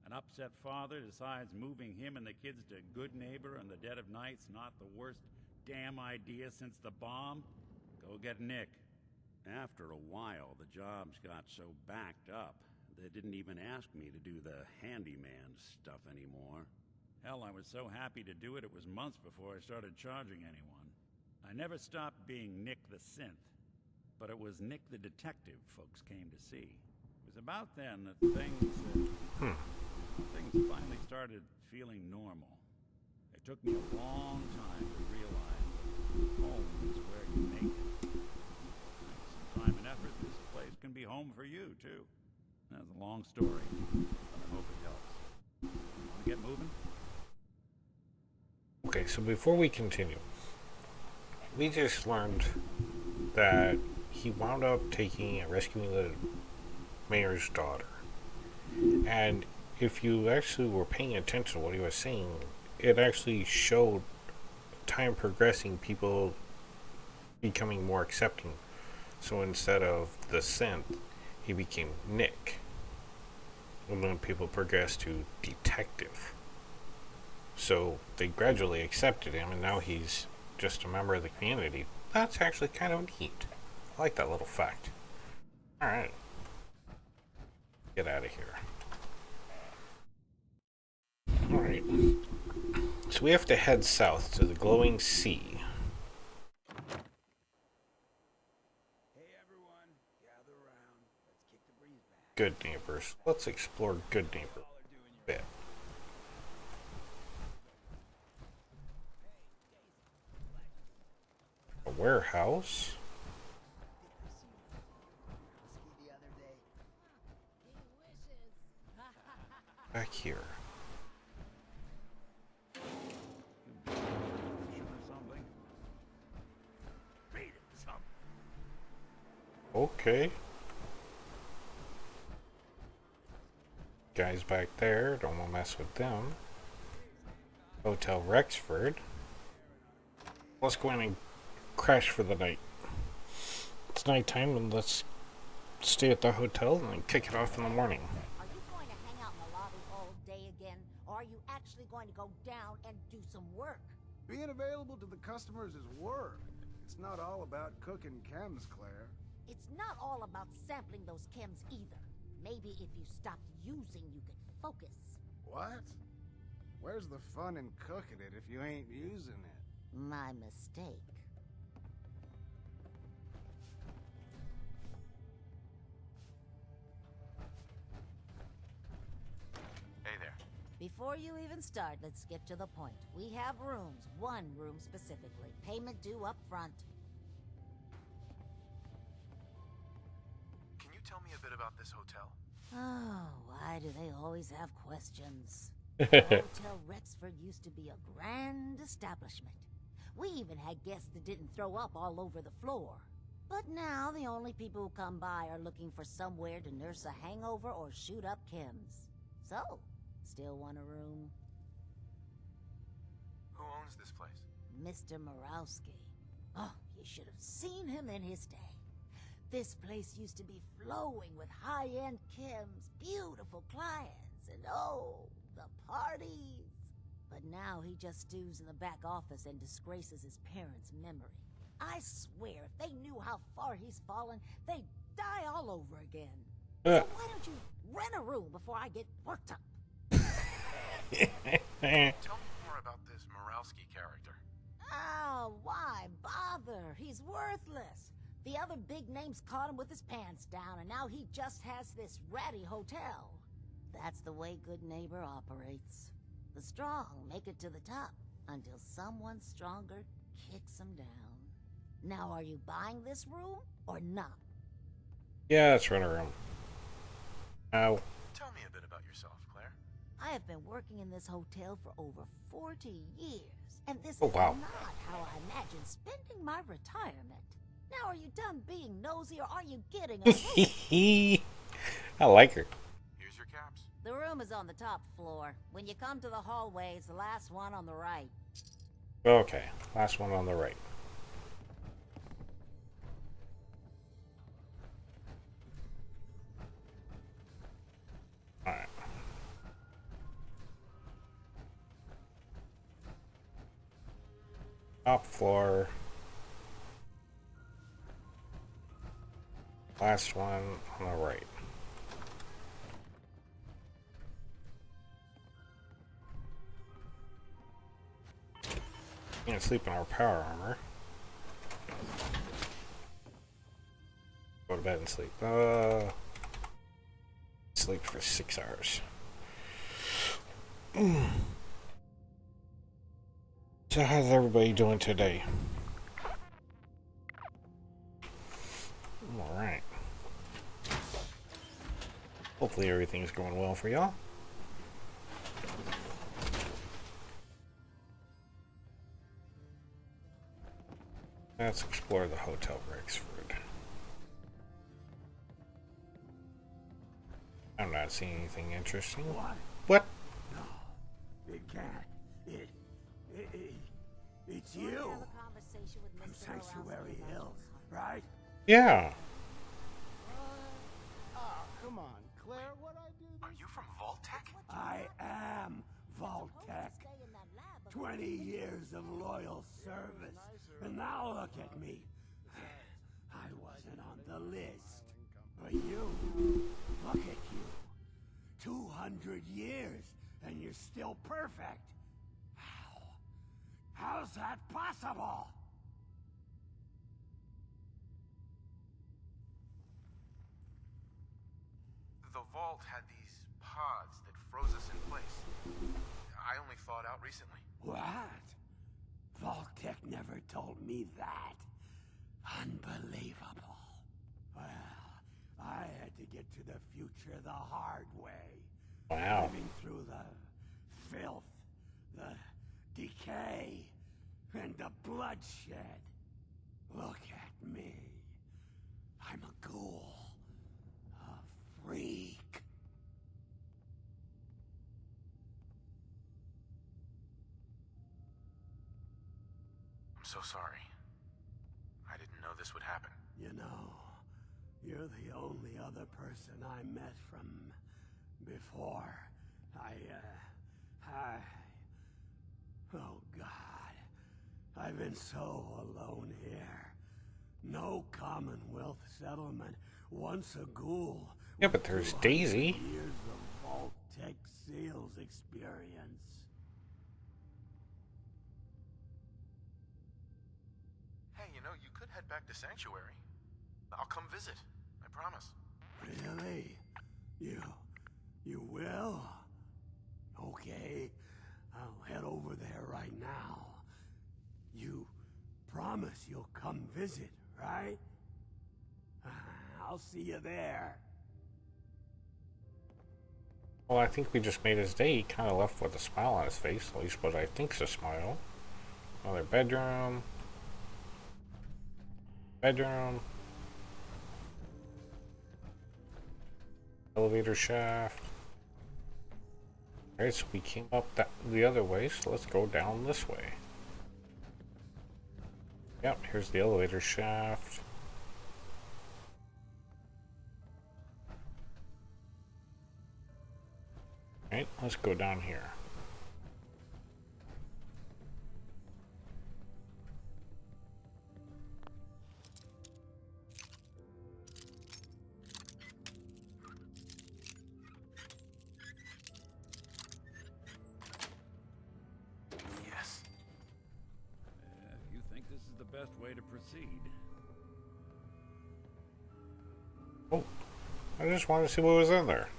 An upset father decides moving him and the kids to Good Neighbor in the dead of night's not the worst damn idea since the bomb. Go get Nick. After a while, the jobs got so backed up, they didn't even ask me to do the handyman stuff anymore. Hell, I was so happy to do it, it was months before I started charging anyone. I never stopped being Nick the Synth, but it was Nick the Detective folks came to see. It was about then that things finally started feeling normal. It took me a long time to realize that home is where you make it. Some time and effort, this place can be home for you, too. That's a long story, but I hope it helps. Want to get moving? Okay, so before we continue, we just learned that he wound up taking and rescuing the mayor's daughter. And if you actually were paying attention to what he was saying, it actually showed time progressing, people becoming more accepting. So instead of the synth, he became Nick. And then people progressed to detective. So they gradually accepted him, and now he's just a member of the community. That's actually kind of neat. I like that little fact. Alright. Get out of here. Alright. So we have to head south to the glowing sea. Hey everyone, gather around. Let's kick the breeze back. Good Neighbors. Let's explore Good Neighbor a bit. A warehouse? Back here. Okay. Guys back there, don't want to mess with them. Hotel Rexford. Let's go in and crash for the night. It's nighttime, and let's stay at the hotel and then kick it off in the morning. Are you going to hang out in the lobby all day again, or are you actually going to go down and do some work? Being available to the customers is work. It's not all about cooking chems, Claire. It's not all about sampling those chems either. Maybe if you stopped using, you could focus. What? Where's the fun in cooking it if you ain't using it? My mistake. Hey there. Before you even start, let's get to the point. We have rooms, one room specifically. Payment due up front. Can you tell me a bit about this hotel? Oh, why do they always have questions? Hotel Rexford used to be a grand establishment. We even had guests that didn't throw up all over the floor. But now the only people who come by are looking for somewhere to nurse a hangover or shoot up chems. So, still want a room? Who owns this place? Mr. Morowski. Oh, you should have seen him in his day. This place used to be flowing with high-end chems, beautiful clients, and oh, the parties. But now he just stews in the back office and disgraces his parents' memory. I swear, if they knew how far he's fallen, they'd die all over again. So why don't you rent a room before I get worked up? Tell me more about this Morowski character. Oh, why bother? He's worthless. The other big names caught him with his pants down, and now he just has this ratty hotel. That's the way Good Neighbor operates. The strong make it to the top, until someone stronger kicks them down. Now, are you buying this room, or not? Yeah, let's run a room. Ow. Tell me a bit about yourself, Claire. I have been working in this hotel for over 40 years, and this Oh, is wow. not how I imagine spending my retirement. Now, are you done being nosy, or are you getting a I like her. Here's your caps. The room is on the top floor. When you come to the hallway, it's the last one on the right. Okay, last one on the right. Alright. Top floor. Last one on the right. Can't sleep in our power armor. Go to bed and sleep. Sleep for 6 hours. So how's everybody doing today? Alright. Hopefully everything's going well for y'all. Let's explore the Hotel Rexford. I'm not seeing anything interesting. What? No, it can't. It's you. From Sanctuary Hills, right? Yeah. Oh, come on, Claire, what I do? Are you from Vault-Tec? I am Vault-Tec. 20 years of loyal service, and now look at me. I wasn't on the list. But you, look at you. 200 years, and you're still perfect. How's that possible? The vault had these pods that froze us in place. I only thawed out recently. What? Vault-Tec never told me that. Unbelievable. Well, I had to get to the future the hard way. Wow. Living through the filth, the decay, and the bloodshed. Look at me. I'm a ghoul. A freak. I'm so sorry. I didn't know this would happen. You know, you're the only other person I met from before. Oh God, I've been so alone here. No Commonwealth settlement. Once a ghoul. Yeah, but there's Daisy. Years of vault tech sales experience. Hey, you know, you could head back to Sanctuary. I'll come visit. I promise. Really? You will? Okay. I'll head over there right now. You promise you'll come visit, right? I'll see you there. Well, I think we just made his day. He kind of left with a smile on his face, at least what I think's a smile. Another bedroom. Bedroom. Elevator shaft. Alright, so we came up the other way, so let's go down this way. Yep, here's the elevator shaft. Alright, let's go down here. Yes. You think this is the best way to proceed? Oh, I just wanted to see what was in there.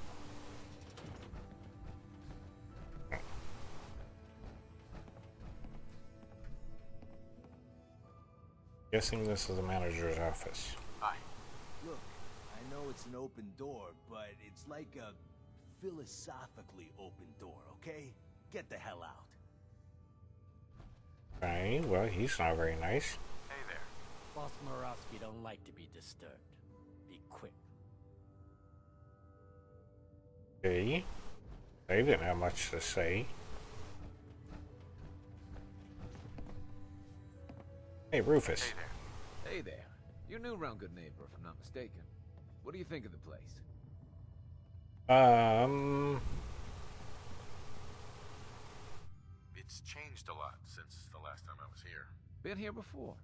Guessing this is the manager's office. Hi. Look, I know it's an open door, but it's like a philosophically open door, okay? Get the hell out. Okay, well, he's not very nice. Hey there. Boss Murawski don't like to be disturbed. Be quick. Okay. They didn't have much to say. Hey, Rufus. Hey there. Hey there. You're new around Good Neighbor, if I'm not mistaken. What do you think of the place? It's changed a lot since the last time I was here. Been here before?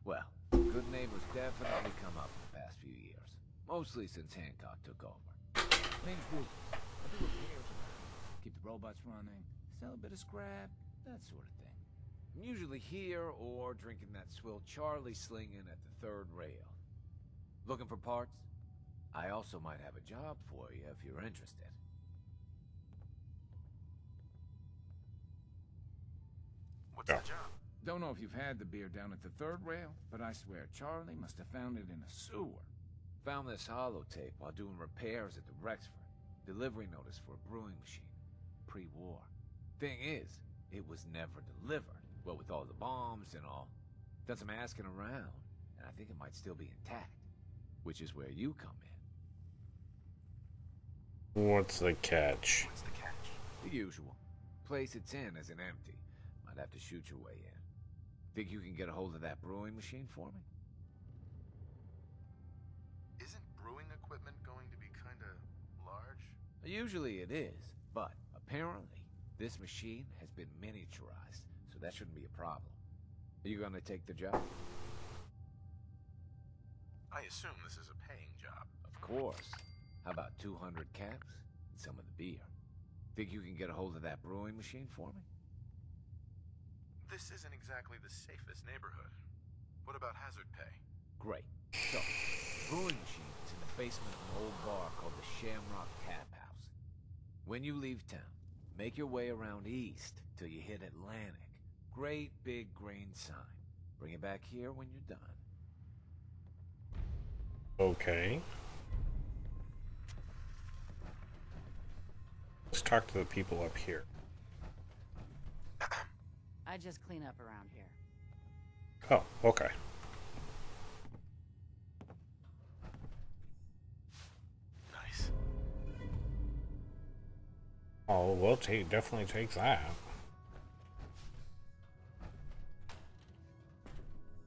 Well, Good Neighbor's definitely come up in the past few years. Mostly since Hancock took over. Name's Wolf. I do repairs around. Keep the robots running, sell a bit of scrap, that sort of thing. I'm usually here or drinking that swill Charlie slinging at the third rail. Looking for parts? I also might have a job for you if you're interested. What's the job? Don't know if you've had the beer down at the third rail, but I swear Charlie must have found it in a sewer. Found this holotape while doing repairs at the Rexford. Delivery notice for a brewing machine. Pre-war. Thing is, it was never delivered. Well, with all the bombs and all. Done some asking around, and I think it might still be intact. Which is where you come in. What's the catch? What's the catch? The usual. Place it's in isn't empty. Might have to shoot your way in. Think you can get a hold of that brewing machine for me? Isn't brewing equipment going to be kinda large? Usually it is, but apparently this machine has been miniaturized, so that shouldn't be a problem. Are you gonna take the job? I assume this is a paying job. Of course. How about 200 caps and some of the beer? Think you can get a hold of that brewing machine for me? This isn't exactly the safest neighborhood. What about hazard pay? Great. So, the brewing machine is in the basement of an old bar called the Shamrock Tap House. When you leave town, make your way around east till you hit Atlantic. Great big green sign. Bring it back here when you're done. Okay. Let's talk to the people up here. I just clean up around here. Oh, okay. Nice. Oh, we'll definitely take that.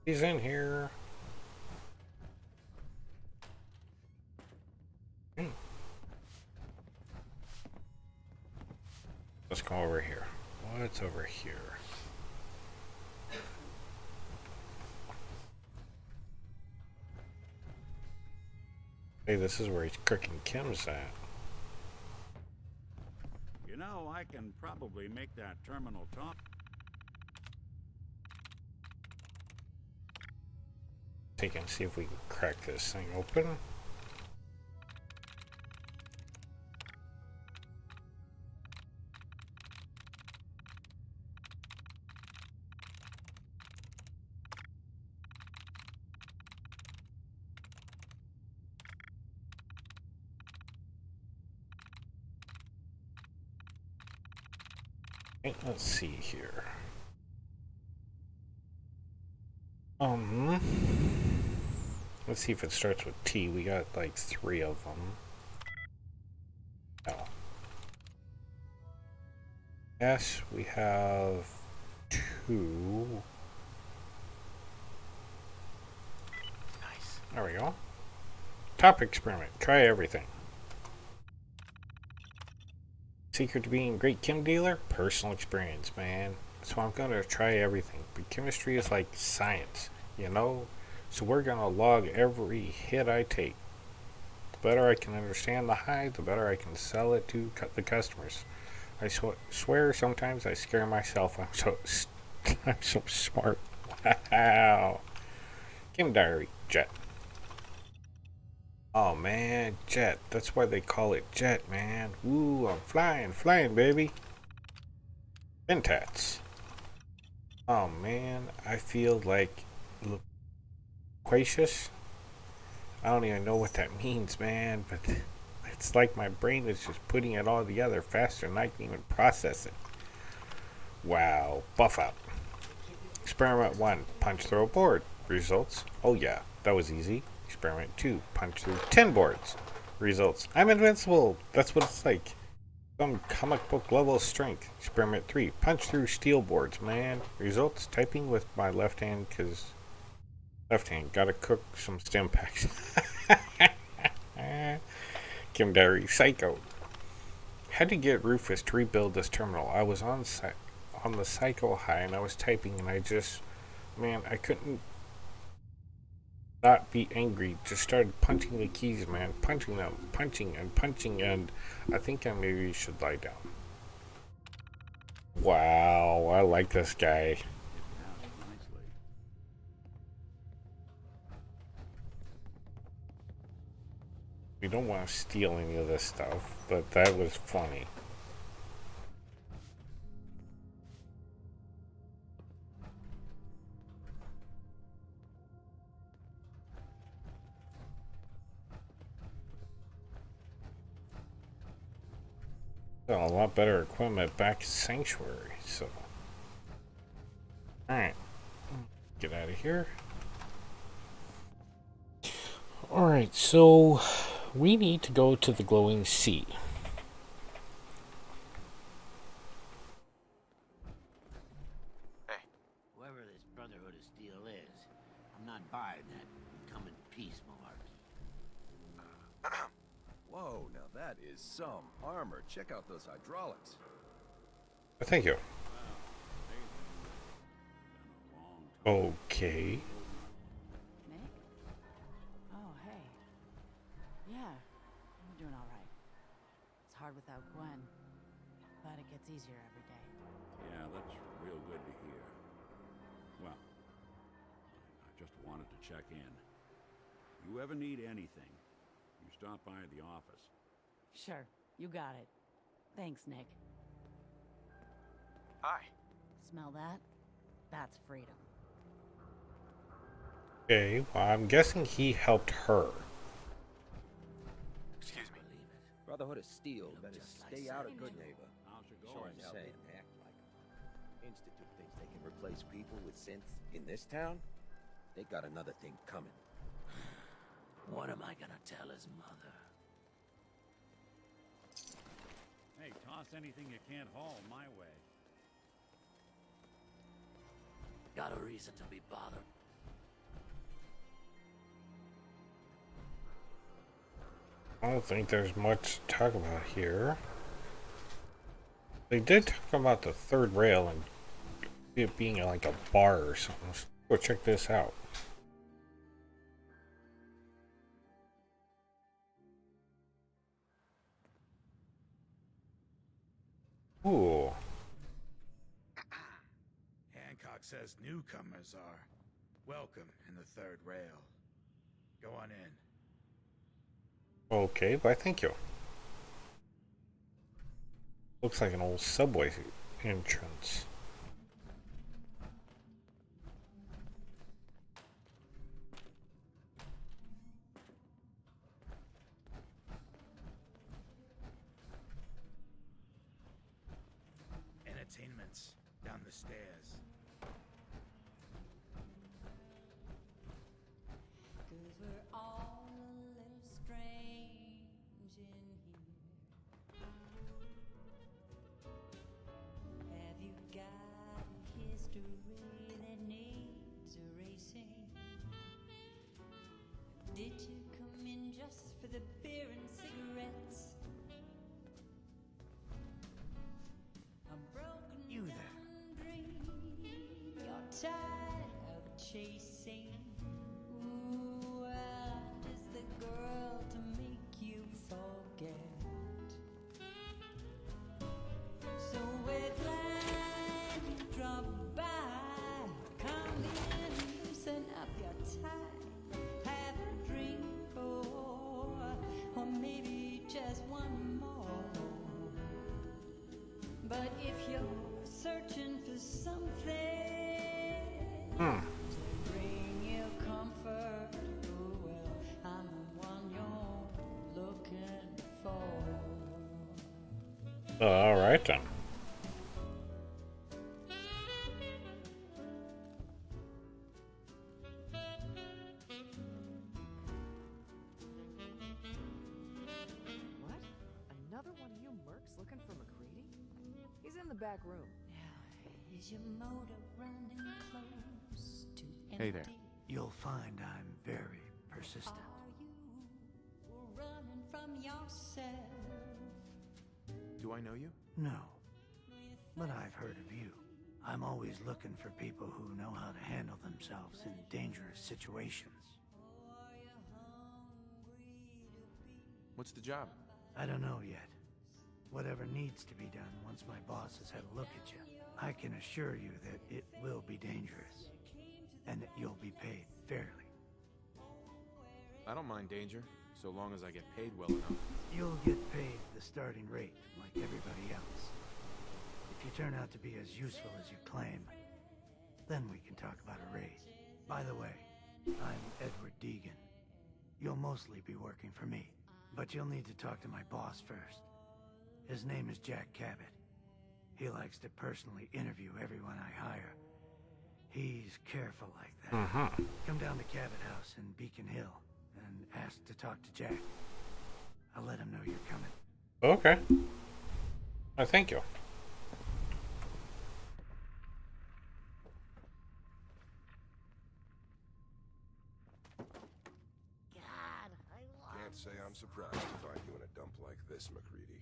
He's in here. Let's go over here. What's over here? Hey, this is where he's cooking Kim's at. You know, I can probably make that terminal talk. Take and see if we can crack this thing open. Okay, let's see here. Let's see if it starts with T. We got like 3 of them. No. S, we have 2. Nice. There we go. Top experiment. Try everything. Secret to being a great chem dealer? Personal experience, man. So I'm gonna try everything. But chemistry is like science, you know? So we're gonna log every hit I take. The better I can understand the high, the better I can sell it to the customers. I swear sometimes I scare myself. I'm so smart. Wow. Chem diary, Jet. Oh man, Jet. That's why they call it Jet, man. Ooh, I'm flying, baby. Ventats. Oh man, I feel like loquacious. I don't even know what that means, man, but it's like my brain is just putting it all together faster than I can even process it. Wow, buff up. Experiment 1, punch through a board. Results, oh yeah, that was easy. Experiment 2, punch through 10 boards. Results, I'm invincible. That's what it's like. Some comic book level strength. Experiment 3, punch through steel boards, man. Results, typing with my left hand, because left hand, gotta cook some stim packs. Kim Diary, Psycho. Had to get Rufus to rebuild this terminal. I was on the Psycho high and I was typing and I just, man, I couldn't not be angry. Just started punching the keys, man. Punching them. Punching, and I think I maybe should lie down. Wow, I like this guy. We don't want to steal any of this stuff, but that was funny. Got a lot better equipment back at Sanctuary, so. Alright. Get out of here. Alright, so we need to go to the glowing sea. Hey. Whoever this Brotherhood of Steel is, I'm not buying that come in peace malarkey. Whoa, now that is some armor. Check out those hydraulics. Thank you. Okay. Nick? Oh, hey. Yeah, I'm doing all right. It's hard without Gwen, but it gets easier every day. Yeah, that's real good to hear. Well, I just wanted to check in. You ever need anything, you stop by the office. Sure, you got it. Thanks, Nick. Hi. Smell that? That's freedom. Okay, well, I'm guessing he helped her. Excuse me. Brotherhood of Steel better stay out of good neighbor. How's it Sure going? as hell they act like 'em. Institute thinks they can replace people with synths in this town? They got another thing coming. What am I gonna tell his mother? Hey, toss anything you can't haul my way. Got a reason to be bothered. I don't think there's much to talk about here. They did talk about the third rail and it being like a bar or something. Let's go check this out. Ooh. Hancock says newcomers are welcome in the third rail. Go on in. Okay, why thank you. Looks like an old subway entrance. Entertainment's down the stairs. Cause we're all a little strange in here. Have you got a history that needs erasing? Did you come in just for the beer and cigarettes? A broken You there. down dream you're tired of chasing. Ooh, I'm just the girl to make you forget. So we're glad you dropped by. Come in and loosen up your tie. Have a drink, or maybe just one more. But if you're searching for something to bring you comfort, oh well, I'm the one you're looking for. Alright then. What? Another one of you mercs looking for McCready? He's in the back room. Now, is your motor running close to empty? Hey there. You'll find I'm very persistent. Are you running from yourself? Do I know you? No, but I've heard of you. I'm always looking for people who know how to handle themselves in dangerous situations. What's the job? I don't know yet. Whatever needs to be done once my boss has had a look at you. I can assure you that it will be dangerous, and that you'll be paid fairly. I don't mind danger, so long as I get paid well enough. You'll get paid the starting rate, like everybody else. If you turn out to be as useful as you claim, then we can talk about a raise. By the way, I'm Edward Deegan. You'll mostly be working for me, but you'll need to talk to my boss first. His name is Jack Cabot. He likes to personally interview everyone I hire. He's careful like that. Come down to Cabot House in Beacon Hill and ask to talk to Jack. I'll let him know you're coming. Okay. Thank you. Can't say I'm surprised to find you in a dump like this, McCready.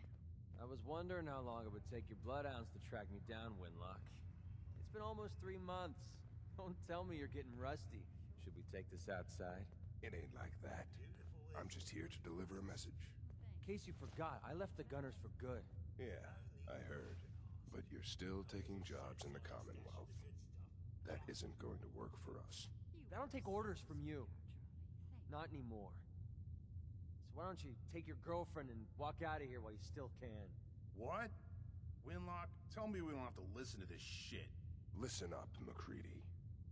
I was wondering how long it would take your bloodhounds to track me down, Winlock. It's been almost 3 months. Don't tell me you're getting rusty. Should we take this outside? It ain't like that. I'm just here to deliver a message. In case you forgot, I left the Gunners for good. Yeah, I heard. But you're still taking jobs in the Commonwealth. That isn't going to work for us. I don't take orders from you. Not anymore. So why don't you take your girlfriend and walk out of here while you still can? What? Winlock, tell me we don't have to listen to this shit. Listen up, McCready.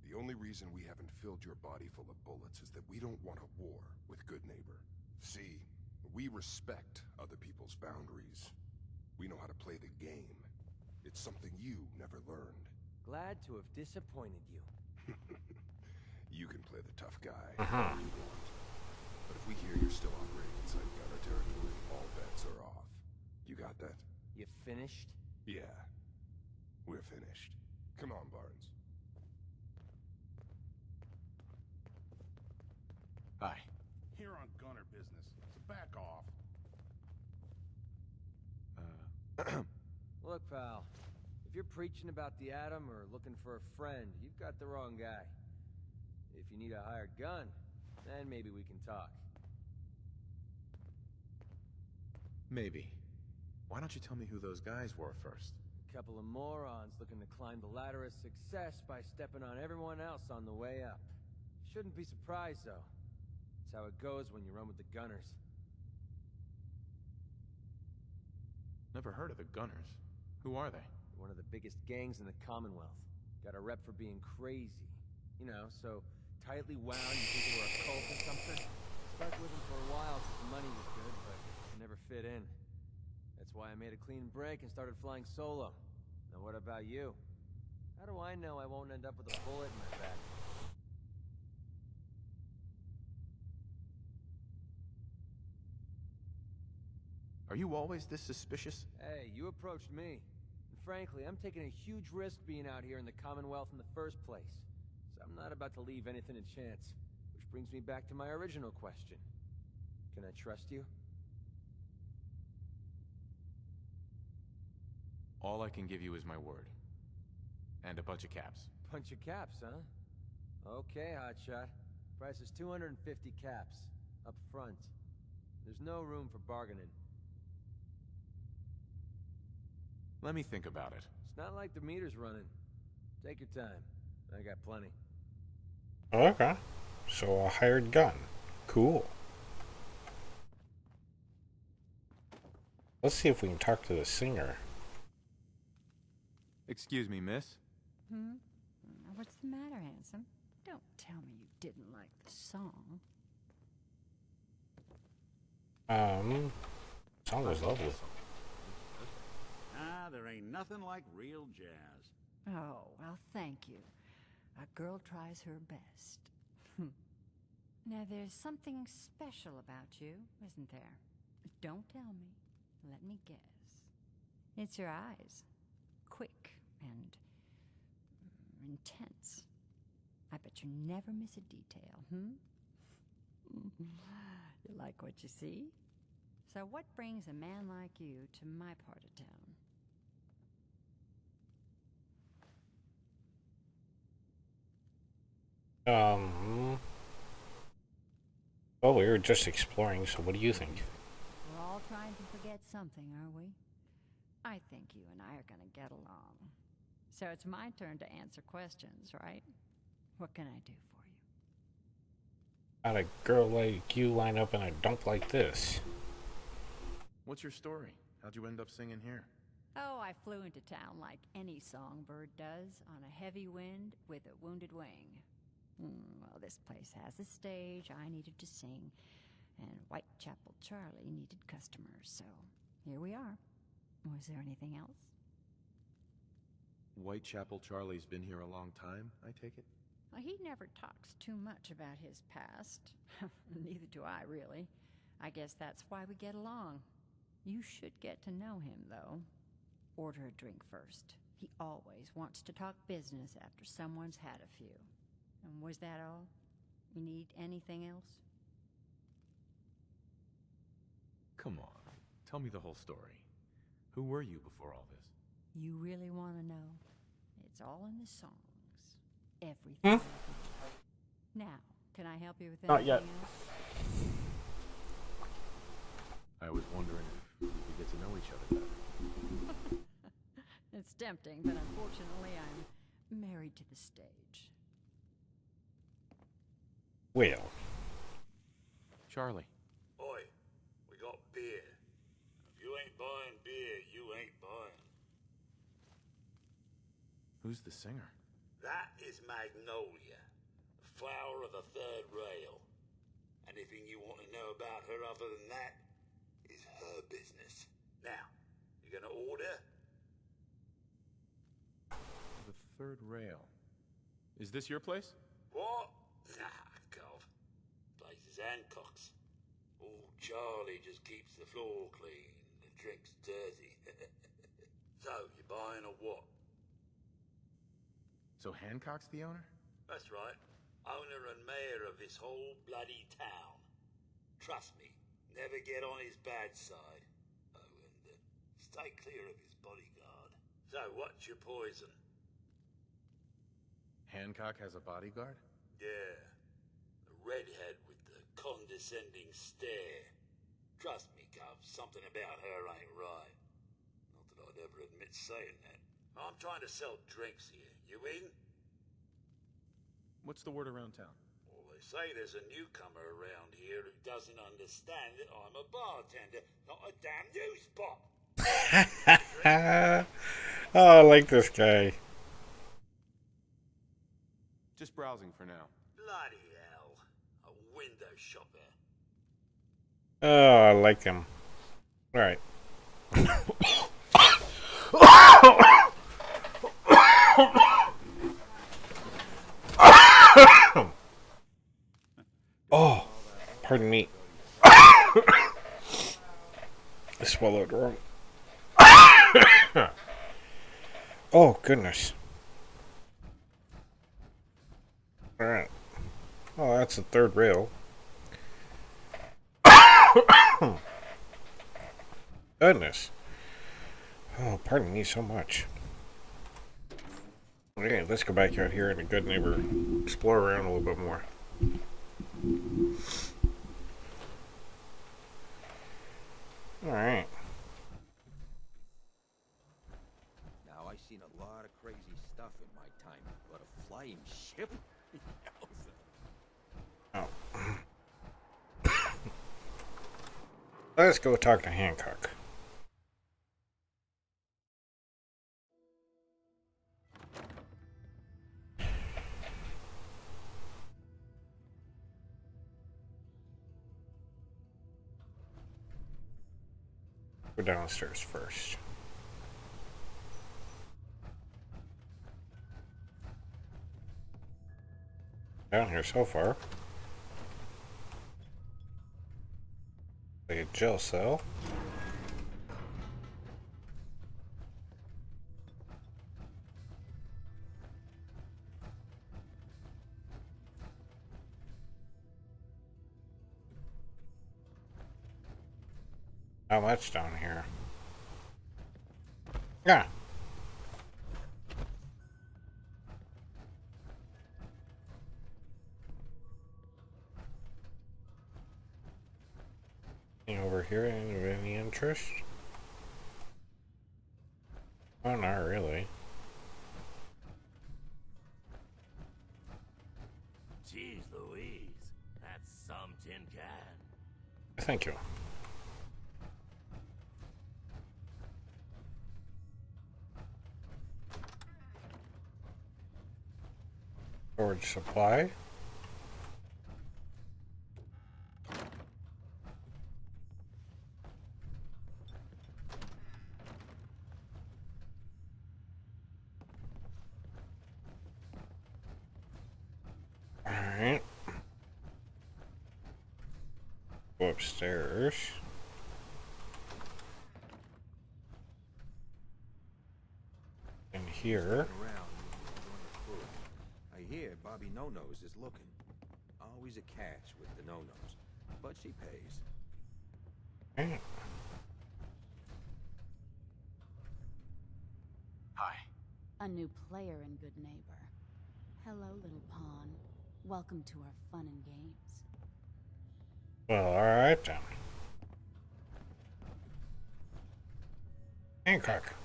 The only reason we haven't filled your body full of bullets is that we don't want a war with Good Neighbor. See, we respect other people's boundaries. We know how to play the game. It's something you never learned. Glad to have disappointed you. You can play the tough guy all you want. But if we hear you're still operating inside Gunner territory, all bets are off. You got that? You finished? Yeah. We're finished. Come on, Barnes. Hi. Here on Gunner business, so back off. Look, pal. If you're preaching about the atom or looking for a friend, you've got the wrong guy. If you need a hired gun, then maybe we can talk. Maybe. Why don't you tell me who those guys were first? A couple of morons looking to climb the ladder of success by stepping on everyone else on the way up. Shouldn't be surprised, though. That's how it goes when you run with the Gunners. Never heard of the Gunners. Who are they? One of the biggest gangs in the Commonwealth. Got a rep for being crazy. You know, so tightly wound you think they were a cult or something. Stuck with them for a while because the money was good, but never fit in. That's why I made a clean break and started flying solo. Now what about you? How do I know I won't end up with a bullet in my back? Are you always this suspicious? Hey, you approached me. And frankly, I'm taking a huge risk being out here in the Commonwealth in the first place. So I'm not about to leave anything to chance. Which brings me back to my original question. Can I trust you? All I can give you is my word. And a bunch of caps. Bunch of caps, huh? Okay, hotshot. Price is 250 caps. Up front. There's no room for bargaining. Let me think about it. It's not like the meter's running. Take your time. I got plenty. Okay. So a hired gun. Cool. Let's see if we can talk to the singer. Excuse me, miss. What's the matter, handsome? Don't tell me you didn't like the song. Song was lovely. There ain't nothing like real jazz. Oh, well, thank you. A girl tries her best. Now, there's something special about you, isn't there? Don't tell me. Let me guess. It's your eyes. Quick and intense. I bet you never miss a detail, You like what you see? So what brings a man like you to my part of town? Well, we were just exploring, so what do you think? We're all trying to forget something, are we? I think you and I are gonna get along. So it's my turn to answer questions, right? What can I do for you? How'd a girl like you line up in a dump like this? What's your story? How'd you end up singing here? Oh, I flew into town like any songbird does, on a heavy wind with a wounded wing. Well, this place has a stage, I needed to sing, and Whitechapel Charlie needed customers, so here we are. Was there anything else? Whitechapel Charlie's been here a long time, I take it? Well, he never talks too much about his past. Neither do I, really. I guess that's why we get along. You should get to know him, though. Order a drink first. He always wants to talk business after someone's had a few. And was that all? You need anything else? Come on, tell me the whole story. Who were you before all this? You really want to know? It's all in the songs. Everything. Now, can I help you with anything Not yet. else? I was wondering if we could get to know each other better. It's tempting, but unfortunately I'm married to the stage. Well. Charlie. Oi, we got beer. If you ain't buying beer, you ain't buying. Who's the singer? That is Magnolia, the flower of the third rail. Anything you want to know about her other than that is her business. Now, you gonna order? The third rail. Is this your place? What? Nah, God. Place is Hancock's. Old Charlie just keeps the floor clean, the drinks dirty. So, you buying or what? So Hancock's the owner? That's right. Owner and mayor of this whole bloody town. Trust me, never get on his bad side. Oh, and stay clear of his bodyguard. So, what's your poison? Hancock has a bodyguard? Yeah. The redhead with the condescending stare. Trust me, Cub, something about her ain't right. I'd ever admit saying that. I'm trying to sell drinks here. You in? What's the word around town? Well, they say there's a newcomer around here who doesn't understand that I'm a bartender, not a damn news bot. Oh, I like this guy. Just browsing for now. Bloody hell. A window shopper. Oh, I like him. Alright. Oh, pardon me. I swallowed wrong. Oh, goodness. Alright. Oh, that's the third rail. Goodness. Oh, pardon me so much. Okay, let's go back out here and a good neighbor explore around a little bit more. Alright. Now, I've seen a lot of crazy stuff in my time, but a flying ship? Oh. Let's go talk to Hancock. Go downstairs first. Down here so far. A jail cell. Not much down here. Yeah. Anything over here of any interest? Oh, not really. Jeez Louise, that's some tin can. Thank you. Storage supply. Alright. Go upstairs. And here. I hear Bobby No-Nose is looking. Always a catch with the No-Nose, but she pays. Right. Hi. A new player and good neighbor. Hello, little pawn. Welcome to our fun and games. Well, alright then. Hancock.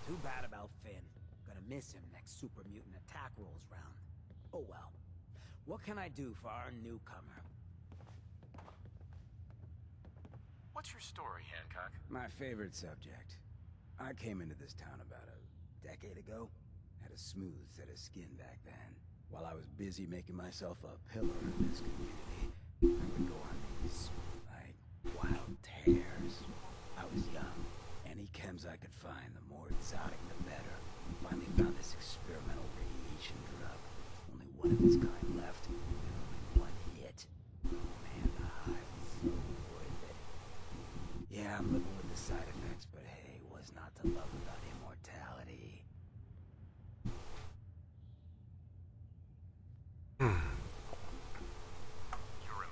Too bad about Finn. Gonna miss him next super mutant attack rolls round. Oh well. What can I do for our newcomer? What's your story, Hancock? My favorite subject. I came into this town about a decade ago. Had a smooth set of skin back then. While I was busy making myself a pillar in this community, I would go on these, like, wild tears. I was young. Any chems I could find, the more exotic the better. Finally found this experimental radiation drug. Only one of its kind left, and only one hit. Man, the high was so worth it. Yeah, I'm living with the side effects, but hey, what's not to love about immortality? You're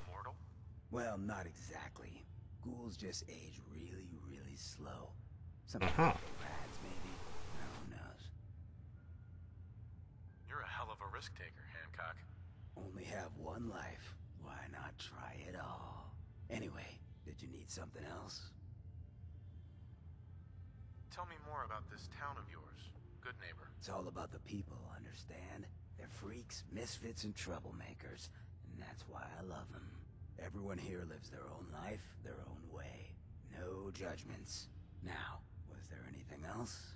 immortal? Well, not exactly. Ghouls just age really, really slow. Something Uh-huh. like rats, maybe. Who knows? You're a hell of a risk taker, Hancock. Only have one life. Why not try it all? Anyway, did you need something else? Tell me more about this town of yours, Good Neighbor. It's all about the people, understand? They're freaks, misfits, and troublemakers, and that's why I love them. Everyone here lives their own life, their own way. No judgments. Now, was there anything else?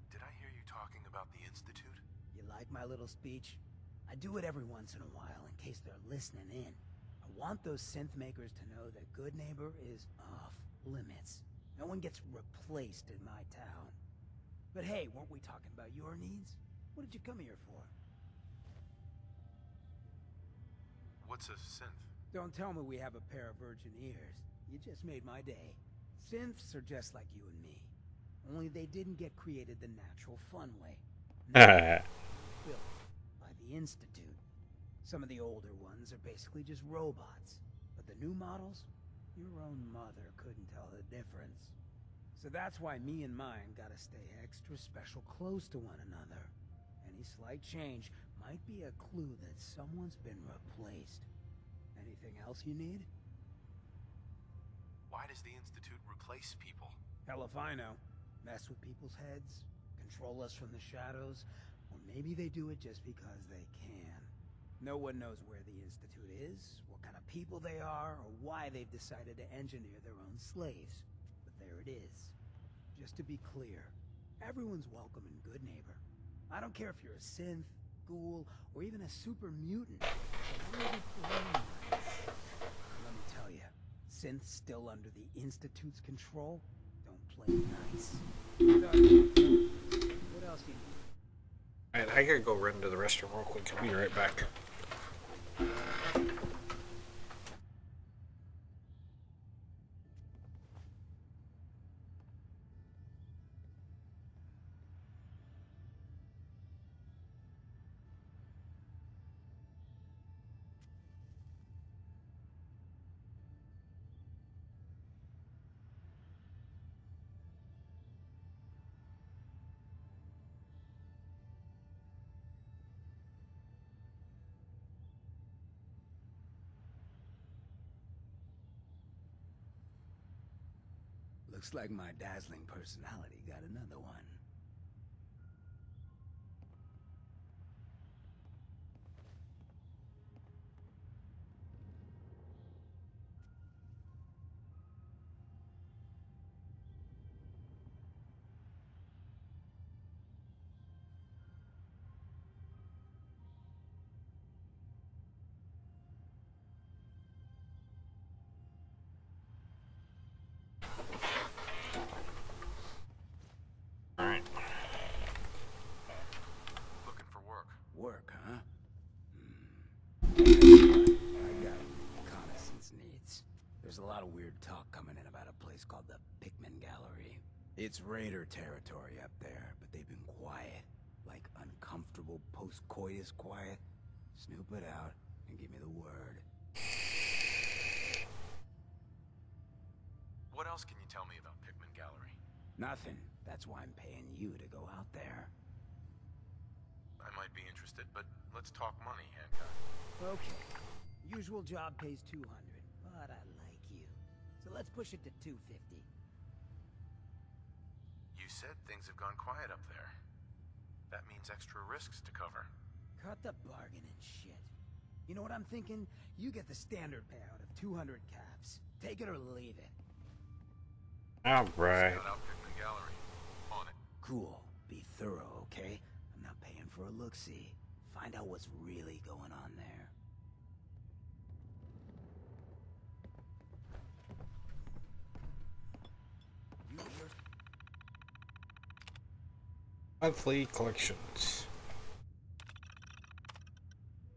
Did I hear you talking about the Institute? You like my little speech? I do it every once in a while in case they're listening in. I want those synth makers to know that Good Neighbor is off limits. No one gets replaced in my town. But hey, weren't we talking about your needs? What did you come here for? What's a synth? Don't tell me we have a pair of virgin ears. You just made my day. Synths are just like you and me. Only they didn't get created the natural fun way. Built by the Institute. Some of the older ones are basically just robots. But the new models? Your own mother couldn't tell the difference. So that's why me and mine gotta stay extra special close to one another. Any slight change might be a clue that someone's been replaced. Anything else you need? Why does the Institute replace people? Hell if I know. Mess with people's heads, control us from the shadows, or maybe they do it just because they can. No one knows where the Institute is, what kind of people they are, or why they've decided to engineer their own slaves. But there it is. Just to be clear, everyone's welcome in Good Neighbor. I don't care if you're a synth, ghoul, or even a super mutant. Let me tell you, synths still under the Institute's control don't play nice. What else you need? Alright, I gotta go run to the restroom real quick. I'll be right back. Looks like my dazzling personality got another one. Alright. Looking for work. Work, huh? I got reconnaissance needs. There's a lot of weird talk coming in about a place called the Pikmin Gallery. It's raider territory up there, but they've been quiet. Like uncomfortable post-coitus quiet. Snoop it out and give me the word. What else can you tell me about Pikmin Gallery? Nothing. That's why I'm paying you to go out there. I might be interested, but let's talk money, Hancock. Okay. Usual job pays 200, but I like you. So let's push it to 250. You said things have gone quiet up there. That means extra risks to cover. Cut the bargain and shit. You know what I'm thinking? You get the standard payout of 200 caps. Take it or leave it. Alright. Scout out Pikmin Gallery. On it. Cool. Be thorough, okay? I'm not paying for a look-see. Find out what's really going on there. Monthly collections.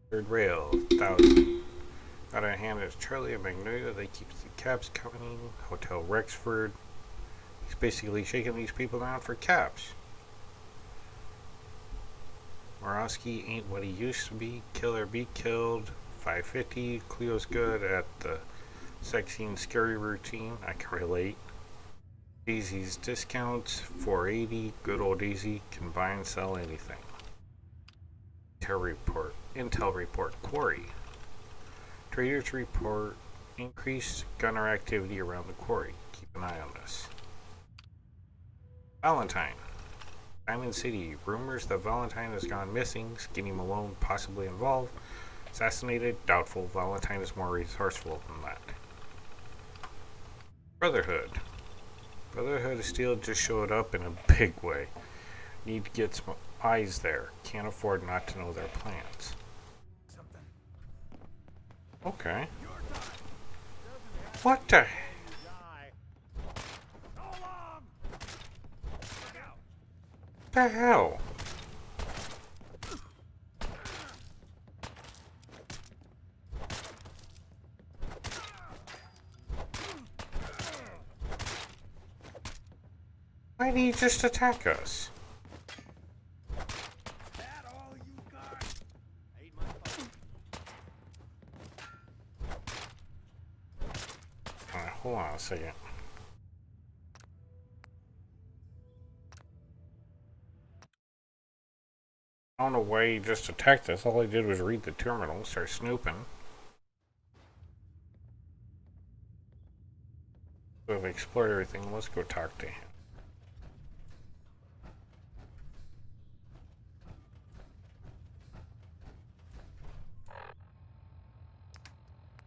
Third rail, 1,000. Out of hand is Charlie and Magnolia. They keep the caps coming. Hotel Rexford. He's basically shaking these people down for caps. Morosky ain't what he used to be. Kill or be killed. 550. Cleo's good at the sexy and scary routine. I can relate. Daisy's discounts. 480. Good old Daisy can buy and sell anything. Intel report. Quarry. Traders report increased gunner activity around the quarry. Keep an eye on this. Valentine. Diamond City. Rumors that Valentine has gone missing. Skinny Malone possibly involved. Assassinated. Doubtful. Valentine is more resourceful than that. Brotherhood. Brotherhood of Steel just showed up in a big way. Need to get some eyes there. Can't afford not to know their plans. Okay. What the? The hell? Why did he just attack us? Alright, hold on a second. I don't know why he just attacked us. All he did was read the terminal, start snooping. We've explored everything. Let's go talk to him.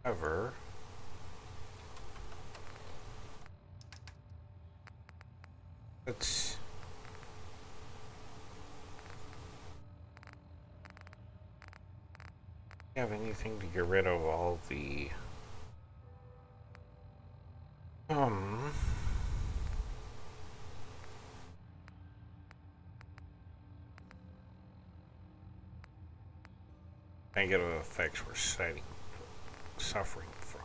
However, let's have anything to get rid of all the negative effects we're suffering from.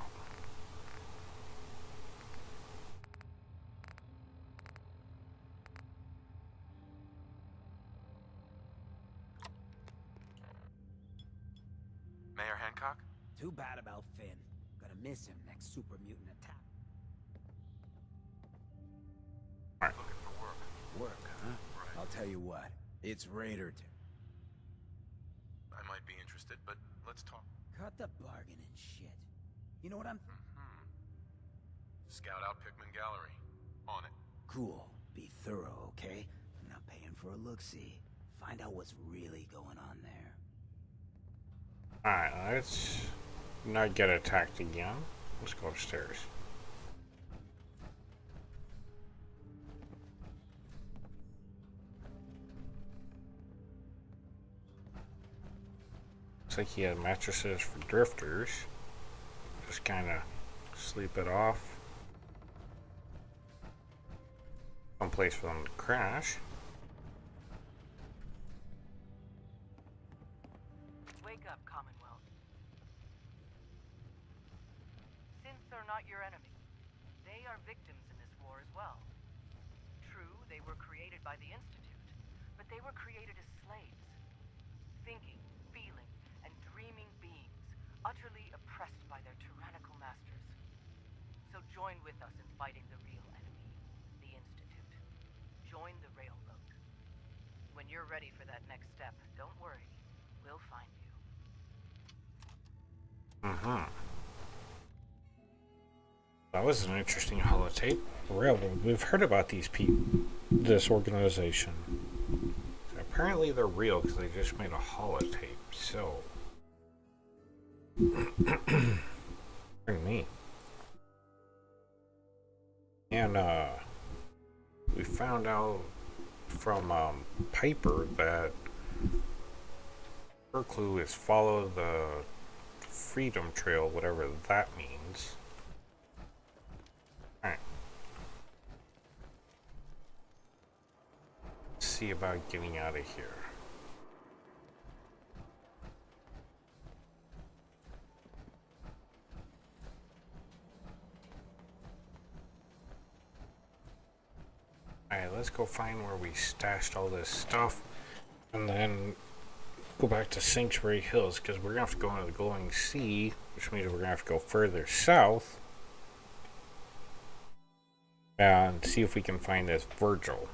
Mayor Hancock? Too bad about Finn. Gonna miss him next super mutant attack. Looking for work. Work, huh? Right. I'll tell you what. It's Raider. I might be interested, but let's talk. Cut the bargaining shit. You know what I'm... Scout out Pikmin Gallery. On it. Cool. Be thorough, okay? I'm not paying for a look-see. Find out what's really going on there. Alright, let's not get attacked again. Let's go upstairs. Looks like he had mattresses for drifters. Just kind of sleep it off. Some place for them to crash. Wake up, Commonwealth. Since they're not your enemy, they are victims in this war as well. True, they were created by the Institute, but they were created as slaves. Thinking, feeling, and dreaming beings, utterly oppressed by their tyrannical masters. So join with us in fighting the real enemy, the Institute. Join the Railroad. When you're ready for that next step, don't worry. We'll find you. That was an interesting holotape. Railroad. We've heard about these this organization. Apparently they're real because they just made a holotape. So, pardon me. And we found out from Piper that her clue is follow the Freedom Trail, whatever that means. Alright. Let's see about getting out of here. Alright, let's go find where we stashed all this stuff and then go back to Sanctuary Hills because we're going to have to go into the Glowing Sea, which means we're going to have to go further south and see if we can find this Virgil.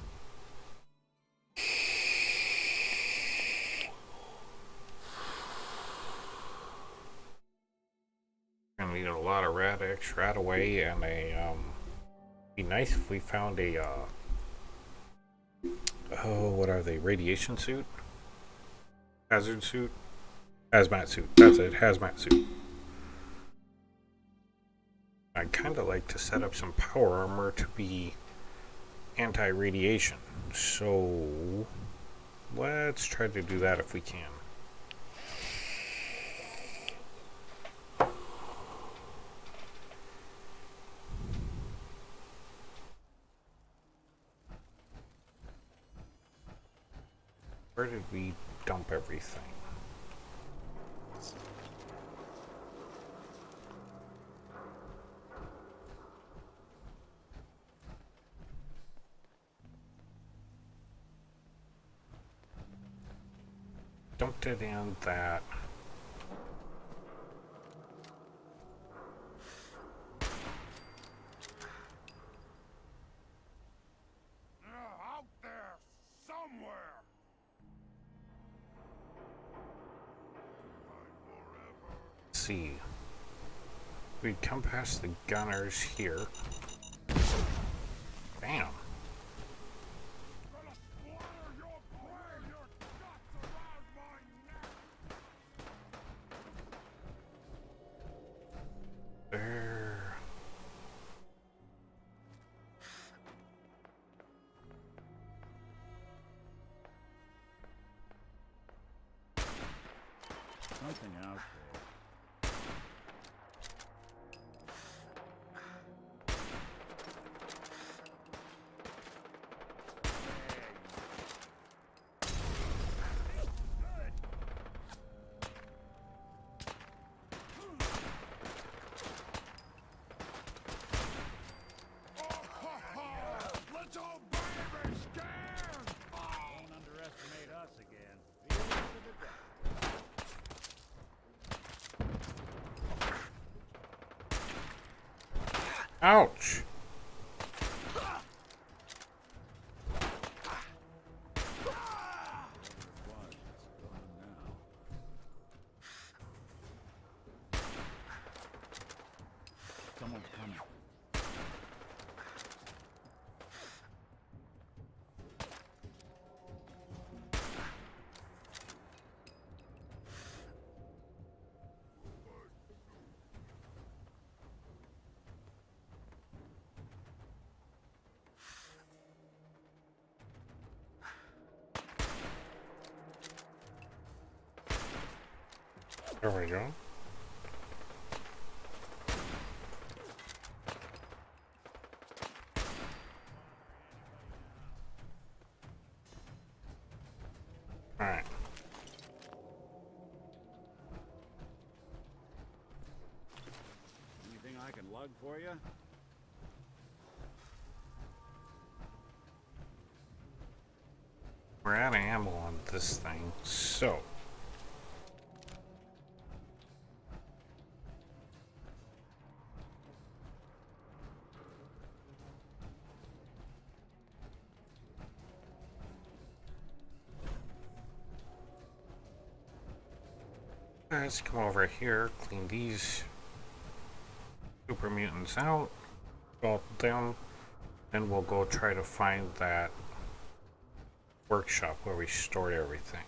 We're going to need a lot of Radix right away, and be nice if we found a Oh, what are they? Radiation suit? Hazard suit? Hazmat suit. That's it. Hazmat suit. I'd kind of like to set up some power armor to be anti-radiation. So let's try to do that if we can. Where did we dump everything? Dumped it in that. Out there somewhere. Let's see. We'd come past the gunners here. Bam. There. Something out there. Little baby scared. Don't underestimate us again. Feel it to the death. Ouch. Someone's coming. There we go. Alright. Anything I can lug for you? We're out of ammo on this thing, so let's come over here, clean these super mutants out, vault them, then we'll go try to find that workshop where we stored everything.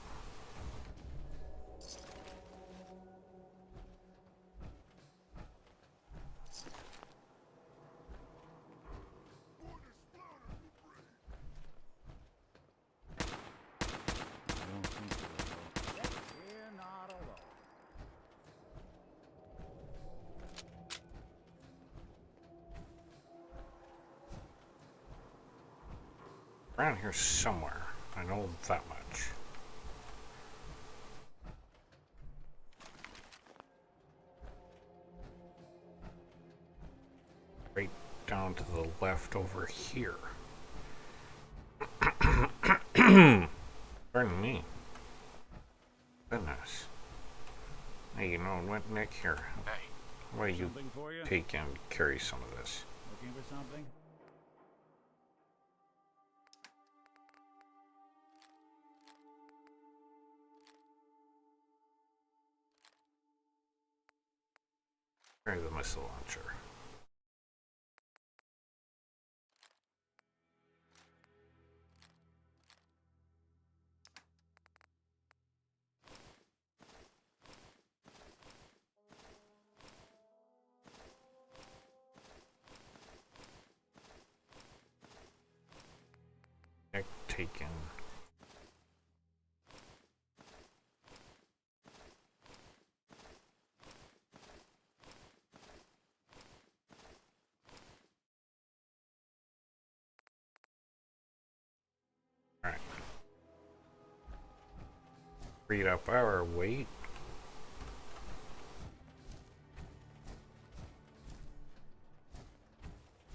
We're not alone. Around here somewhere. I know that much. Right down to the left over here. Pardon me. Goodness. Hey, you know what, Nick? Here. Hey. Why don't you Something for you? take and carry some of this? Looking for something? Carry the missile launcher. taken. Alright. Read up our weight.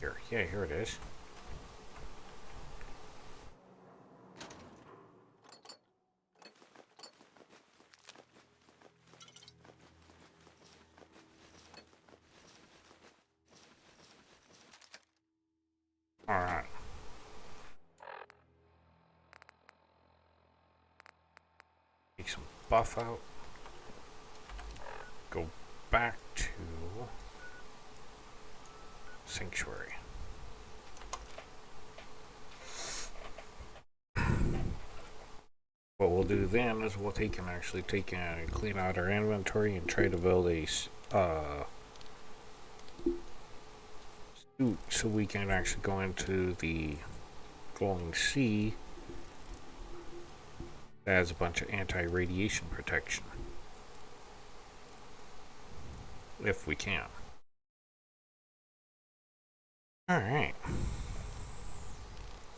Here, yeah, here it is. Alright. Take some buff out. Go back to Sanctuary. What we'll do then is we'll actually take and clean out our inventory and try to build a suit so we can actually go into the glowing sea that has a bunch of anti-radiation protection. If we can. Alright.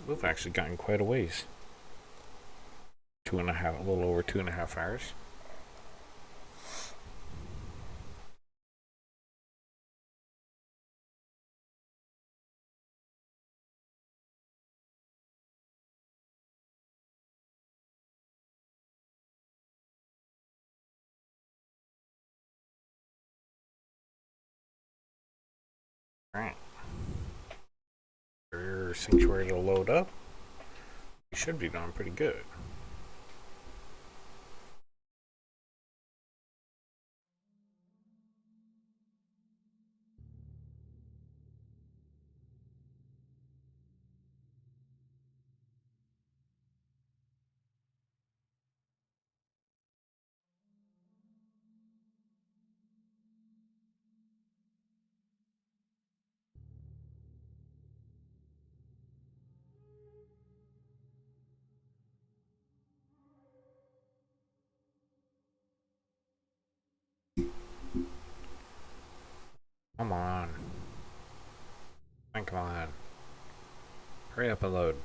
We've actually gotten quite a ways. A little over 2.5 hours. Alright. For Sanctuary to load up, we should be doing pretty good. Come on. Come on. Hurry up and load.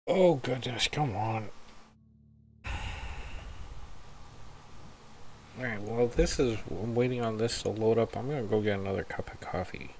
Oh goodness, come on. Alright, well I'm waiting on this to load up. I'm gonna go get another cup of coffee.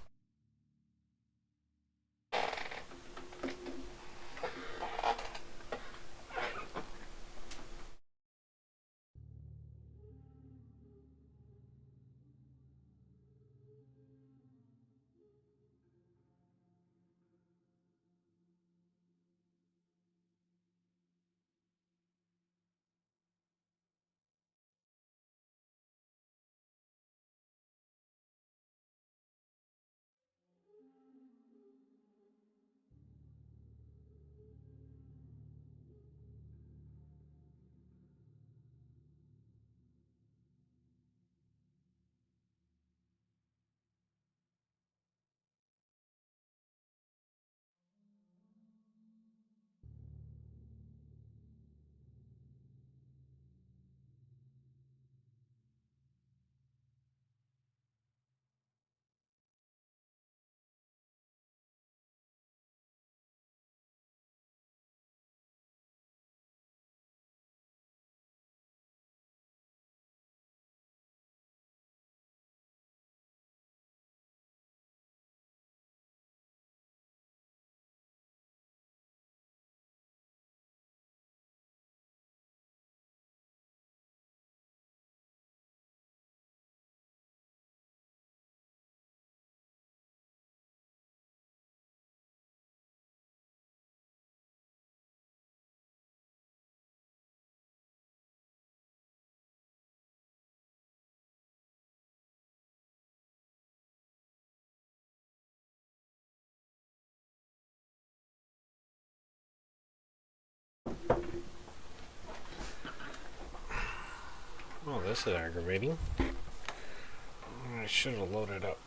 this is aggravating. I should have loaded up.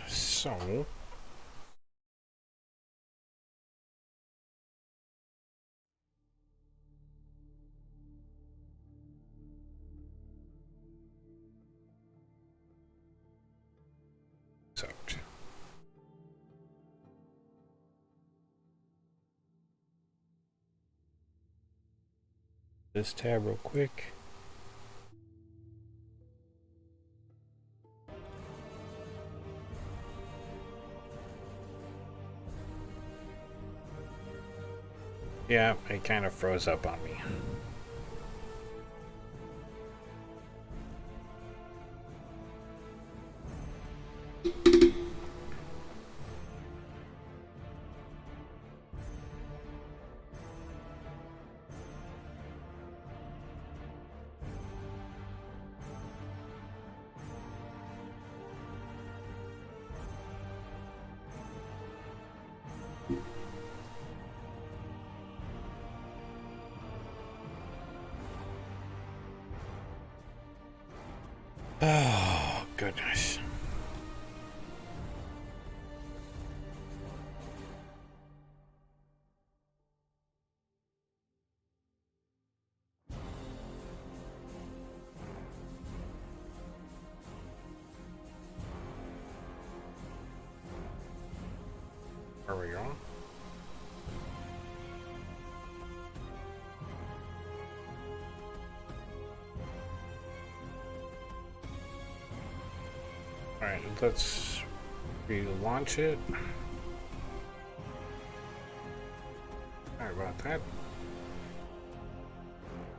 So... Sucked. This tab real quick. Yeah, it kind of froze up on me. Oh, goodness. Are we on? Alright, let's relaunch it. Sorry about that.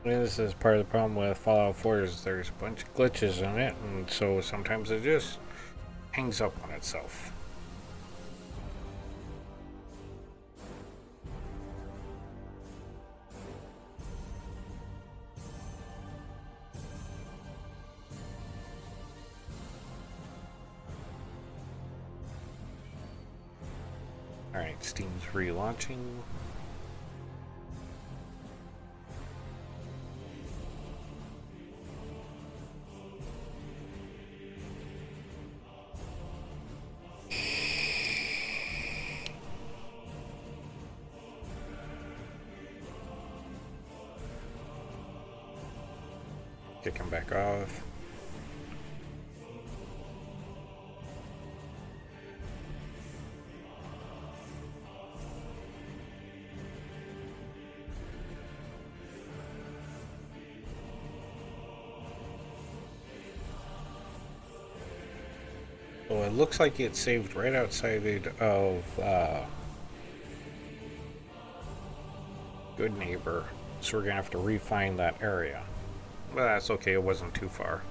This is part of the problem with Fallout 4 is there's a bunch of glitches in it, and so sometimes it just hangs up on itself. Alright, Steam's relaunching. Kick him back off. So it looks like it saved right outside of Good Neighbor, so we're gonna have to refine that area. But that's okay, it wasn't too far.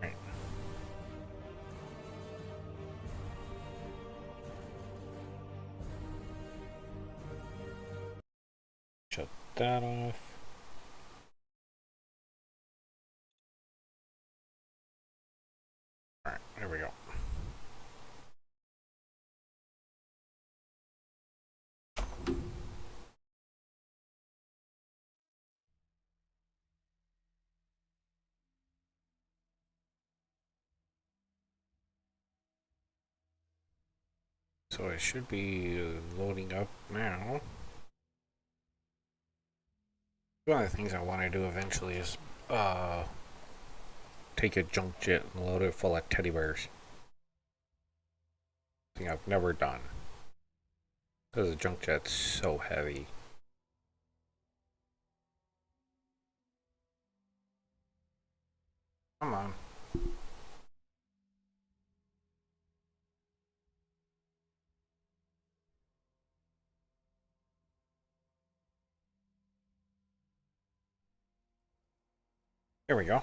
Right. Shut that off. Alright, there we go. So it should be loading up now. One of the things I want to do eventually is take a junk jet and load it full of teddy bears. Thing I've never done. Because the junk jet's so heavy. Come on. There we go.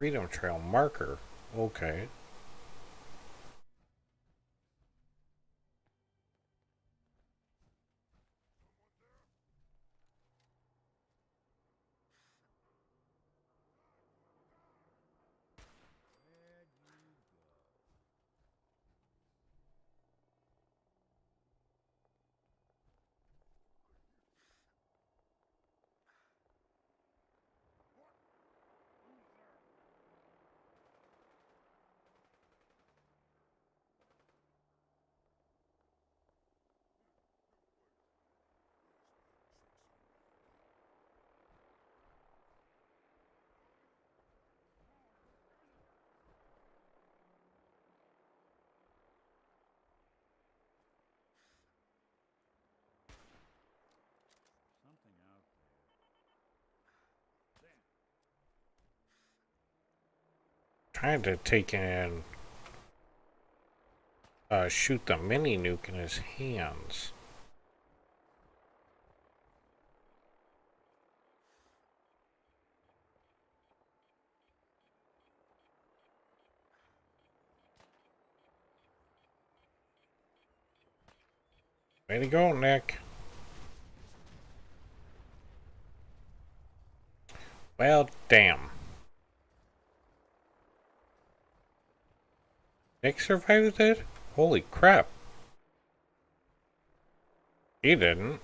Freedom Trail marker. Okay. Trying to take in, shoot the mini nuke in his hands. Way to go, Nick. Well, damn. Nick survived it? Holy crap. He didn't.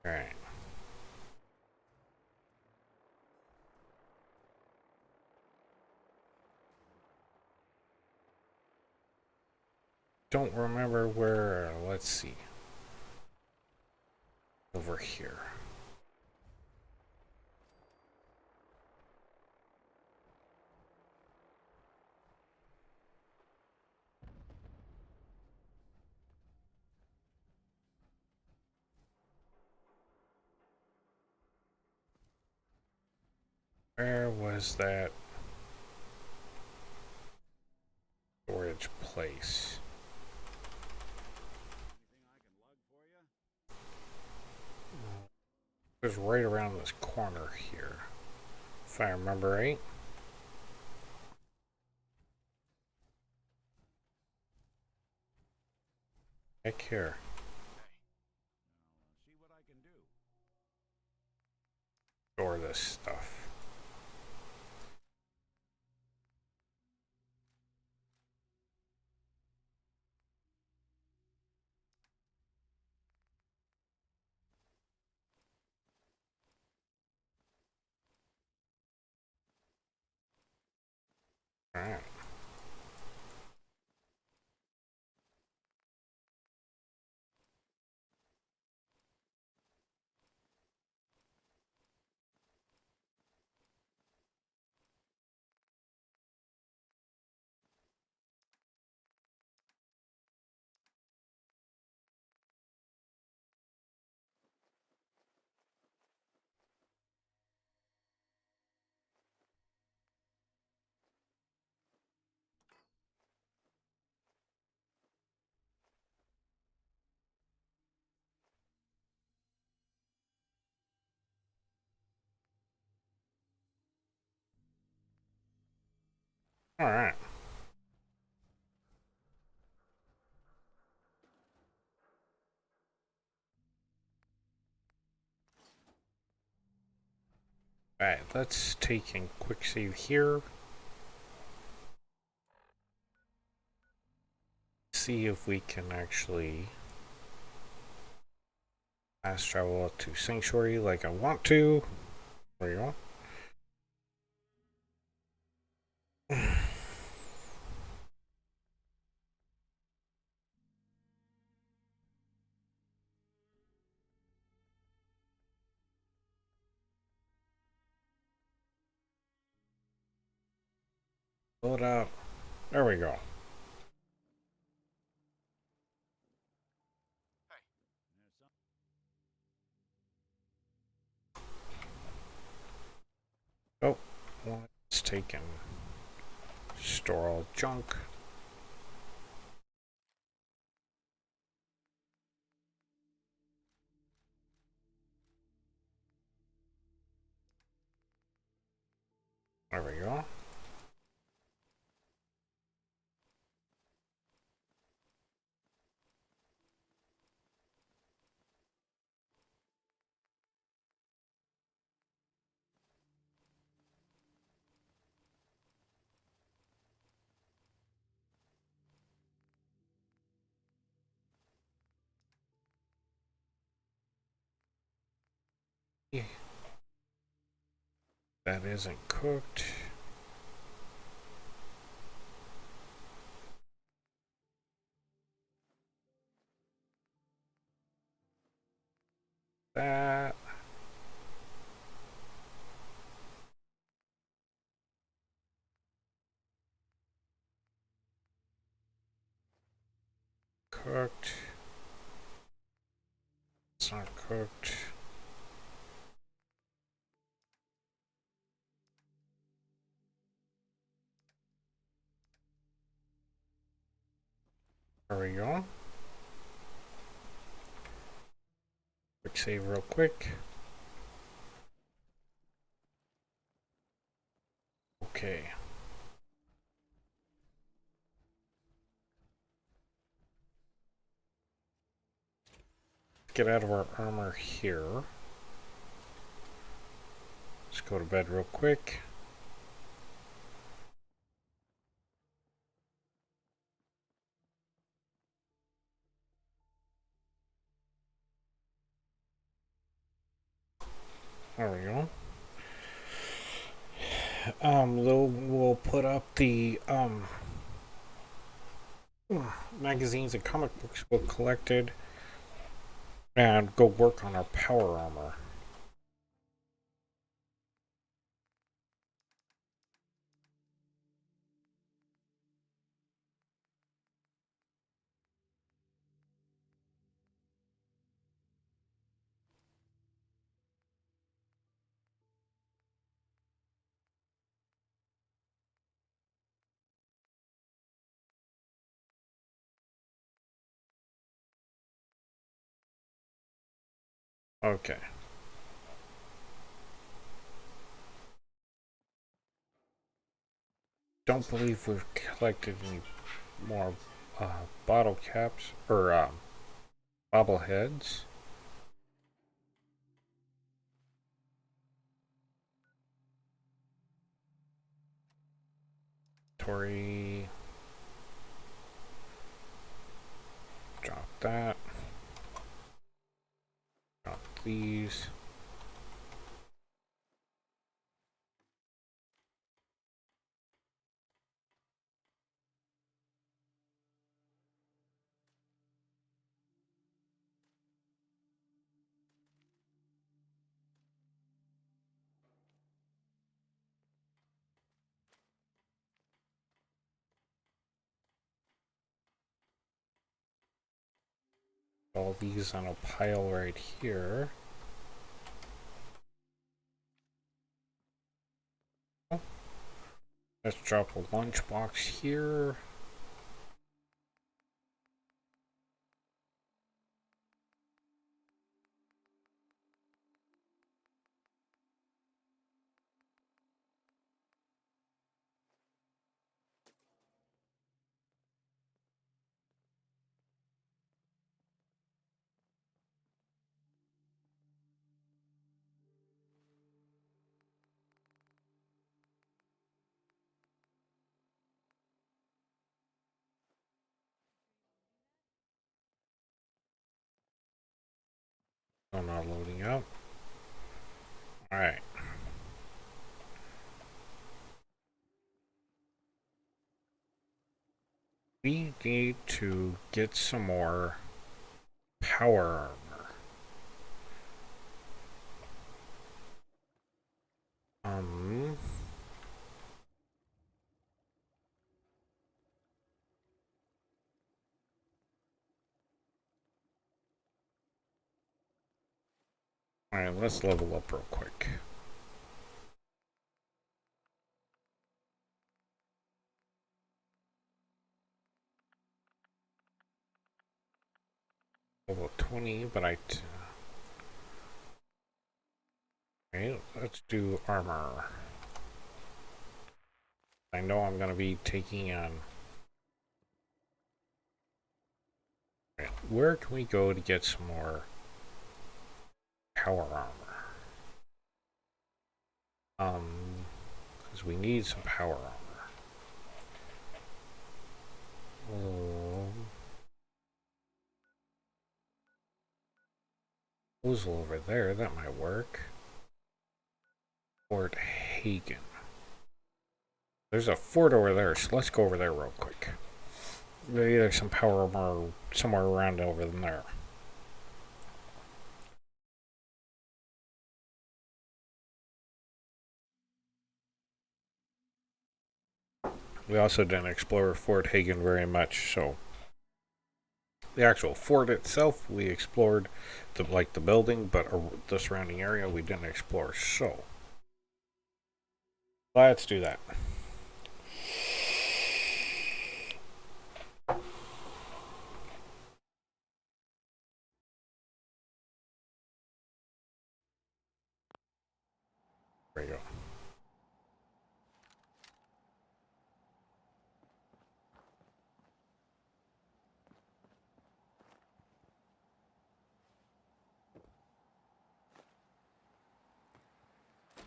Alright. Don't remember where. Let's see. Over here. Where was that storage place? It was right around this corner here, if I remember right. Back here. Store this stuff. Alright. Alright. Alright, let's take a quick save here. See if we can actually fast travel up to Sanctuary like I want to. There you go. Load up. There we go. Oh, let's take and store all junk. go. That isn't cooked. That. Cooked. It's not cooked. There we go. Quick save real quick. Okay. Get out of our armor here. Let's go to bed real quick. There we go. We'll put up the magazines and comic books we collected and go work on our power armor. Okay. Don't believe we've collected any more bottle caps or bobbleheads. Tori. Drop that. Drop these. All these on a pile right here. Let's drop a lunchbox here. Oh, not loading up. Alright. We need to get some more power armor. Alright, let's level up real quick. Level 20, but okay, let's do armor. I know I'm going to be taking on... Where can we go to get some more power armor? Because we need some power armor. Proposal over there, that might work. Fort Hagen. There's a fort over there, so let's go over there real quick. Maybe there's some power armor somewhere around over there. We also didn't explore Fort Hagen very much, so the actual fort itself we explored, the building, but the surrounding area we didn't explore. So let's do that. There you go.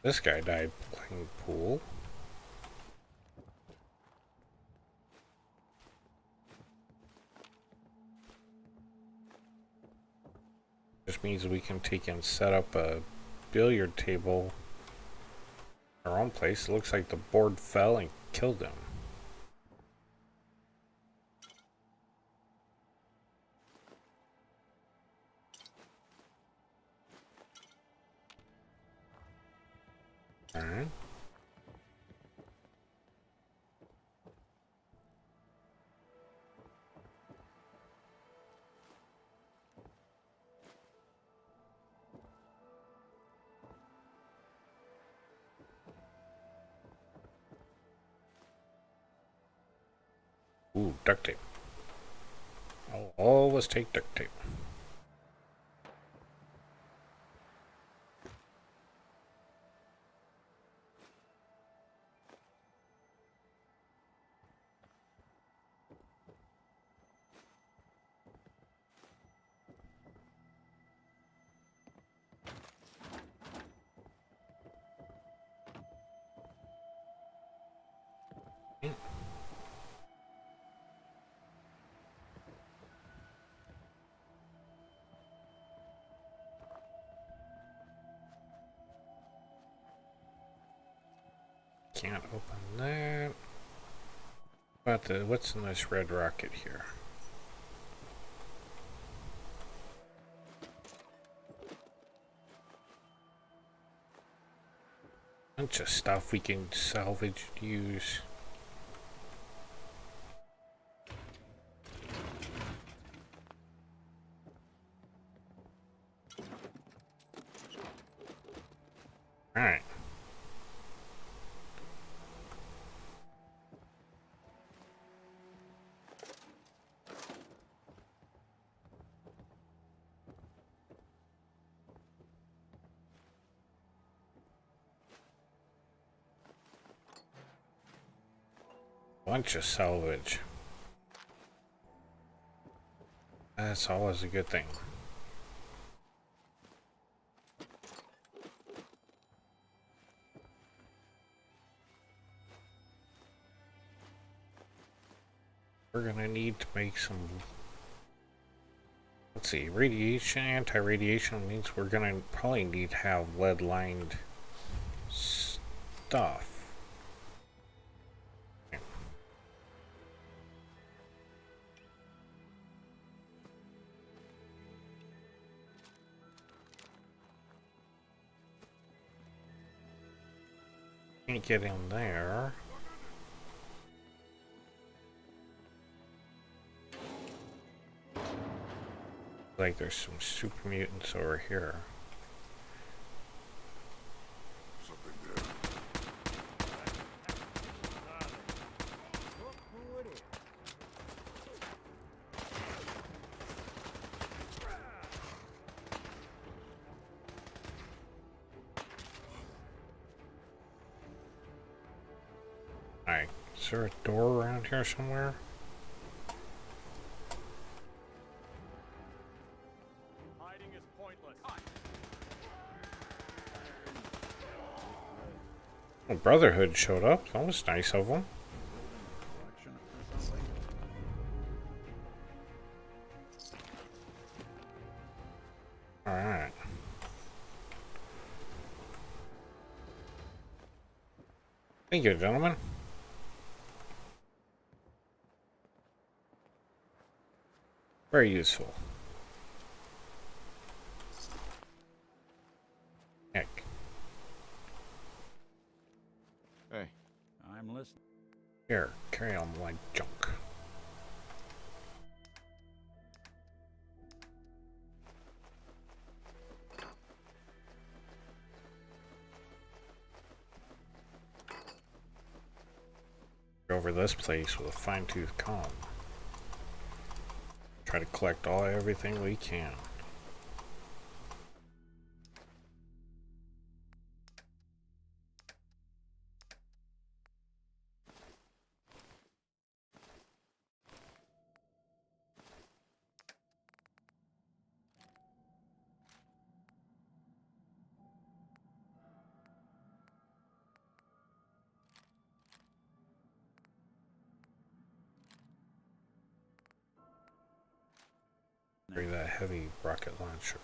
This guy died playing pool. Just means we can take and set up a billiard table in our own place. It looks like the board fell and killed him. Alright. Ooh, duct tape. I'll always take duct tape. Can't open that. But what's in this red rocket here? Bunch of stuff we can salvage and use. Alright. Bunch of salvage. That's always a good thing. We're gonna need to make some... Let's see, radiation, anti-radiation means we're gonna probably need to have lead-lined stuff. Can't get in there. Like there's some super mutants over here. Alright, Is there a door around here somewhere? Hiding is pointless. Oh, Brotherhood showed up. That was nice of them. Alright. Thank you, gentlemen. Very useful. Heck. Hey. I'm listening. Here, carry on my junk. Over this place with a fine-tooth comb. Try to collect everything we can. Carry that heavy rocket launcher.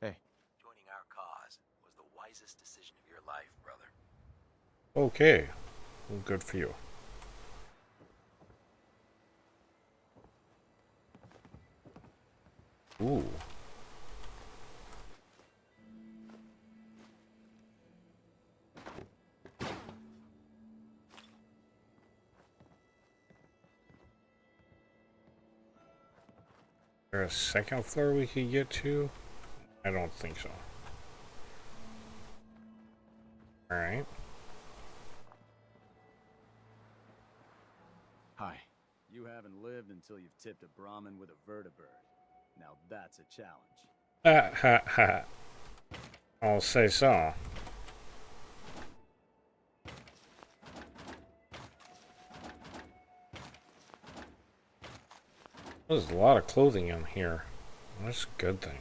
Hey. Joining our cause was the wisest decision of your life, brother. Okay. Well, good for you. Ooh. Is there a second floor we could get to? I don't think so. Alright. Hi. You haven't lived until you've tipped a Brahmin with a vertibird. Now that's a challenge. Ha ha ha. I'll say so. There's a lot of clothing in here. That's a good thing.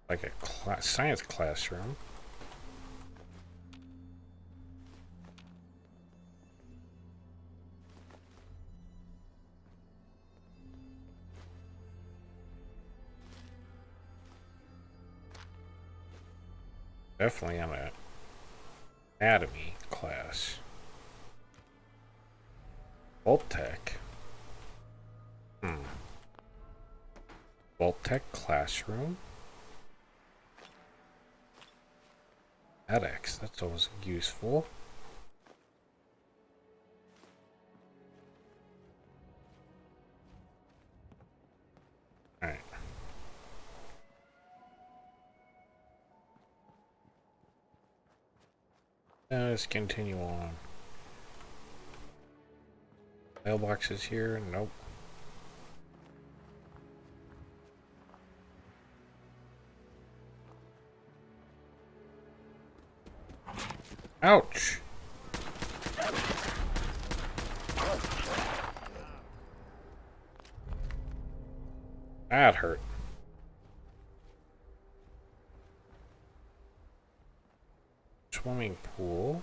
Like a science classroom. Definitely on an anatomy class. Vault Tech. Vault Tech classroom. Medics, that's always useful. Alright. Let's continue on. Mailboxes here? Nope. Ouch! That hurt. Swimming pool.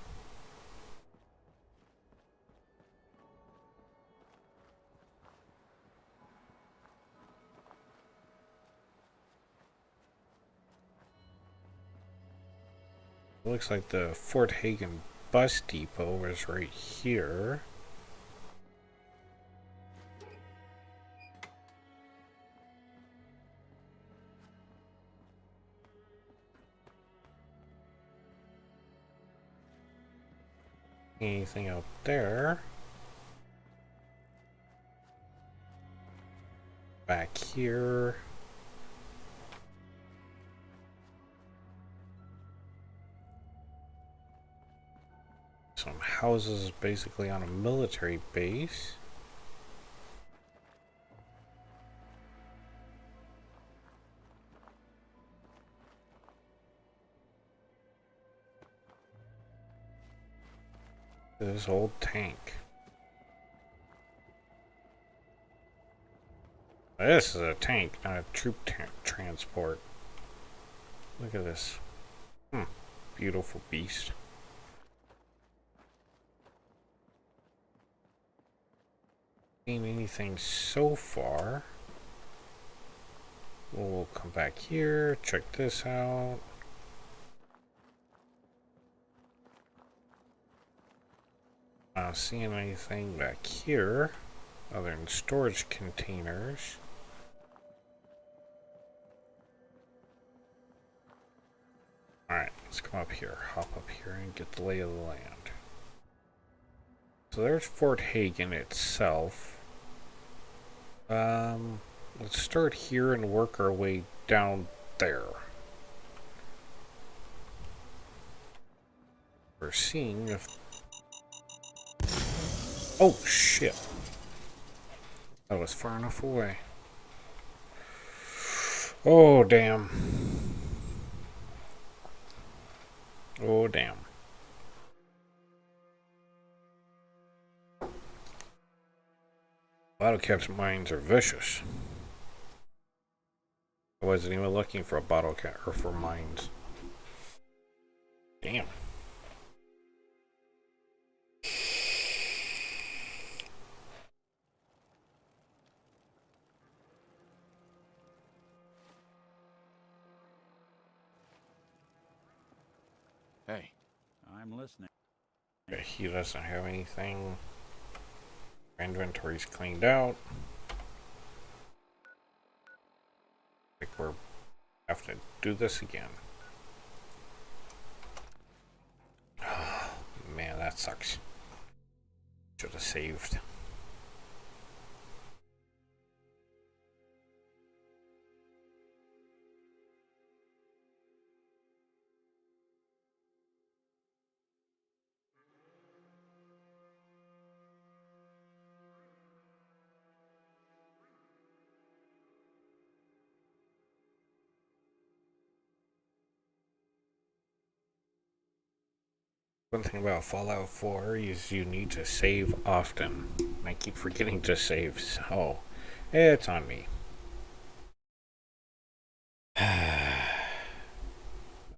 Looks like the Fort Hagen bus depot was right here. Anything out there? Back here. Some houses basically on a military base. This old tank. This is a tank, not a troop transport. Look at this. Beautiful beast. Seen anything so far? We'll come back here, check this out. Not seeing anything back here other than storage containers. Alright, let's come up here, hop up here and get the lay of the land. So there's Fort Hagen itself. Let's start here and work our way down there. We're seeing if... Oh, shit. That was far enough away. Oh, damn. Oh, damn. Bottle caps mines are vicious. I wasn't even looking for a bottle cap or for mines. Damn. Hey. I'm listening. Okay, he doesn't have anything. Inventory's cleaned out. I think we're have to do this again. Oh, man, that sucks. Should have saved. One thing about Fallout 4 is you need to save often. I keep forgetting to save, so it's on me.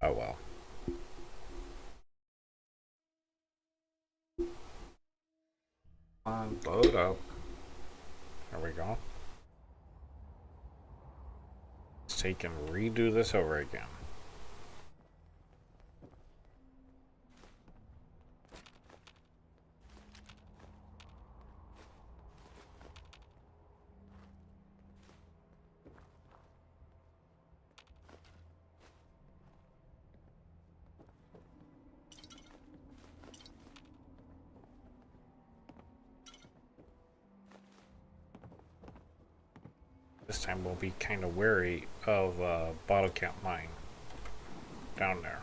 Oh well. Load up. There we go. Let's take and redo this over again. This time we'll be kind of wary of bottle cap mine down there.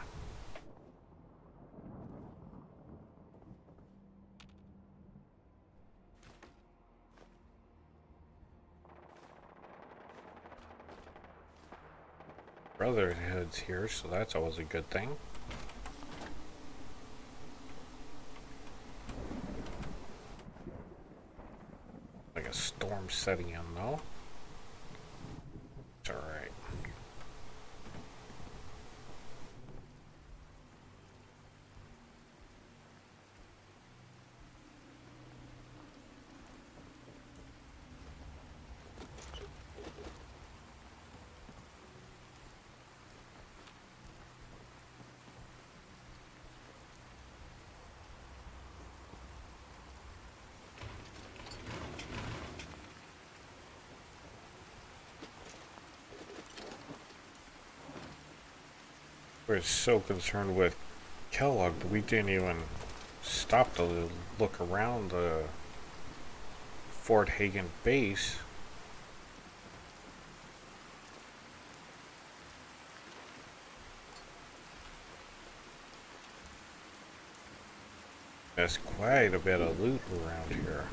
Brotherhood's here, so that's always a good thing. Like a storm setting in though. It's alright. We're so concerned with Kellogg that we didn't even stop to look around the Fort Hagen base. There's quite a bit of loot around here.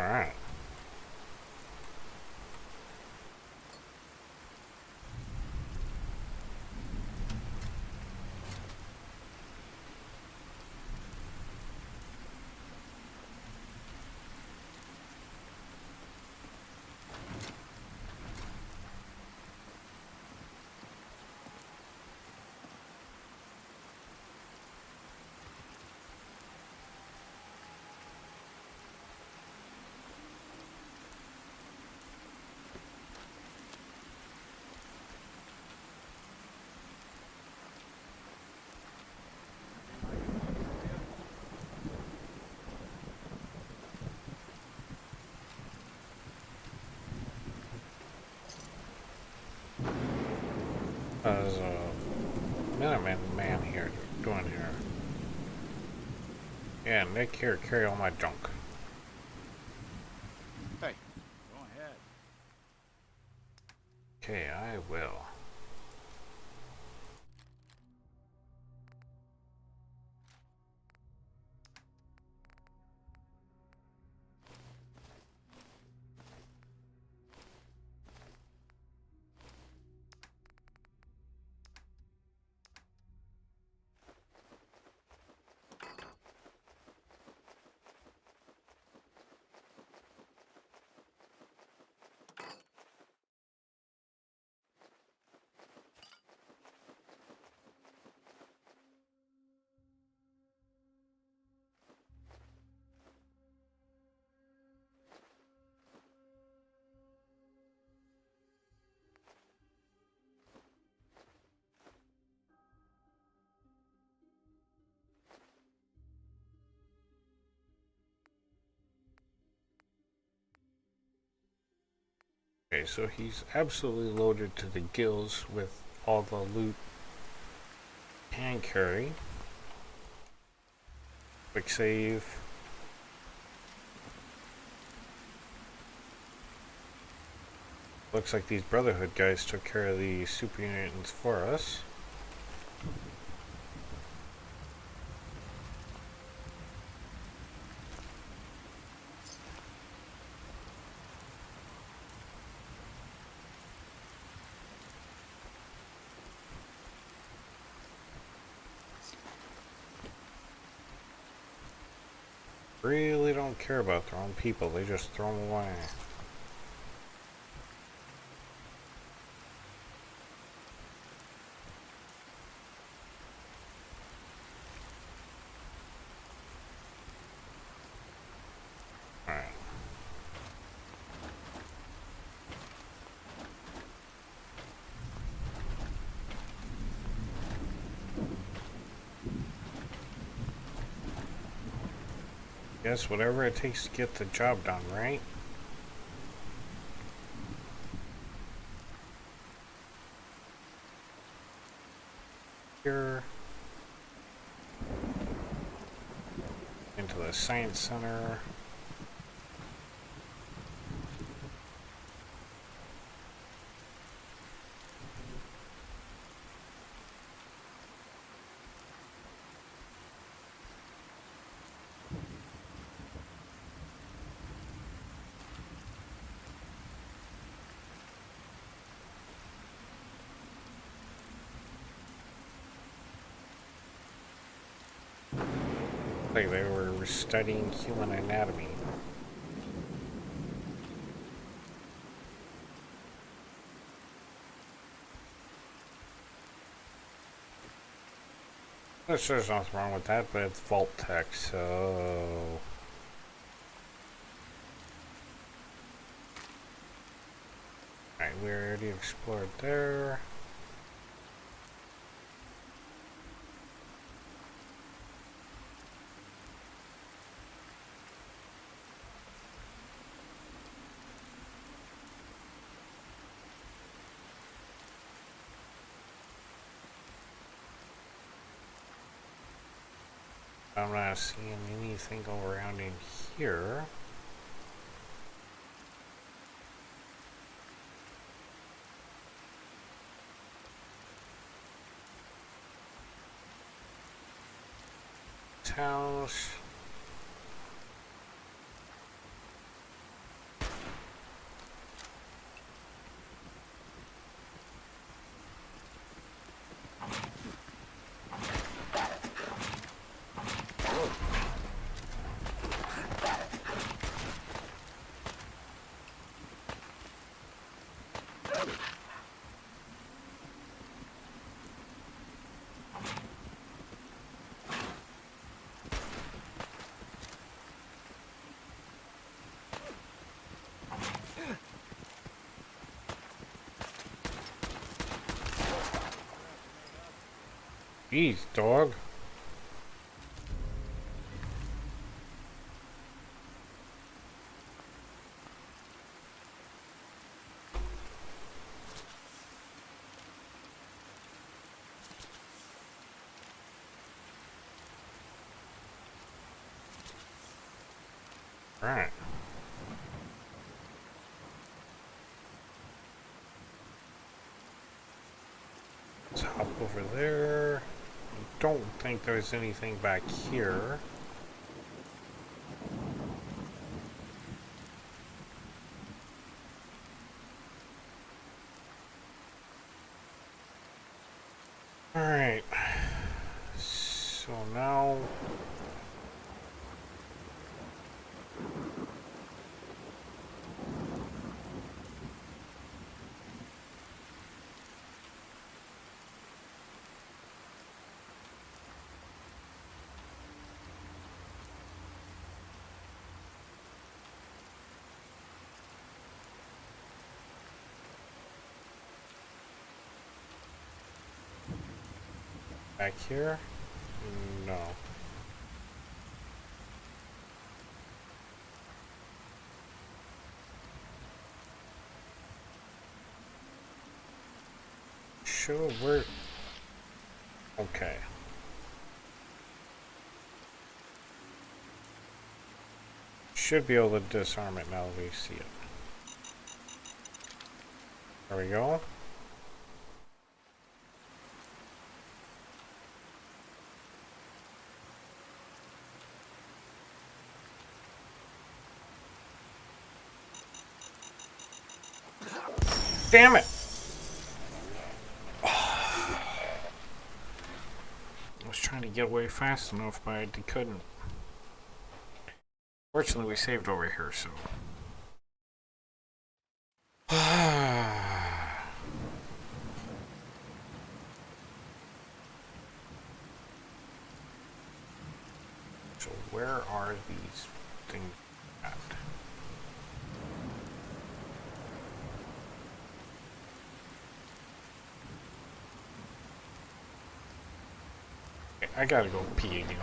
Alright. There's a Minuteman man here doing here. Yeah, Nick, here, carry all my junk. Hey, go ahead. Okay, I will. Okay, so he's absolutely loaded to the gills with all the loot he can carry. Quick save. Looks like these Brotherhood guys took care of the super mutants for us. Really don't care about their own people, they just throw them away. Alright. Guess whatever it takes to get the job done, right? Here. Into the Science Center. Like they were studying human anatomy. There's nothing wrong with that, but it's vault tech, so... Alright, we already explored there. I'm not seeing anything go around in here. House. Jeez, dog. Alright. Let's hop over there. I don't think there's anything back here. Alright. So now... Back here? No. Sure, we're... Okay. Should be able to disarm it now that we see it. There we go. Damn it! I was trying to get away fast enough, but I couldn't. Fortunately, we saved over here, so... So where are these things at? Okay, I gotta go pee again.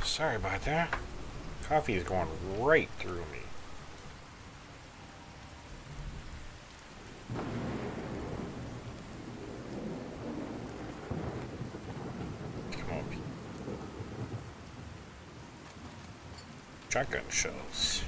Sorry about that. Coffee is going right through me. Come on. Shotgun shells.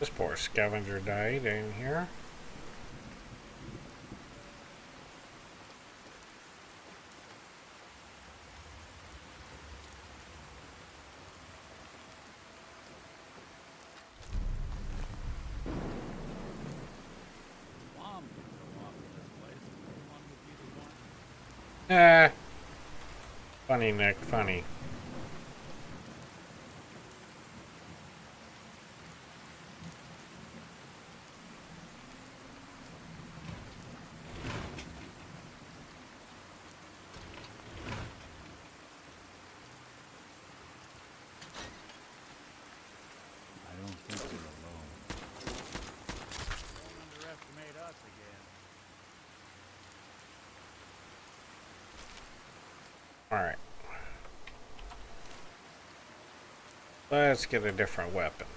This poor scavenger died in here. Funny, Nick, funny. I don't think we're alone. Don't underestimate us again. Alright. Let's get a different weapon.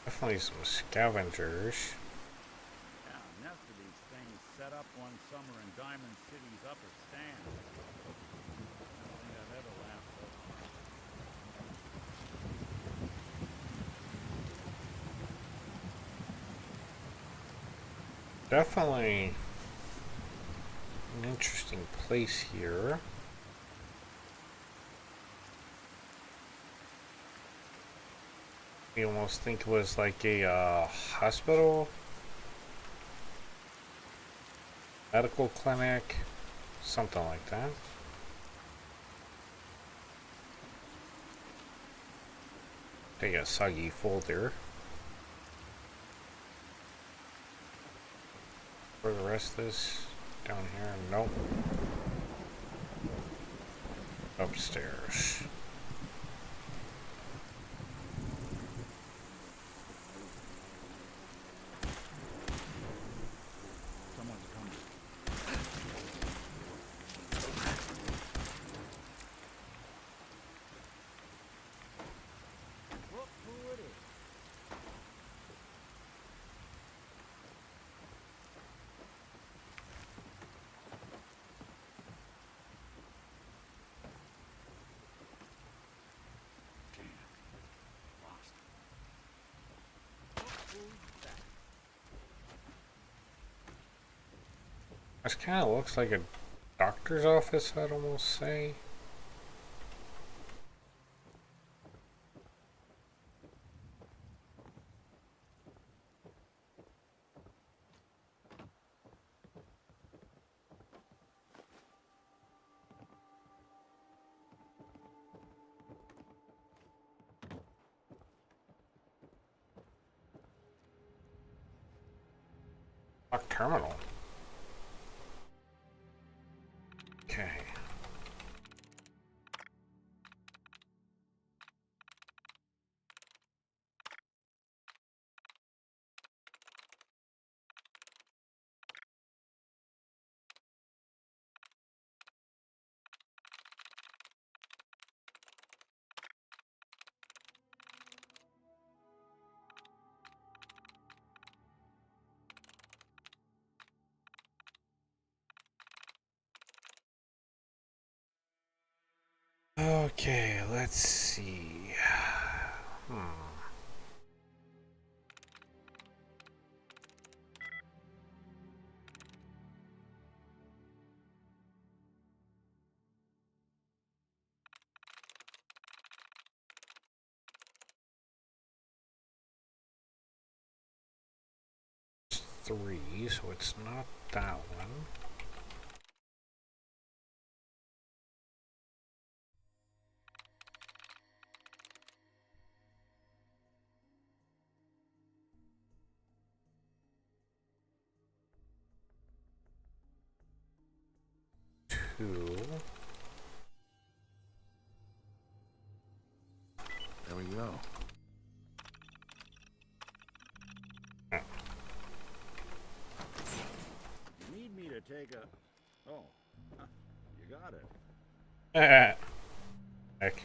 Definitely some scavengers. Yeah, enough of these things set up one summer in Diamond City's upper stand. I don't think I've ever laughed so hard. Definitely an interesting place here. You almost think it was like a hospital, medical clinic, something like that. Take a soggy folder. For the rest of this down here, nope. Upstairs. Someone's coming. Look who it is. This kind of looks like a doctor's office, I'd almost say. Lock terminal. Okay. Okay, let's see. Hmm. It's 3, so it's not that one. Two. There we go. You need me to take a... Oh, huh, you got it. Heck.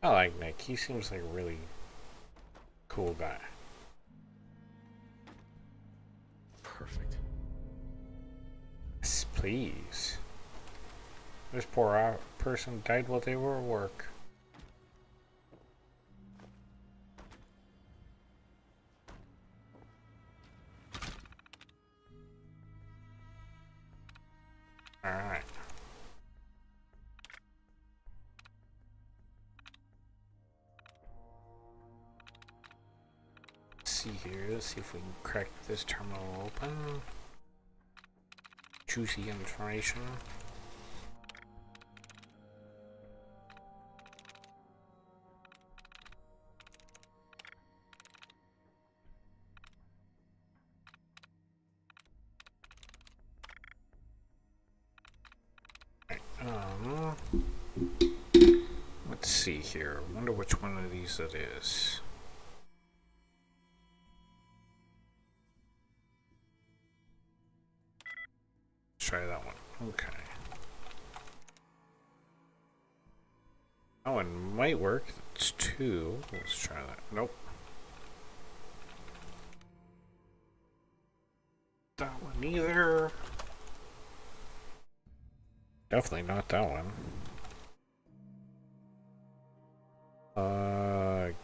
I like Nick. He seems like a really cool guy. Perfect. Yes, please. This poor person died while they were at work. Alright. Let's see here. Let's see if we can crack this terminal open. Juicy information. Let's see here. Wonder which one of these it is. Let's try that one. Okay. That one might work. It's 2. Let's try that. Nope. That one either. Definitely not that one.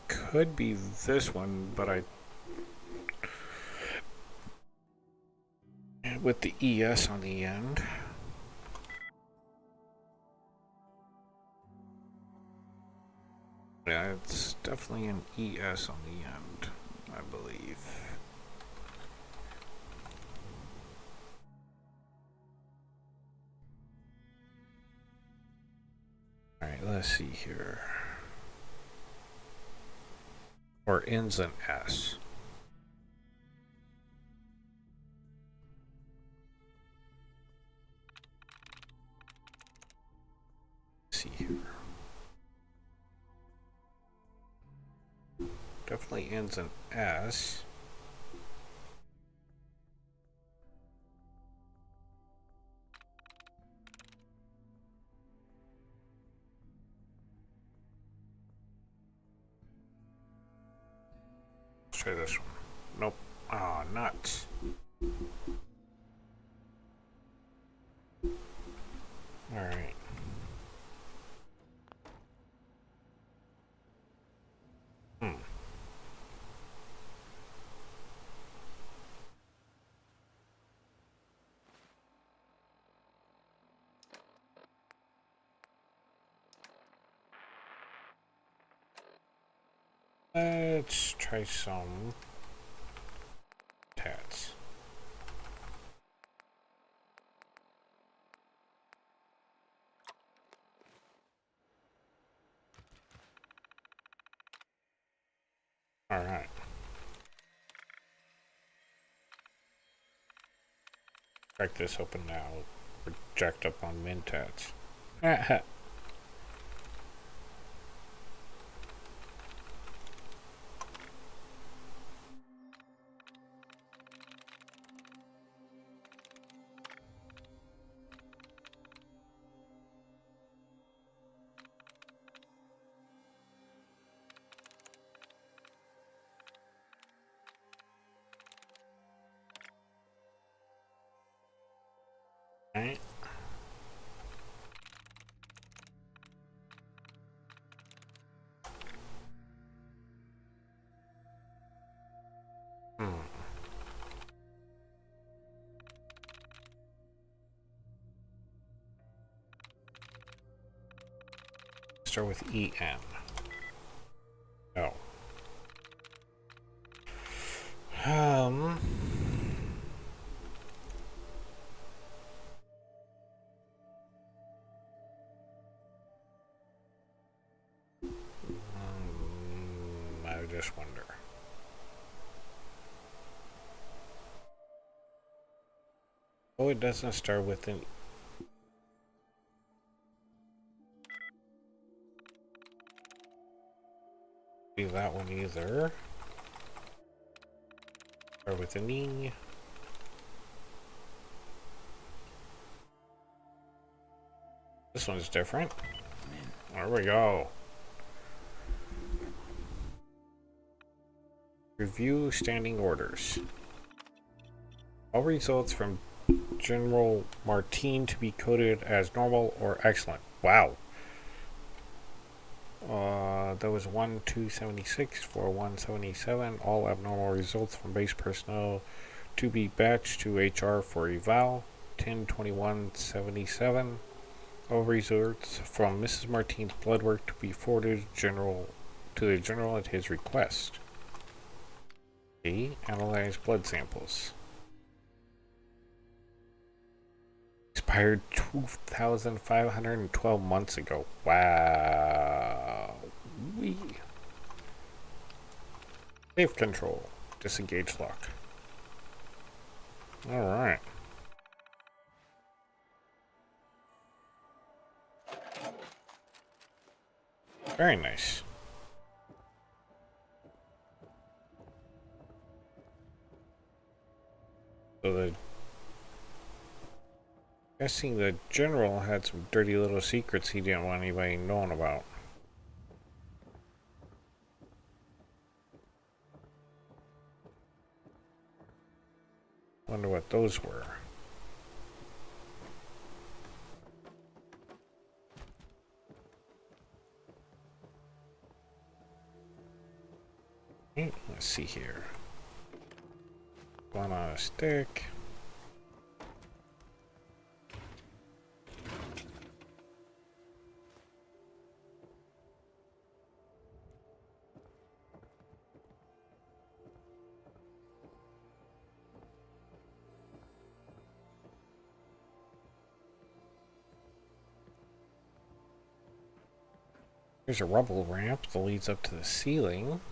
Could be this one, but with the ES on the end. Yeah, it's definitely an ES on the end, I believe. Alright, let's see here. Or ends in S. Let's see here. Definitely ends in S. Let's try this one. Nope. Ah, oh, nuts. Alright. Let's try some tats. All right. Crack this open now. We're jacked up on min tats. Right. Start with EN. Oh. I just wonder. Oh, it doesn't start with an be that one either. Start with an E. This one's different. There we go. Review standing orders. All results from General Martin to be coded as normal or excellent. Wow. That was 1-276 for 177. All abnormal results from base personnel to be batched to HR for eval. 10-21-77. All results from Mrs. Martin's blood work to be forwarded to the general at his request. A. Analyze blood samples. Expired 2,512 months ago. Wow. Safe control. Disengage lock. Alright. Very nice. So guessing the general had some dirty little secrets he didn't want anybody knowing about. Wonder what those were. Let's see here. One on a stick. There's a rubble ramp that leads up to the ceiling.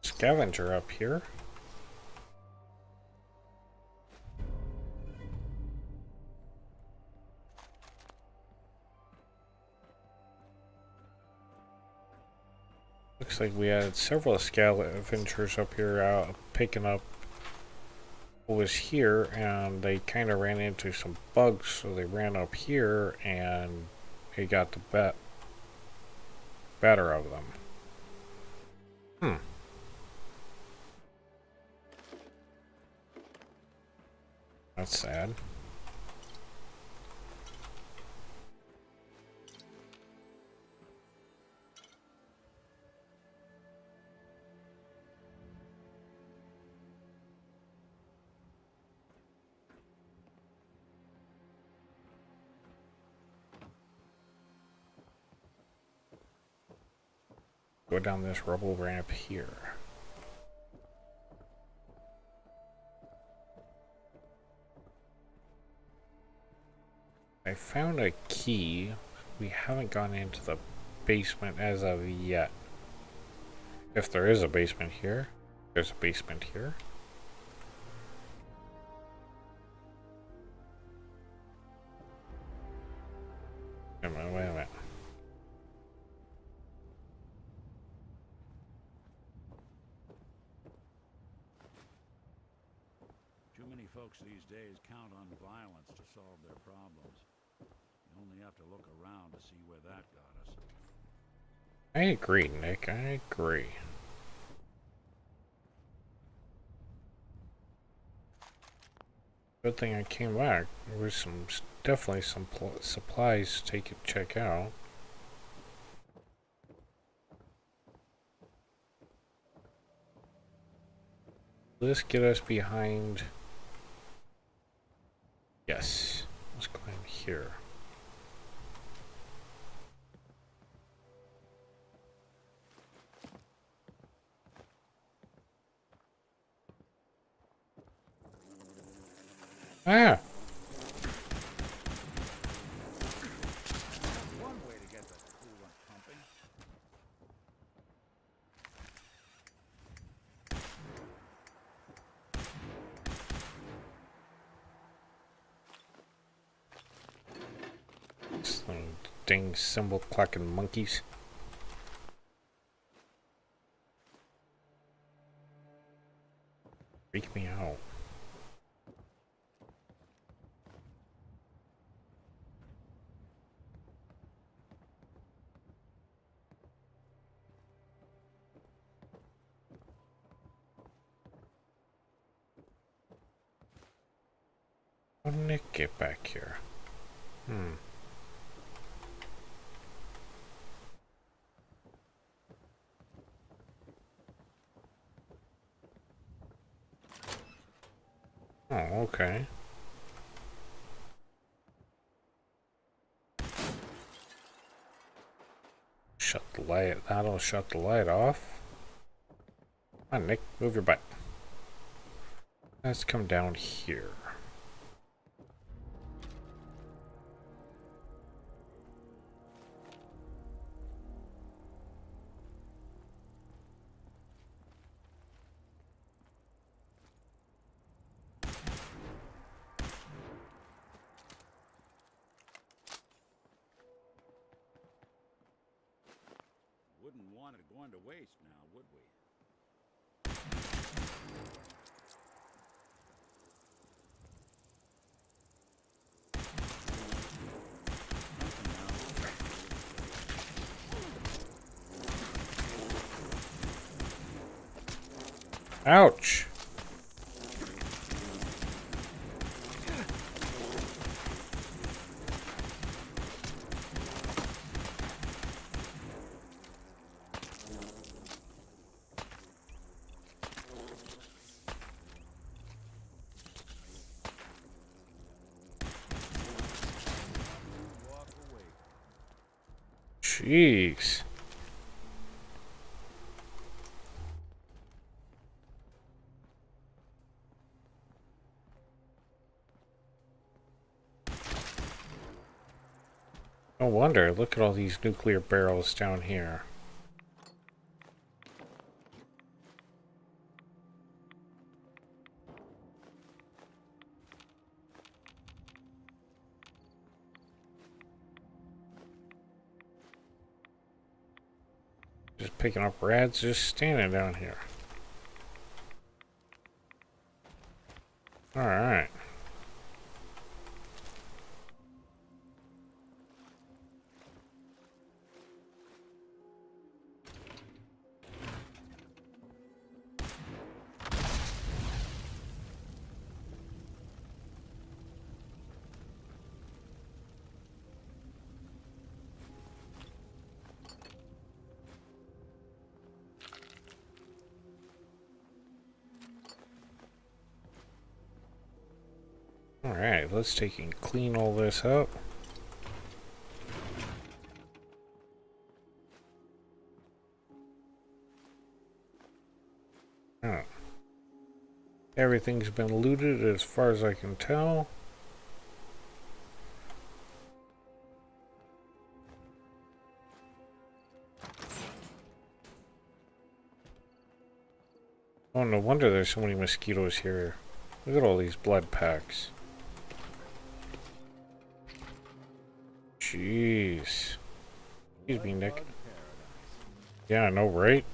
Scavenger up here. Looks like we had several scavengers up here out picking up what was here, and they kind of ran into some bugs, so they ran up here and they got the better of them. That's sad. Go down this rubble ramp here. I found a key. We haven't gone into the basement as of yet. If there is a basement here, there's a basement here. Wait a minute. Too many folks these days count on violence to solve their problems. You only have to look around to see where that got us. I agree, Nick. I agree. Good thing I came back. There was definitely some supplies to check out. Let's get us behind. Yes. Let's climb here. Ah! One way to get the coolant pumping. Some dang cymbal clacking monkeys. Freak me out. How did Nick get back here? Oh, okay. Shut the light. That'll shut the light off. Come on, Nick, move your butt. Let's come down here. Wouldn't want it going to waste now, would we? Ouch! Jeez. No wonder, look at all these nuclear barrels down here. Just picking up rats just standing down here. Alright. Alright, let's take and clean all this up. Oh. Everything's been looted as far as I can tell. Oh, no wonder there's so many mosquitoes here. Look at all these blood packs. Jeez. Excuse me, Nick. Yeah, I know, right?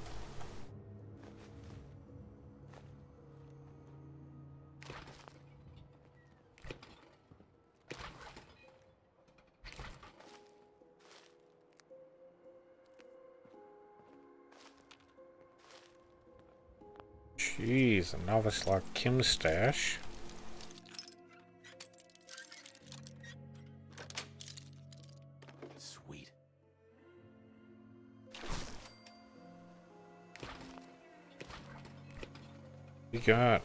Jeez, a novice lock Kim stash. Sweet. We got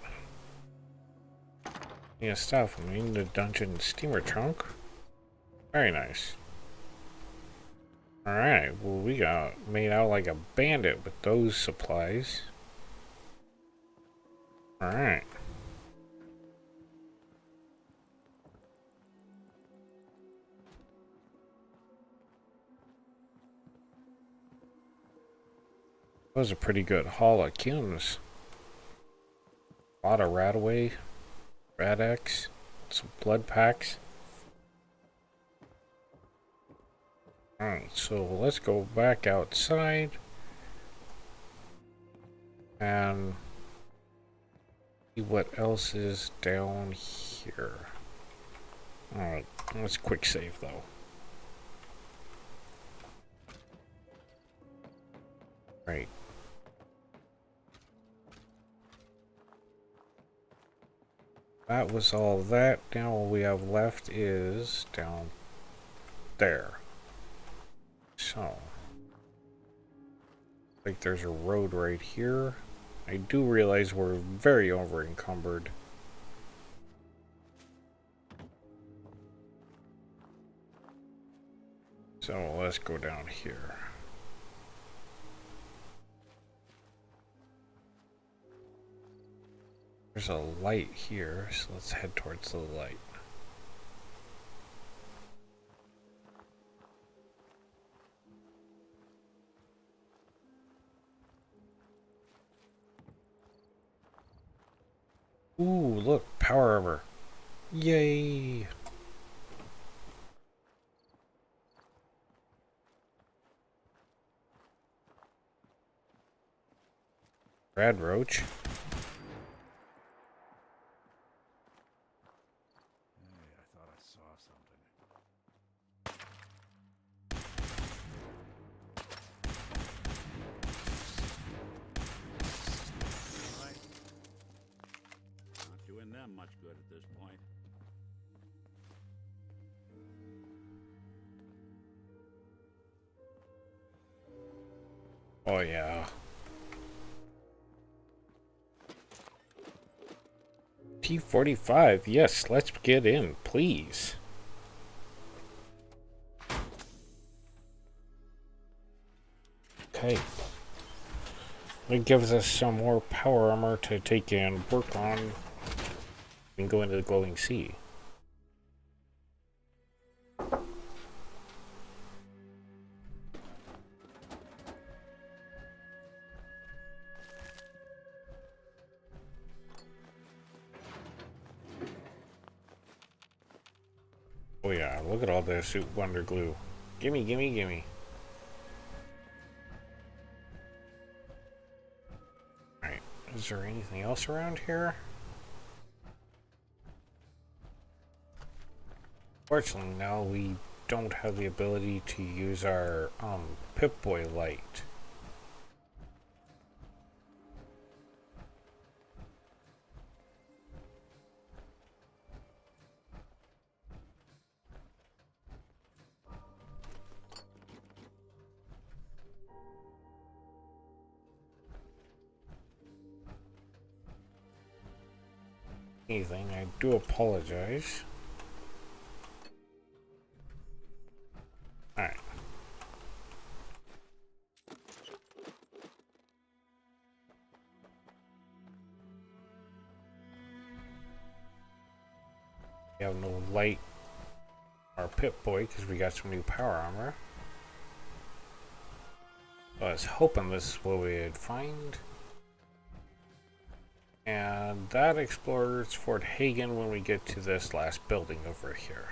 stuff. I mean, the dungeon steamer trunk. Very nice. Alright, well, we got made out like a bandit with those supplies. Alright. That was a pretty good haul of Kims. A lot of Radaway, Radex, some blood packs. Alright, so let's go back outside. And see what else is down here. Alright, let's quick save though. Right. That was all that. Now all we have left is down there. So, like there's a road right here. I do realize we're very over encumbered. So let's go down here. There's a light here, so let's head towards the light. Ooh, look, power armor. Yay! Rad roach. Hey, I thought I saw something. Right. Not doing them much good at this point. Oh yeah. T-45, yes, let's get in, please. Okay. It gives us some more power armor to take and work on and go into the glowing sea. Oh yeah, look at all this suit wonder glue. Gimme, gimme, gimme. Alright, is there anything else around here? Fortunately, now we don't have the ability to use our Pip-Boy light. Anything, I do apologize. Alright. We have no light or Pip-Boy because we got some new power armor. I was hoping this is what we'd find. And that explores Fort Hagen when we get to this last building over here.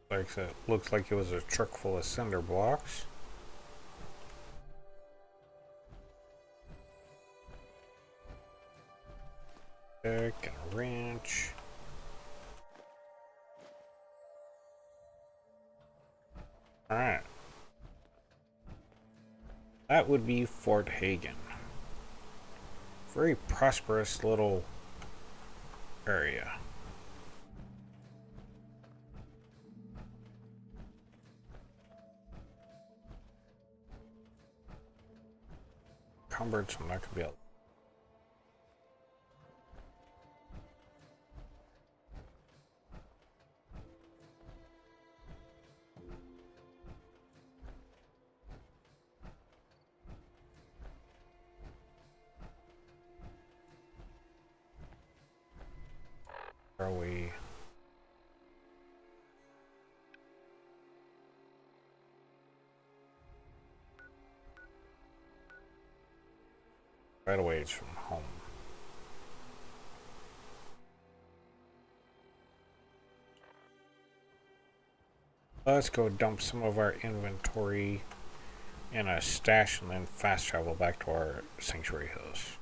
Like it looks like it was a truck full of cinder blocks. And a wrench. Alright. That would be Fort Hagen. Very prosperous little area. Encumbered, so I'm not gonna be able. Are we? Right away, it's from home. Let's go dump some of our inventory in a stash and then fast travel back to our sanctuary house.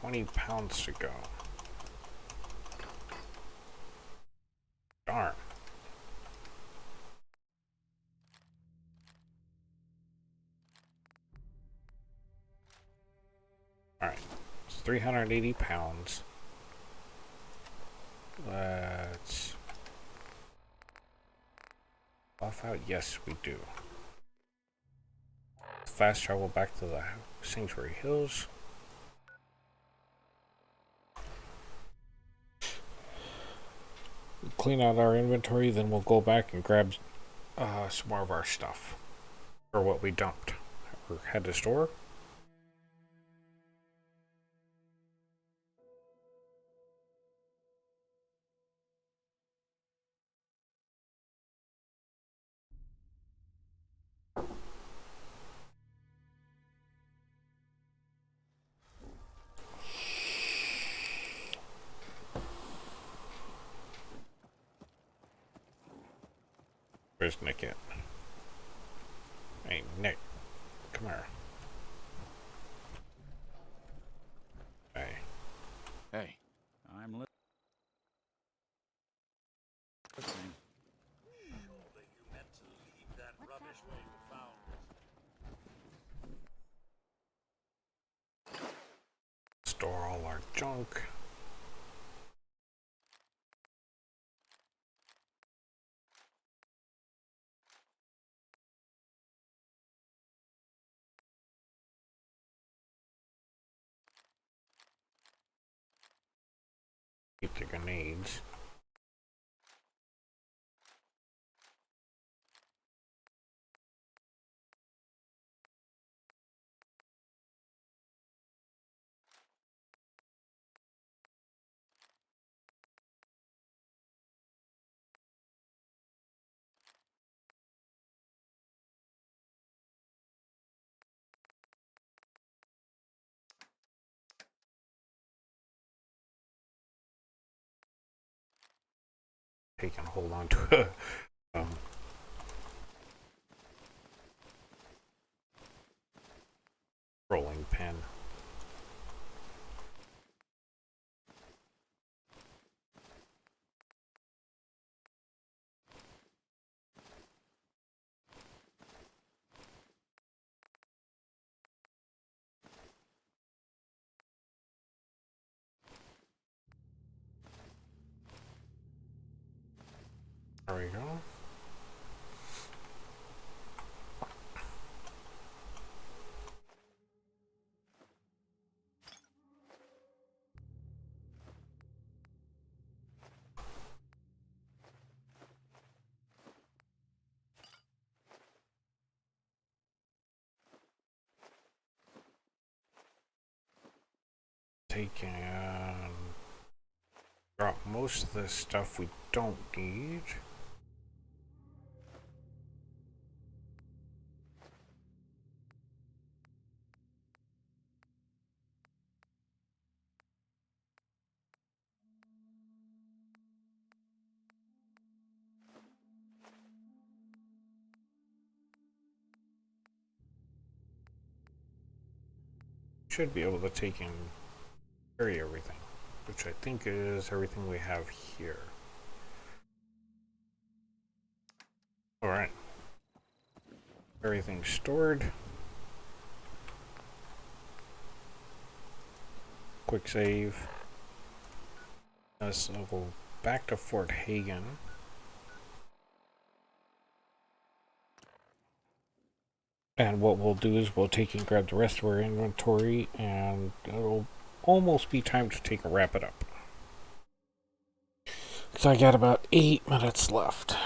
20 pounds to go. Darn. Alright, it's 380 pounds. Let's buff out. Yes, we do. Fast travel back to the Sanctuary Hills. Clean out our inventory, then we'll go back and grab some more of our stuff. Or what we dumped. Or had to store. Where's Nick at? Hey, Nick. Come here. Hey. Hey. I'm listening. Surely you meant to leave that rubbish where you found it. Store all our junk. Keep the grenades. He can hold on to a rolling pin. There we go. Taking drop most of the stuff we don't need. Should be able to take and carry everything, which I think is everything we have here. Alright. Everything's stored. Quick save. Let's go back to Fort Hagen. And what we'll do is we'll take and grab the rest of our inventory, and it'll almost be time to take and wrap it up. So I got about 8 minutes left.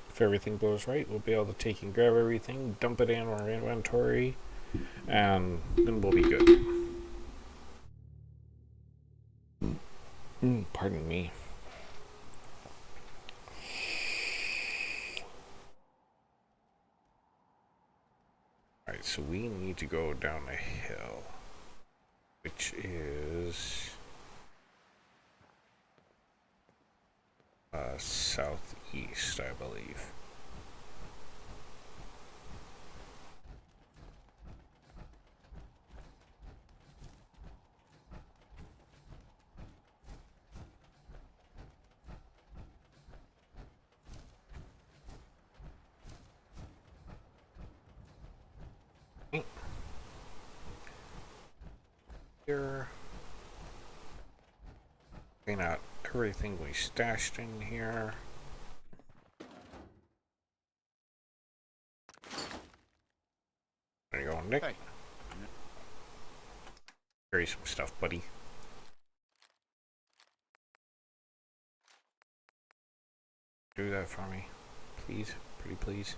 If everything goes right, we'll be able to take and grab everything, dump it in our inventory, and then we'll be good. Pardon me. Alright, so we need to go down a hill, which is southeast, I believe. Clean out everything we stashed in here. There you go, Nick. Hey. Carry some stuff, buddy. Do that for me, please. Pretty please.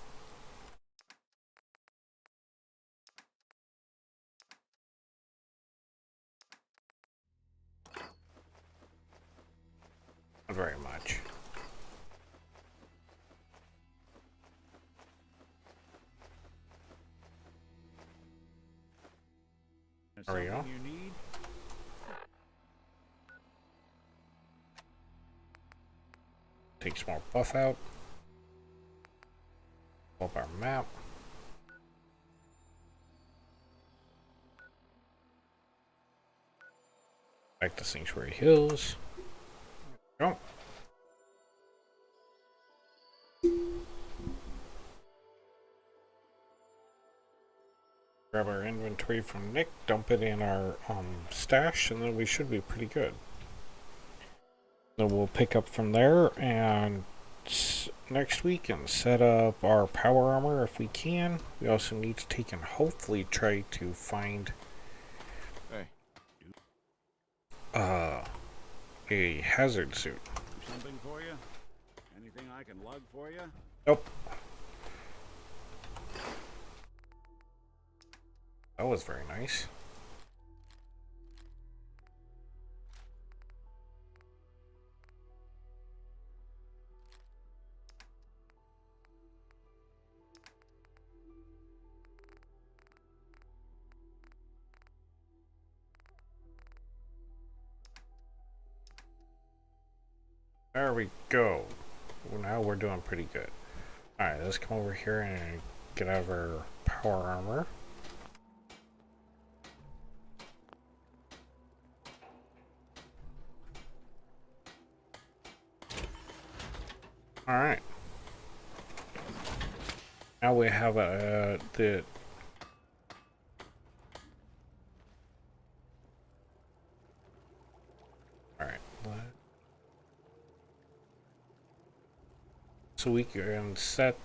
Not very much. There we go. You need? Take some more buff out. Pull up our map. Back to Sanctuary Hills. Go. Grab our inventory from Nick, dump it in our stash, and then we should be pretty good. Then we'll pick up from there and next week and set up our power armor if we can. We also need to take and hopefully try to find a hazard suit. Something for you? Anything I can lug for you? Nope. That was very nice. There we go. Well, now we're doing pretty good. Alright, let's come over here and get out of our power armor. Alright. Now we have the alright. So we can set,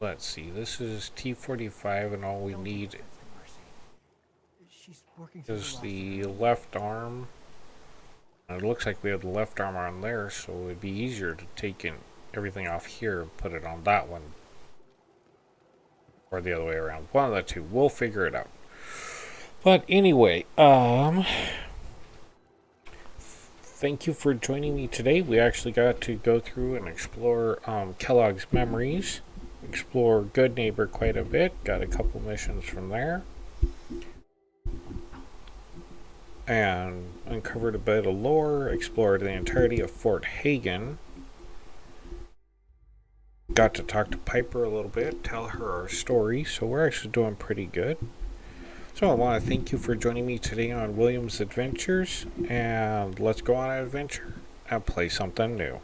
let's see, this is T45 and all we need is the left arm. And it looks like we have the left arm on there, so it would be easier to take everything off here and put it on that one. Or the other way around. One of the two. We'll figure it out. But anyway, thank you for joining me today. We actually got to go through and explore Kellogg's memories. Explore Good Neighbor quite a bit. Got a couple missions from there. And uncovered a bit of lore. Explored the entirety of Fort Hagen. Got to talk to Piper a little bit. Tell her our story. So we're actually doing pretty good. So I want to thank you for joining me today on William's Adventures, and let's go on an adventure and play something new.